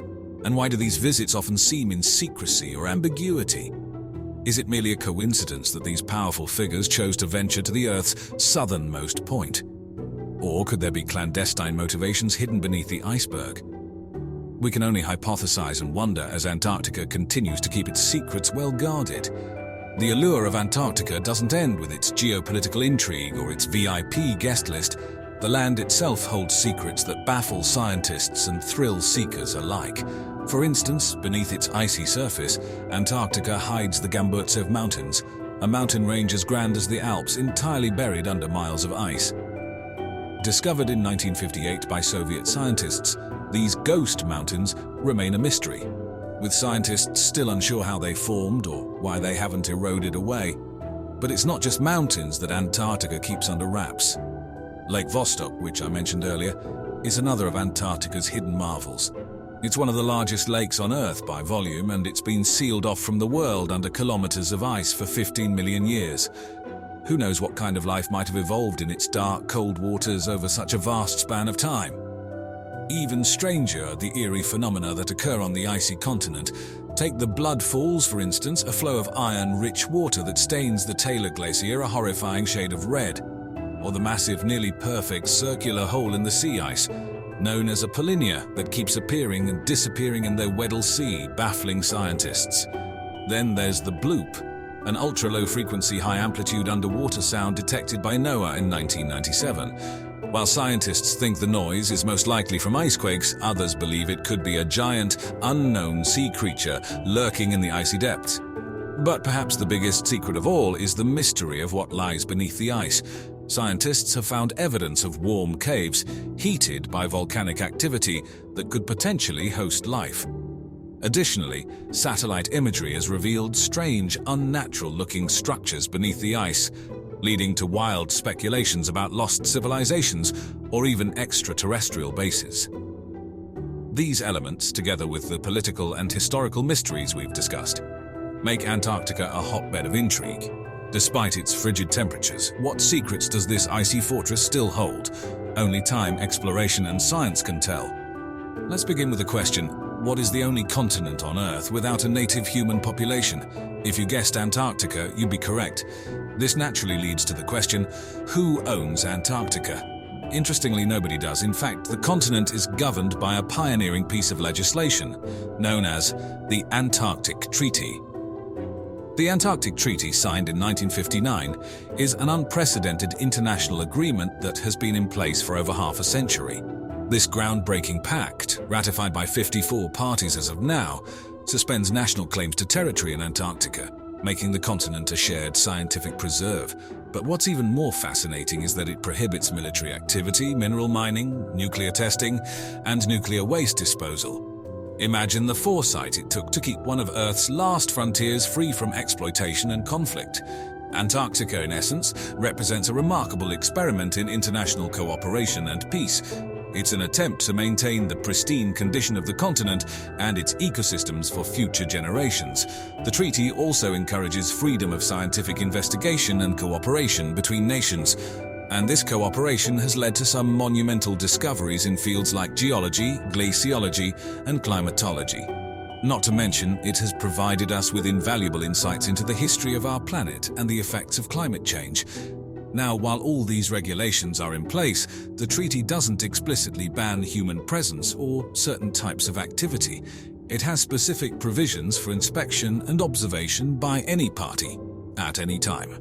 And why do these visits often seem in secrecy or ambiguity? Is it merely a coincidence that these powerful figures chose to venture to the Earth's southernmost point? Or could there be clandestine motivations hidden beneath the iceberg? We can only hypothesize and wonder as Antarctica continues to keep its secrets well guarded. The allure of Antarctica doesn't end with its geopolitical intrigue or its VIP guest list. The land itself holds secrets that baffle scientists and thrill seekers alike. For instance, beneath its icy surface, Antarctica hides the Gamburtsev Mountains, a mountain range as grand as the Alps, entirely buried under miles of ice. Discovered in 1958 by Soviet scientists, these ghost mountains remain a mystery, with scientists still unsure how they formed or why they haven't eroded away. But it's not just mountains that Antarctica keeps under wraps. Lake Vostok, which I mentioned earlier, is another of Antarctica's hidden marvels. It's one of the largest lakes on Earth by volume, and it's been sealed off from the world under kilometers of ice for 15 million years. Who knows what kind of life might have evolved in its dark, cold waters over such a vast span of time? Even stranger are the eerie phenomena that occur on the icy continent. Take the Blood Falls, for instance, a flow of iron-rich water that stains the Taylor Glacier a horrifying shade of red. Or the massive, nearly perfect circular hole in the sea ice, known as a polynya, that keeps appearing and disappearing in the Weddell Sea, baffling scientists. Then there's the Bloop, an ultra-low-frequency, high-amplitude underwater sound detected by NOAA in 1997. While scientists think the noise is most likely from icequakes, others believe it could be a giant, unknown sea creature lurking in the icy depths. But perhaps the biggest secret of all is the mystery of what lies beneath the ice. Scientists have found evidence of warm caves, heated by volcanic activity, that could potentially host life. Additionally, satellite imagery has revealed strange, unnatural-looking structures beneath the ice, leading to wild speculations about lost civilizations or even extraterrestrial bases. These elements, together with the political and historical mysteries we've discussed, make Antarctica a hotbed of intrigue. Despite its frigid temperatures, what secrets does this icy fortress still hold? Only time, exploration, and science can tell. Let's begin with the question, what is the only continent on Earth without a native human population? If you guessed Antarctica, you'd be correct. This naturally leads to the question, who owns Antarctica? Interestingly, nobody does. In fact, the continent is governed by a pioneering piece of legislation, known as the Antarctic Treaty. The Antarctic Treaty, signed in 1959, is an unprecedented international agreement that has been in place for over half a century. This groundbreaking pact, ratified by 54 parties as of now, suspends national claims to territory in Antarctica, making the continent a shared scientific preserve. But what's even more fascinating is that it prohibits military activity, mineral mining, nuclear testing, and nuclear waste disposal. Imagine the foresight it took to keep one of Earth's last frontiers free from exploitation and conflict. Antarctica, in essence, represents a remarkable experiment in international cooperation and peace. It's an attempt to maintain the pristine condition of the continent and its ecosystems for future generations. The treaty also encourages freedom of scientific investigation and cooperation between nations. And this cooperation has led to some monumental discoveries in fields like geology, glaciology, and climatology. Not to mention, it has provided us with invaluable insights into the history of our planet and the effects of climate change. Now, while all these regulations are in place, the treaty doesn't explicitly ban human presence or certain types of activity. It has specific provisions for inspection and observation by any party, at any time.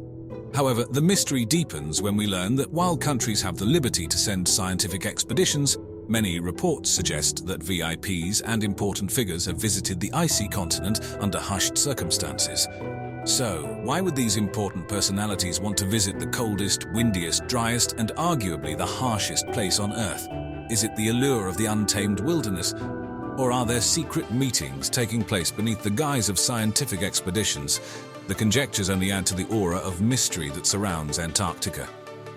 However, the mystery deepens when we learn that while countries have the liberty to send scientific expeditions, many reports suggest that VIPs and important figures have visited the icy continent under hushed circumstances. So, why would these important personalities want to visit the coldest, windiest, driest, and arguably the harshest place on Earth? Is it the allure of the untamed wilderness? Or are there secret meetings taking place beneath the guise of scientific expeditions? The conjectures only add to the aura of mystery that surrounds Antarctica.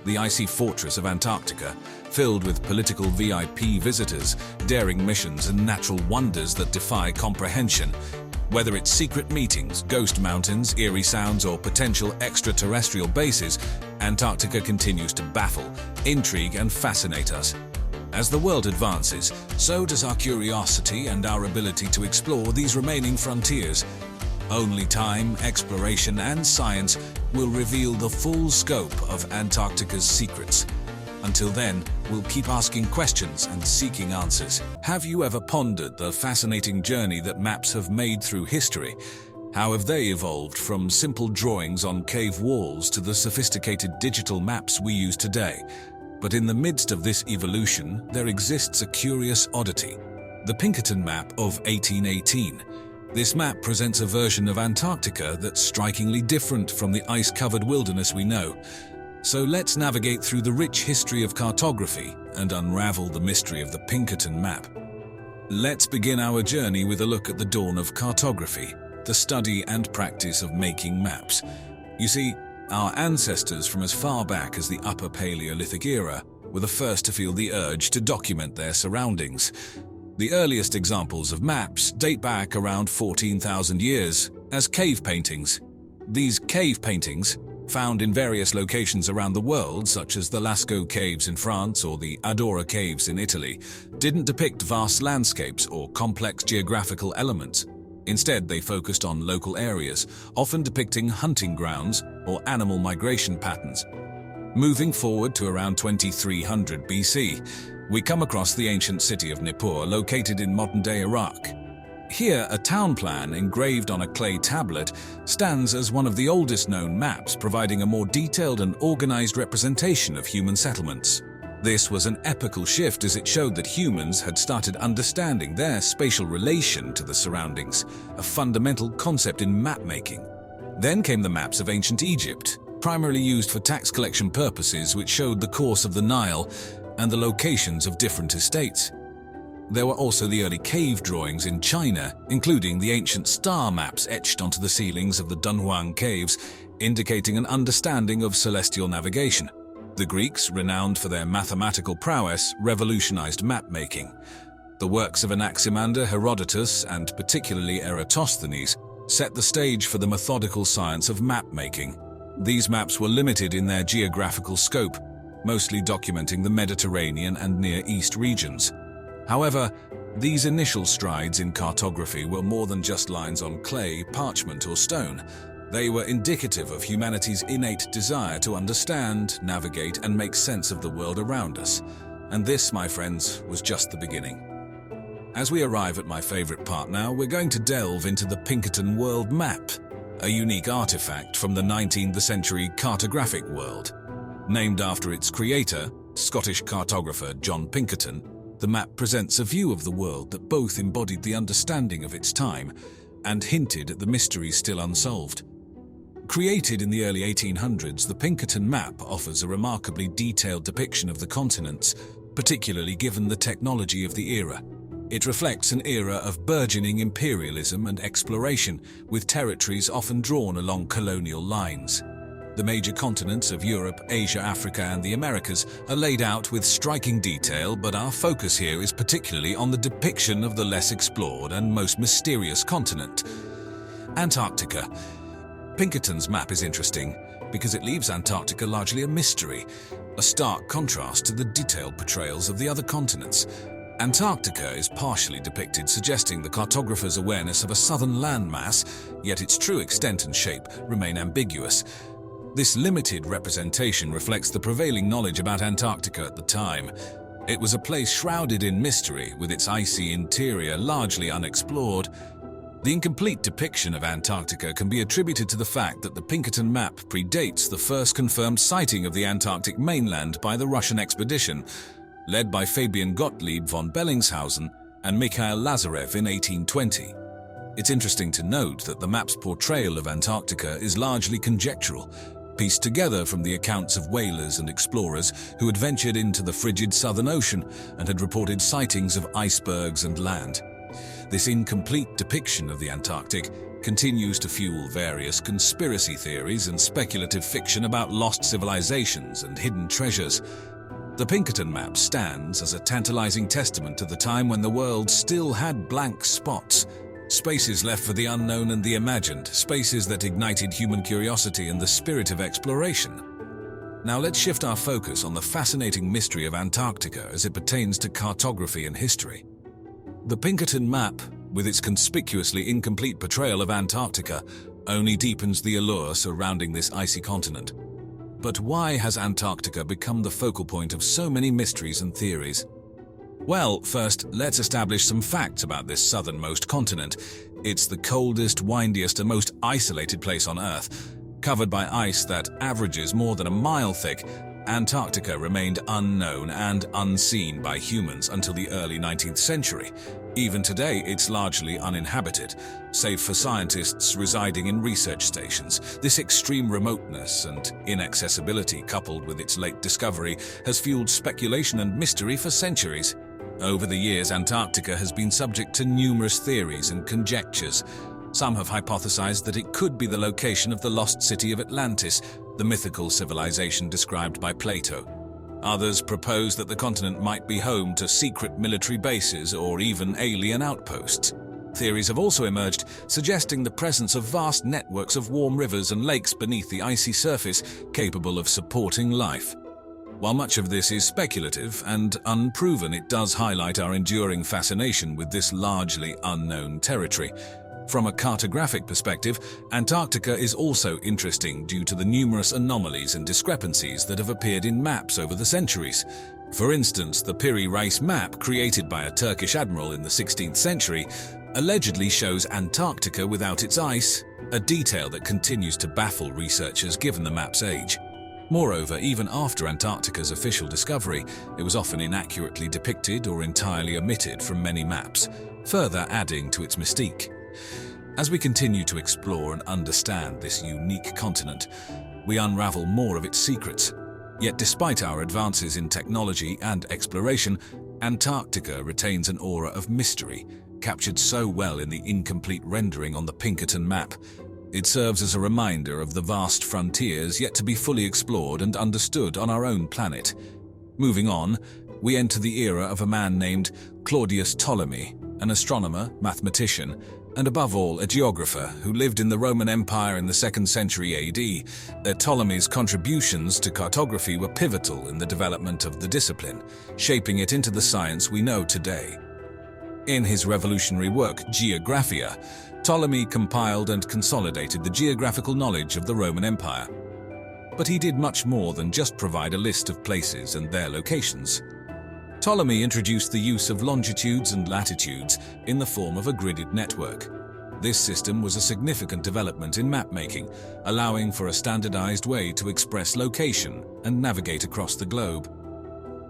The icy fortress of Antarctica, filled with political VIP visitors, daring missions, and natural wonders that defy comprehension. Whether it's secret meetings, ghost mountains, eerie sounds, or potential extraterrestrial bases, Antarctica continues to baffle, intrigue, and fascinate us. As the world advances, so does our curiosity and our ability to explore these remaining frontiers. Only time, exploration, and science will reveal the full scope of Antarctica's secrets. Until then, we'll keep asking questions and seeking answers. Have you ever pondered the fascinating journey that maps have made through history? How have they evolved from simple drawings on cave walls to the sophisticated digital maps we use today? But in the midst of this evolution, there exists a curious oddity: the Pinkerton map of 1818. This map presents a version of Antarctica that's strikingly different from the ice-covered wilderness we know. So let's navigate through the rich history of cartography and unravel the mystery of the Pinkerton map. Let's begin our journey with a look at the dawn of cartography, the study and practice of making maps. You see, our ancestors from as far back as the Upper Paleolithic era were the first to feel the urge to document their surroundings. The earliest examples of maps date back around 14,000 years as cave paintings. These cave paintings, found in various locations around the world, such as the Lascaux Caves in France or the Adora Caves in Italy, didn't depict vast landscapes or complex geographical elements. Instead, they focused on local areas, often depicting hunting grounds or animal migration patterns. Moving forward to around 2300 BC, we come across the ancient city of Nippur, located in modern-day Iraq. Here, a town plan engraved on a clay tablet stands as one of the oldest known maps, providing a more detailed and organized representation of human settlements. This was an epochal shift as it showed that humans had started understanding their spatial relation to the surroundings, a fundamental concept in map-making. Then came the maps of ancient Egypt, primarily used for tax collection purposes, which showed the course of the Nile and the locations of different estates. There were also the early cave drawings in China, including the ancient star maps etched onto the ceilings of the Dunhuang caves, indicating an understanding of celestial navigation. The Greeks, renowned for their mathematical prowess, revolutionized map-making. The works of Anaximander, Herodotus, and particularly Eratosthenes set the stage for the methodical science of map-making. These maps were limited in their geographical scope, mostly documenting the Mediterranean and Near East regions. However, these initial strides in cartography were more than just lines on clay, parchment, or stone. They were indicative of humanity's innate desire to understand, navigate, and make sense of the world around us. And this, my friends, was just the beginning. As we arrive at my favorite part now, we're going to delve into the Pinkerton World Map, a unique artifact from the 19th century cartographic world. Named after its creator, Scottish cartographer John Pinkerton, the map presents a view of the world that both embodied the understanding of its time and hinted at the mysteries still unsolved. Created in the early 1800s, the Pinkerton map offers a remarkably detailed depiction of the continents, particularly given the technology of the era. It reflects an era of burgeoning imperialism and exploration, with territories often drawn along colonial lines. The major continents of Europe, Asia, Africa, and the Americas are laid out with striking detail, but our focus here is particularly on the depiction of the less explored and most mysterious continent, Antarctica. Pinkerton's map is interesting because it leaves Antarctica largely a mystery, a stark contrast to the detailed portrayals of the other continents. Antarctica is partially depicted, suggesting the cartographer's awareness of a southern landmass, yet its true extent and shape remain ambiguous. This limited representation reflects the prevailing knowledge about Antarctica at the time. It was a place shrouded in mystery, with its icy interior largely unexplored. The incomplete depiction of Antarctica can be attributed to the fact that the Pinkerton map predates the first confirmed sighting of the Antarctic mainland by the Russian expedition, led by Fabian Gottlieb von Bellingshausen and Mikhail Lazarev in 1820. It's interesting to note that the map's portrayal of Antarctica is largely conjectural, pieced together from the accounts of whalers and explorers who had ventured into the frigid Southern Ocean and had reported sightings of icebergs and land. This incomplete depiction of the Antarctic continues to fuel various conspiracy theories and speculative fiction about lost civilizations and hidden treasures. The Pinkerton map stands as a tantalizing testament to the time when the world still had blank spots, spaces left for the unknown and the imagined, spaces that ignited human curiosity and the spirit of exploration. Now let's shift our focus on the fascinating mystery of Antarctica as it pertains to cartography and history. The Pinkerton map, with its conspicuously incomplete portrayal of Antarctica, only deepens the allure surrounding this icy continent. But why has Antarctica become the focal point of so many mysteries and theories? Well, first, let's establish some facts about this southernmost continent. It's the coldest, windiest, and most isolated place on Earth. Covered by ice that averages more than a mile thick, Antarctica remained unknown and unseen by humans until the early 19th century. Even today, it's largely uninhabited, save for scientists residing in research stations. This extreme remoteness and inaccessibility, coupled with its late discovery, has fueled speculation and mystery for centuries. Over the years, Antarctica has been subject to numerous theories and conjectures. Some have hypothesized that it could be the location of the lost city of Atlantis, the mythical civilization described by Plato. Others propose that the continent might be home to secret military bases or even alien outposts. Theories have also emerged, suggesting the presence of vast networks of warm rivers and lakes beneath the icy surface capable of supporting life. While much of this is speculative and unproven, it does highlight our enduring fascination with this largely unknown territory. From a cartographic perspective, Antarctica is also interesting due to the numerous anomalies and discrepancies that have appeared in maps over the centuries. For instance, the Piri Reis map, created by a Turkish admiral in the 16th century, allegedly shows Antarctica without its ice, a detail that continues to baffle researchers given the map's age. Moreover, even after Antarctica's official discovery, it was often inaccurately depicted or entirely omitted from many maps, further adding to its mystique. As we continue to explore and understand this unique continent, we unravel more of its secrets. Yet despite our advances in technology and exploration, Antarctica retains an aura of mystery, captured so well in the incomplete rendering on the Pinkerton map. It serves as a reminder of the vast frontiers yet to be fully explored and understood on our own planet. Moving on, we enter the era of a man named Claudius Ptolemy, an astronomer, mathematician, and above all, a geographer who lived in the Roman Empire in the 2nd century AD. Ptolemy's contributions to cartography were pivotal in the development of the discipline, shaping it into the science we know today. In his revolutionary work, Geographia, Ptolemy compiled and consolidated the geographical knowledge of the Roman Empire. But he did much more than just provide a list of places and their locations. Ptolemy introduced the use of longitudes and latitudes in the form of a gridded network. This system was a significant development in map-making, allowing for a standardized way to express location and navigate across the globe.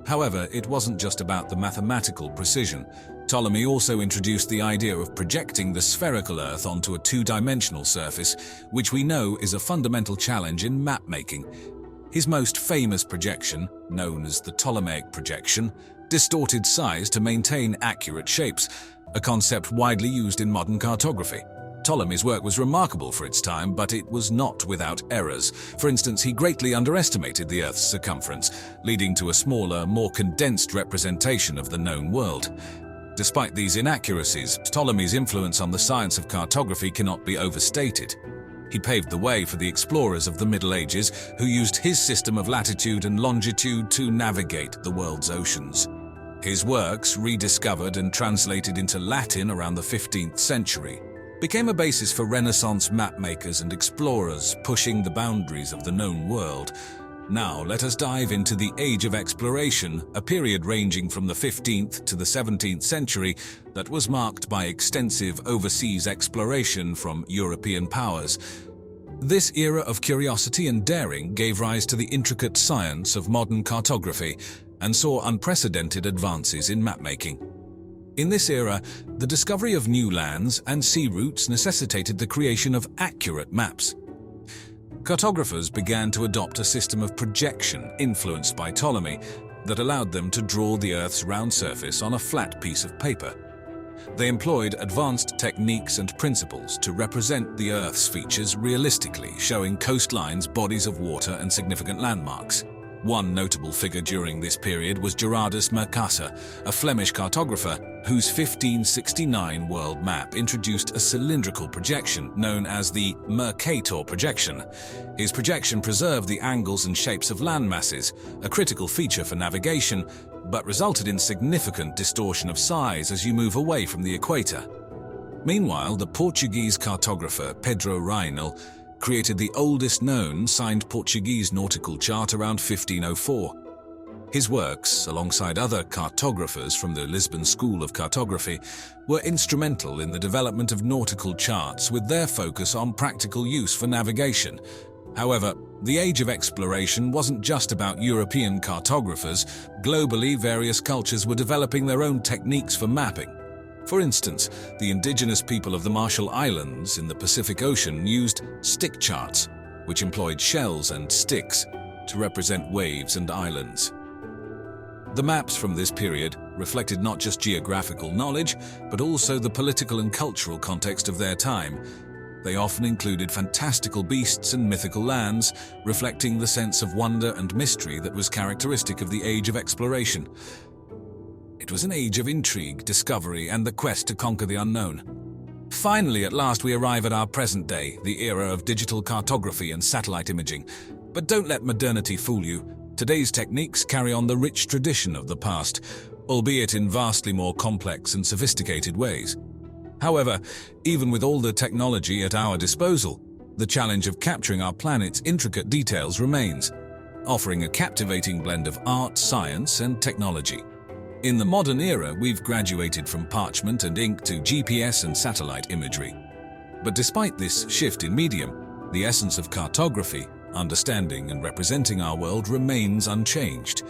However, it wasn't just about the mathematical precision. Ptolemy also introduced the idea of projecting the spherical Earth onto a two-dimensional surface, which we know is a fundamental challenge in map-making. His most famous projection, known as the Ptolemaic projection, distorted size to maintain accurate shapes, a concept widely used in modern cartography. Ptolemy's work was remarkable for its time, but it was not without errors. For instance, he greatly underestimated the Earth's circumference, leading to a smaller, more condensed representation of the known world. Despite these inaccuracies, Ptolemy's influence on the science of cartography cannot be overstated. He paved the way for the explorers of the Middle Ages, who used his system of latitude and longitude to navigate the world's oceans. His works, rediscovered and translated into Latin around the 15th century, became a basis for Renaissance mapmakers and explorers pushing the boundaries of the known world. Now let us dive into the Age of Exploration, a period ranging from the 15th to the 17th century that was marked by extensive overseas exploration from European powers. This era of curiosity and daring gave rise to the intricate science of modern cartography and saw unprecedented advances in mapmaking. In this era, the discovery of new lands and sea routes necessitated the creation of accurate maps. Cartographers began to adopt a system of projection influenced by Ptolemy that allowed them to draw the Earth's round surface on a flat piece of paper. They employed advanced techniques and principles to represent the Earth's features realistically, showing coastlines, bodies of water, and significant landmarks. One notable figure during this period was Gerardus Mercator, a Flemish cartographer whose 1569 world map introduced a cylindrical projection known as the Mercator projection. His projection preserved the angles and shapes of land masses, a critical feature for navigation, but resulted in significant distortion of size as you move away from the equator. Meanwhile, the Portuguese cartographer Pedro Reinel created the oldest known signed Portuguese nautical chart around 1504. His works, alongside other cartographers from the Lisbon School of Cartography, were instrumental in the development of nautical charts with their focus on practical use for navigation. However, the Age of Exploration wasn't just about European cartographers. Globally, various cultures were developing their own techniques for mapping. For instance, the indigenous people of the Marshall Islands in the Pacific Ocean used stick charts, which employed shells and sticks to represent waves and islands. The maps from this period reflected not just geographical knowledge, but also the political and cultural context of their time. They often included fantastical beasts and mythical lands, reflecting the sense of wonder and mystery that was characteristic of the Age of Exploration. It was an age of intrigue, discovery, and the quest to conquer the unknown. Finally, at last, we arrive at our present day, the era of digital cartography and satellite imaging. But don't let modernity fool you. Today's techniques carry on the rich tradition of the past, albeit in vastly more complex and sophisticated ways. However, even with all the technology at our disposal, the challenge of capturing our planet's intricate details remains, offering a captivating blend of art, science, and technology. In the modern era, we've graduated from parchment and ink to GPS and satellite imagery. But despite this shift in medium, the essence of cartography, understanding and representing our world, remains unchanged.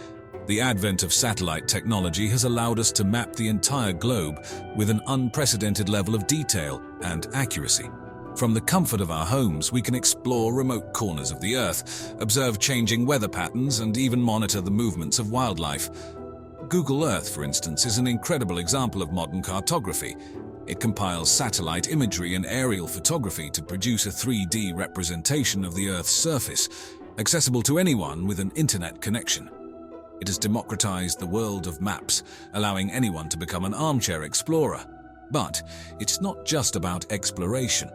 The advent of satellite technology has allowed us to map the entire globe with an unprecedented level of detail and accuracy. From the comfort of our homes, we can explore remote corners of the Earth, observe changing weather patterns, and even monitor the movements of wildlife. Google Earth, for instance, is an incredible example of modern cartography. It compiles satellite imagery and aerial photography to produce a 3D representation of the Earth's surface, accessible to anyone with an internet connection. It has democratized the world of maps, allowing anyone to become an armchair explorer. But it's not just about exploration.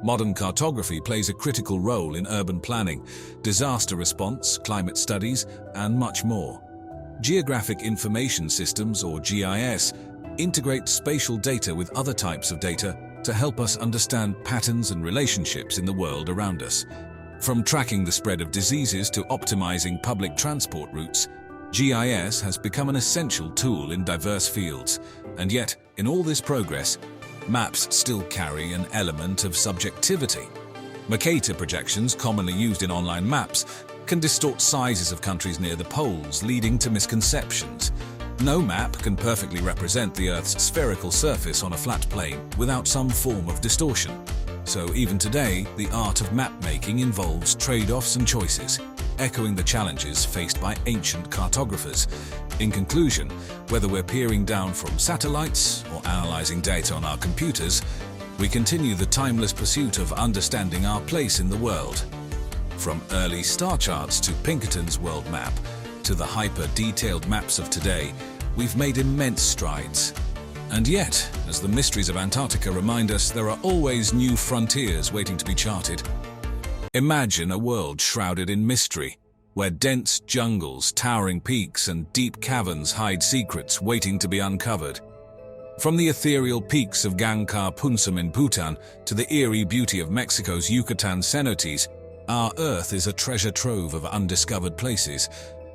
Modern cartography plays a critical role in urban planning, disaster response, climate studies, and much more. Geographic Information Systems, or GIS, integrate spatial data with other types of data to help us understand patterns and relationships in the world around us. From tracking the spread of diseases to optimizing public transport routes, GIS has become an essential tool in diverse fields. And yet, in all this progress, maps still carry an element of subjectivity. Mercator projections, commonly used in online maps, can distort sizes of countries near the poles, leading to misconceptions. No map can perfectly represent the Earth's spherical surface on a flat plane without some form of distortion. So even today, the art of map-making involves trade-offs and choices, echoing the challenges faced by ancient cartographers. In conclusion, whether we're peering down from satellites or analyzing data on our computers, we continue the timeless pursuit of understanding our place in the world. From early star charts to Pinkerton's world map, to the hyper-detailed maps of today, we've made immense strides. And yet, as the mysteries of Antarctica remind us, there are always new frontiers waiting to be charted. Imagine a world shrouded in mystery, where dense jungles, towering peaks, and deep caverns hide secrets waiting to be uncovered. From the ethereal peaks of Gangkhar Punsum in Bhutan to the eerie beauty of Mexico's Yucatan cenotes, our Earth is a treasure trove of undiscovered places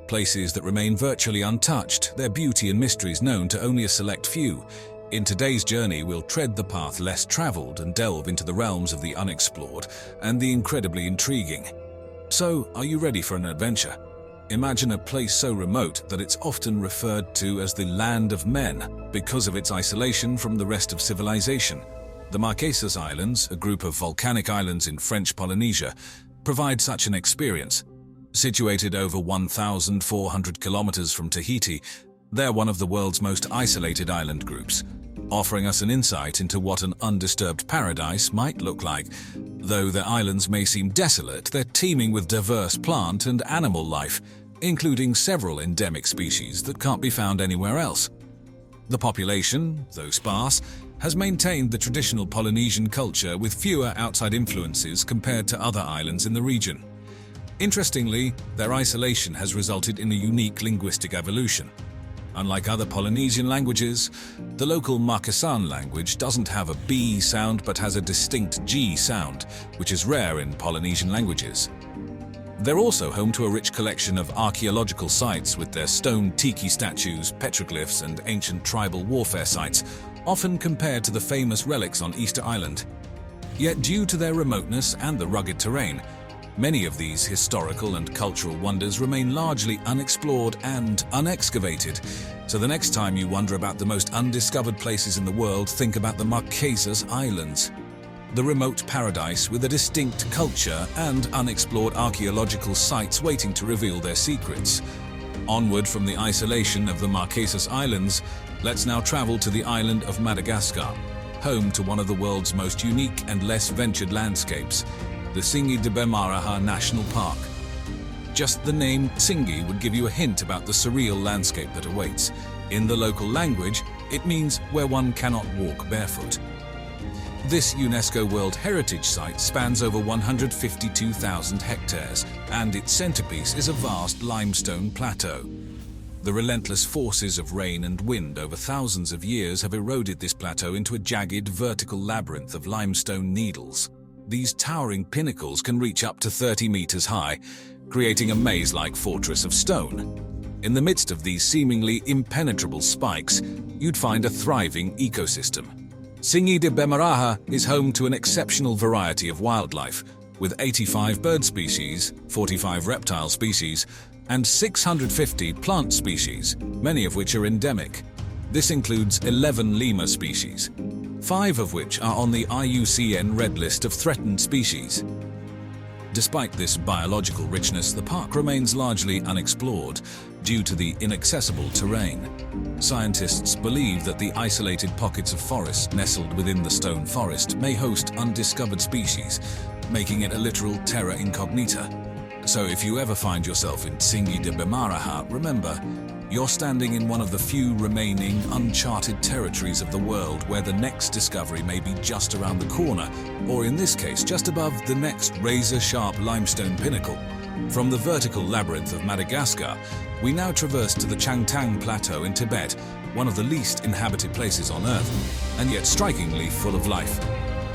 that remain virtually untouched, their beauty and mysteries known to only a select few. In today's journey, we'll tread the path less traveled and delve into the realms of the unexplored and the incredibly intriguing. So, are you ready for an adventure? Imagine a place so remote that it's often referred to as the land of men because of its isolation from the rest of civilization. The Marquesas Islands, a group of volcanic islands in French Polynesia, provide such an experience. Situated over 1,400 kilometers from Tahiti, they're one of the world's most isolated island groups, offering us an insight into what an undisturbed paradise might look like. Though their islands may seem desolate, they're teeming with diverse plant and animal life, including several endemic species that can't be found anywhere else. The population, though sparse, has maintained the traditional Polynesian culture with fewer outside influences compared to other islands in the region. Interestingly, their isolation has resulted in a unique linguistic evolution. Unlike other Polynesian languages, the local Marquesan language doesn't have a B sound but has a distinct G sound, which is rare in Polynesian languages. They're also home to a rich collection of archaeological sites with their stone tiki statues, petroglyphs, and ancient tribal warfare sites, often compared to the famous relics on Easter Island. Yet due to their remoteness and the rugged terrain, many of these historical and cultural wonders remain largely unexplored and unexcavated. So the next time you wonder about the most undiscovered places in the world, think about the Marquesas Islands. The remote paradise with a distinct culture and unexplored archaeological sites waiting to reveal their secrets. Onward from the isolation of the Marquesas Islands, let's now travel to the island of Madagascar, home to one of the world's most unique and less ventured landscapes, the Tsingy de Bemaraha National Park. Just the name Tsingy would give you a hint about the surreal landscape that awaits. In the local language, it means where one cannot walk barefoot. This UNESCO World Heritage Site spans over 152,000 hectares, and its centerpiece is a vast limestone plateau. The relentless forces of rain and wind over thousands of years have eroded this plateau into a jagged vertical labyrinth of limestone needles. These towering pinnacles can reach up to 30 meters high, creating a maze-like fortress of stone. In the midst of these seemingly impenetrable spikes, you'd find a thriving ecosystem. Tsingy de Bemaraha is home to an exceptional variety of wildlife, with 85 bird species, 45 reptile species, and 650 plant species, many of which are endemic. This includes 11 lemur species, 5 of which are on the IUCN Red List of Threatened Species. Despite this biological richness, the park remains largely unexplored due to the inaccessible terrain. Scientists believe that the isolated pockets of forest nestled within the stone forest may host undiscovered species, making it a literal terra incognita. So if you ever find yourself in Tsingy de Bemaraha, remember, You're standing in one of the few remaining uncharted territories of the world where the next discovery may be just around the corner, or in this case, just above the next razor-sharp limestone pinnacle. From the vertical labyrinth of Madagascar, we now traverse to the Changtang Plateau in Tibet, one of the least inhabited places on Earth, and yet strikingly full of life.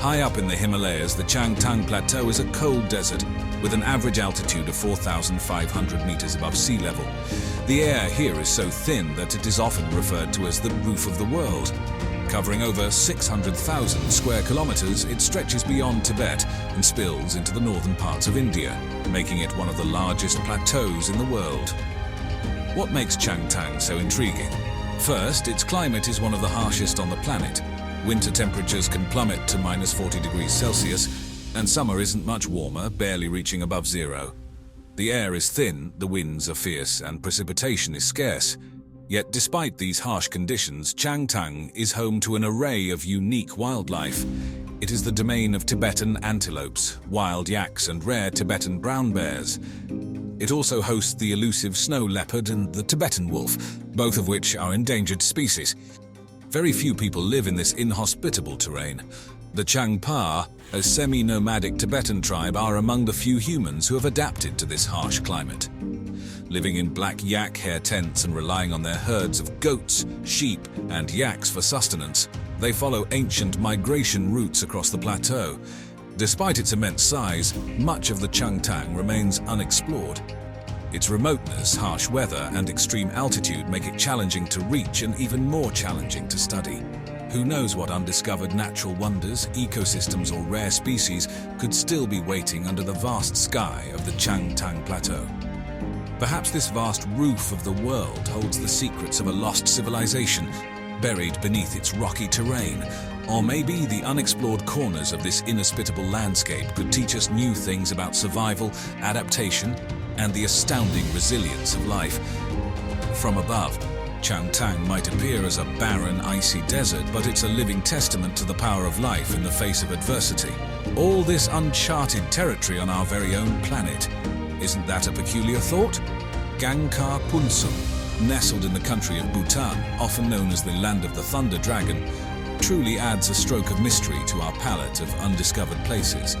High up in the Himalayas, the Changtang Plateau is a cold desert with an average altitude of 4,500 meters above sea level. The air here is so thin that it is often referred to as the roof of the world. Covering over 600,000 square kilometers, it stretches beyond Tibet and spills into the northern parts of India, making it one of the largest plateaus in the world. What makes Changtang so intriguing? First, its climate is one of the harshest on the planet. Winter temperatures can plummet to minus 40 degrees Celsius, and summer isn't much warmer, barely reaching above zero. The air is thin, the winds are fierce, and precipitation is scarce. Yet despite these harsh conditions, Changtang is home to an array of unique wildlife. It is the domain of Tibetan antelopes, wild yaks, and rare Tibetan brown bears. It also hosts the elusive snow leopard and the Tibetan wolf, both of which are endangered species. Very few people live in this inhospitable terrain. The Changpa, a semi-nomadic Tibetan tribe, are among the few humans who have adapted to this harsh climate. Living in black yak hair tents and relying on their herds of goats, sheep, and yaks for sustenance, they follow ancient migration routes across the plateau. Despite its immense size, much of the Changtang remains unexplored. Its remoteness, harsh weather, and extreme altitude make it challenging to reach and even more challenging to study. Who knows what undiscovered natural wonders, ecosystems, or rare species could still be waiting under the vast sky of the Changtang Plateau. Perhaps this vast roof of the world holds the secrets of a lost civilization, buried beneath its rocky terrain. Or maybe the unexplored corners of this inhospitable landscape could teach us new things about survival, adaptation, and the astounding resilience of life. From above, Changtang might appear as a barren, icy desert, but it's a living testament to the power of life in the face of adversity. All this uncharted territory on our very own planet. Isn't that a peculiar thought? Gangkar Punsum, nestled in the country of Bhutan, often known as the Land of the Thunder Dragon, truly adds a stroke of mystery to our palette of undiscovered places.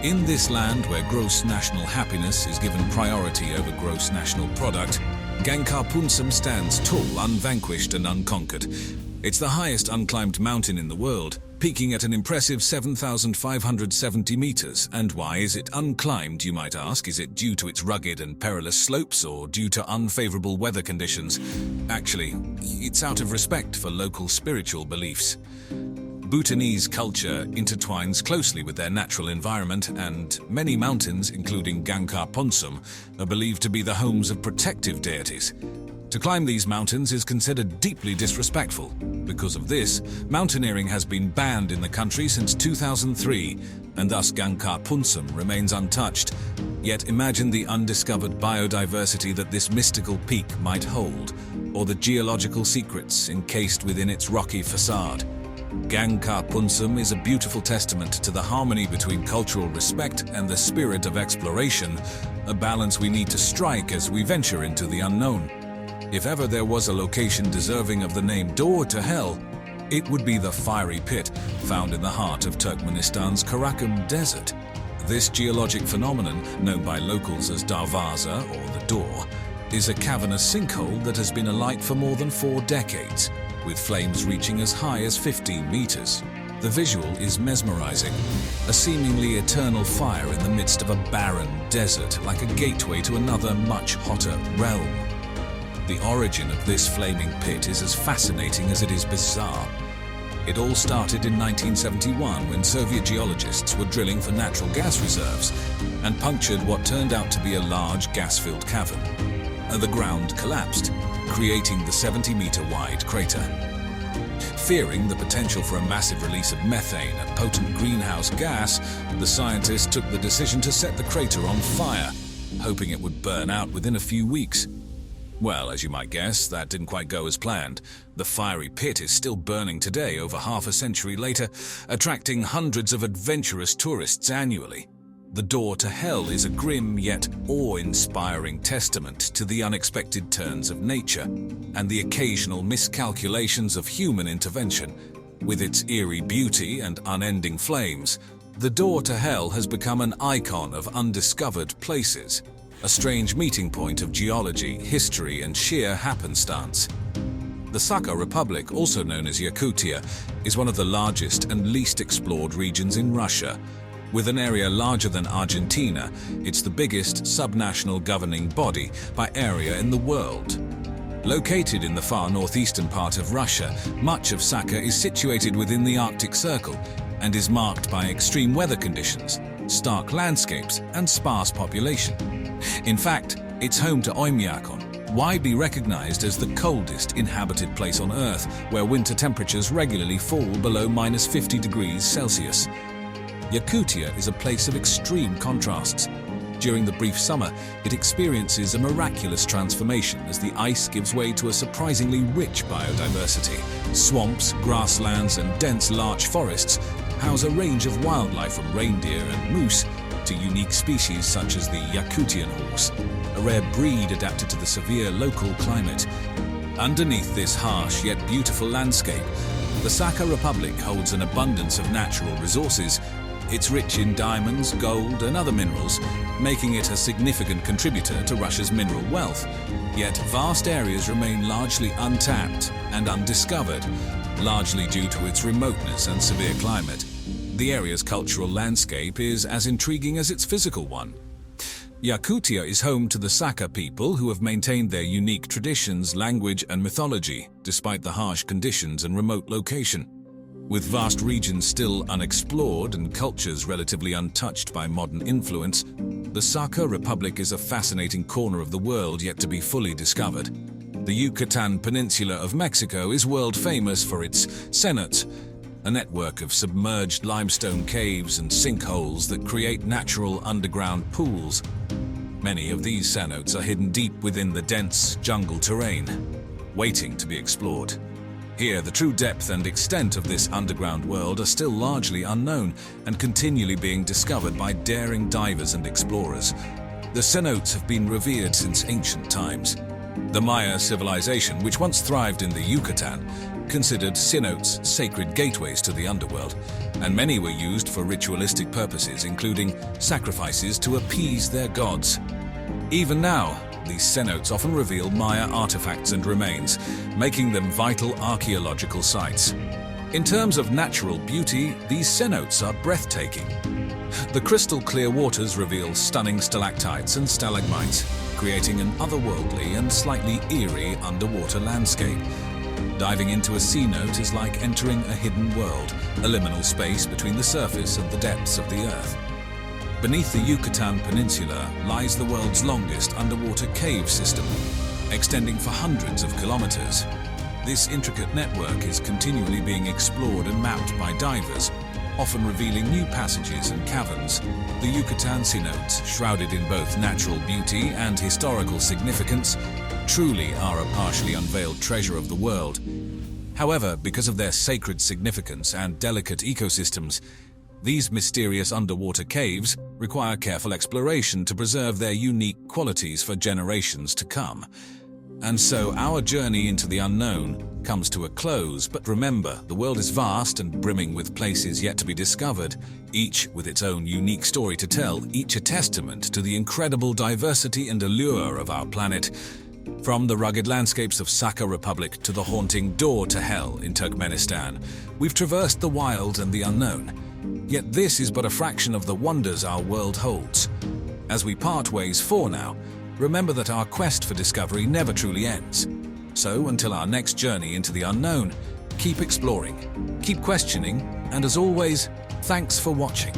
In this land where gross national happiness is given priority over gross national product, Gangkar Punsum stands tall, unvanquished and unconquered. It's the highest unclimbed mountain in the world, peaking at an impressive 7,570 meters. And why is it unclimbed, you might ask? Is it due to its rugged and perilous slopes, or due to unfavorable weather conditions? Actually, it's out of respect for local spiritual beliefs. Bhutanese culture intertwines closely with their natural environment, and many mountains, including Gangkar Punsum, are believed to be the homes of protective deities. To climb these mountains is considered deeply disrespectful. Because of this, mountaineering has been banned in the country since 2003, and thus Gangkar Punsum remains untouched. Yet imagine the undiscovered biodiversity that this mystical peak might hold, or the geological secrets encased within its rocky facade. Gangkar Punsum is a beautiful testament to the harmony between cultural respect and the spirit of exploration, a balance we need to strike as we venture into the unknown. If ever there was a location deserving of the name Door to Hell, it would be the fiery pit found in the heart of Turkmenistan's Karakum Desert. This geologic phenomenon, known by locals as Darvaza or the Door, is a cavernous sinkhole that has been alight for more than 4 decades, with flames reaching as high as 15 meters. The visual is mesmerizing, a seemingly eternal fire in the midst of a barren desert, like a gateway to another much hotter realm. The origin of this flaming pit is as fascinating as it is bizarre. It all started in 1971 when Soviet geologists were drilling for natural gas reserves and punctured what turned out to be a large gas-filled cavern. The ground collapsed, creating the 70-meter-wide crater. Fearing the potential for a massive release of methane, a potent greenhouse gas, the scientists took the decision to set the crater on fire, hoping it would burn out within a few weeks. Well, as you might guess, that didn't quite go as planned. The fiery pit is still burning today, over half a century later, attracting hundreds of adventurous tourists annually. The door to hell is a grim yet awe-inspiring testament to the unexpected turns of nature and the occasional miscalculations of human intervention. With its eerie beauty and unending flames, the door to hell has become an icon of undiscovered places, a strange meeting point of geology, history, and sheer happenstance. The Sakha Republic, also known as Yakutia, is one of the largest and least explored regions in Russia. With an area larger than Argentina, it's the biggest subnational governing body by area in the world. Located in the far northeastern part of Russia, much of Sakha is situated within the Arctic Circle and is marked by extreme weather conditions, stark landscapes, and sparse population. In fact, it's home to Oymyakon, widely recognized as the coldest inhabited place on Earth, where winter temperatures regularly fall below -50 degrees Celsius. Yakutia is a place of extreme contrasts. During the brief summer, it experiences a miraculous transformation as the ice gives way to a surprisingly rich biodiversity. Swamps, grasslands, and dense larch forests house a range of wildlife from reindeer and moose to unique species such as the Yakutian horse, a rare breed adapted to the severe local climate. Underneath this harsh yet beautiful landscape, the Sakha Republic holds an abundance of natural resources. It's rich in diamonds, gold, and other minerals, making it a significant contributor to Russia's mineral wealth. Yet vast areas remain largely untapped and undiscovered, largely due to its remoteness and severe climate. The area's cultural landscape is as intriguing as its physical one. Yakutia is home to the Sakha people, who have maintained their unique traditions, language, and mythology, despite the harsh conditions and remote location. With vast regions still unexplored and cultures relatively untouched by modern influence, the Sakha Republic is a fascinating corner of the world yet to be fully discovered. The Yucatan Peninsula of Mexico is world famous for its cenotes, a network of submerged limestone caves and sinkholes that create natural underground pools. Many of these cenotes are hidden deep within the dense jungle terrain, waiting to be explored. Here, the true depth and extent of this underground world are still largely unknown and continually being discovered by daring divers and explorers. The cenotes have been revered since ancient times. The Maya civilization, which once thrived in the Yucatan, considered cenotes sacred gateways to the underworld, and many were used for ritualistic purposes, including sacrifices to appease their gods. Even now, these cenotes often reveal Maya artifacts and remains, making them vital archaeological sites. In terms of natural beauty, these cenotes are breathtaking. The crystal-clear waters reveal stunning stalactites and stalagmites, creating an otherworldly and slightly eerie underwater landscape. Diving into a cenote is like entering a hidden world, a liminal space between the surface and the depths of the Earth. Beneath the Yucatan Peninsula lies the world's longest underwater cave system, extending for hundreds of kilometers. This intricate network is continually being explored and mapped by divers, often revealing new passages and caverns. The Yucatan cenotes, shrouded in both natural beauty and historical significance, truly are a partially unveiled treasure of the world. However, because of their sacred significance and delicate ecosystems, these mysterious underwater caves require careful exploration to preserve their unique qualities for generations to come. And so our journey into the unknown comes to a close, but remember, the world is vast and brimming with places yet to be discovered, each with its own unique story to tell, each a testament to the incredible diversity and allure of our planet. From the rugged landscapes of Sakha Republic to the haunting door to hell in Turkmenistan, we've traversed the wild and the unknown. Yet this is but a fraction of the wonders our world holds. As we part ways for now, remember that our quest for discovery never truly ends. So until our next journey into the unknown, keep exploring, keep questioning, and as always, thanks for watching.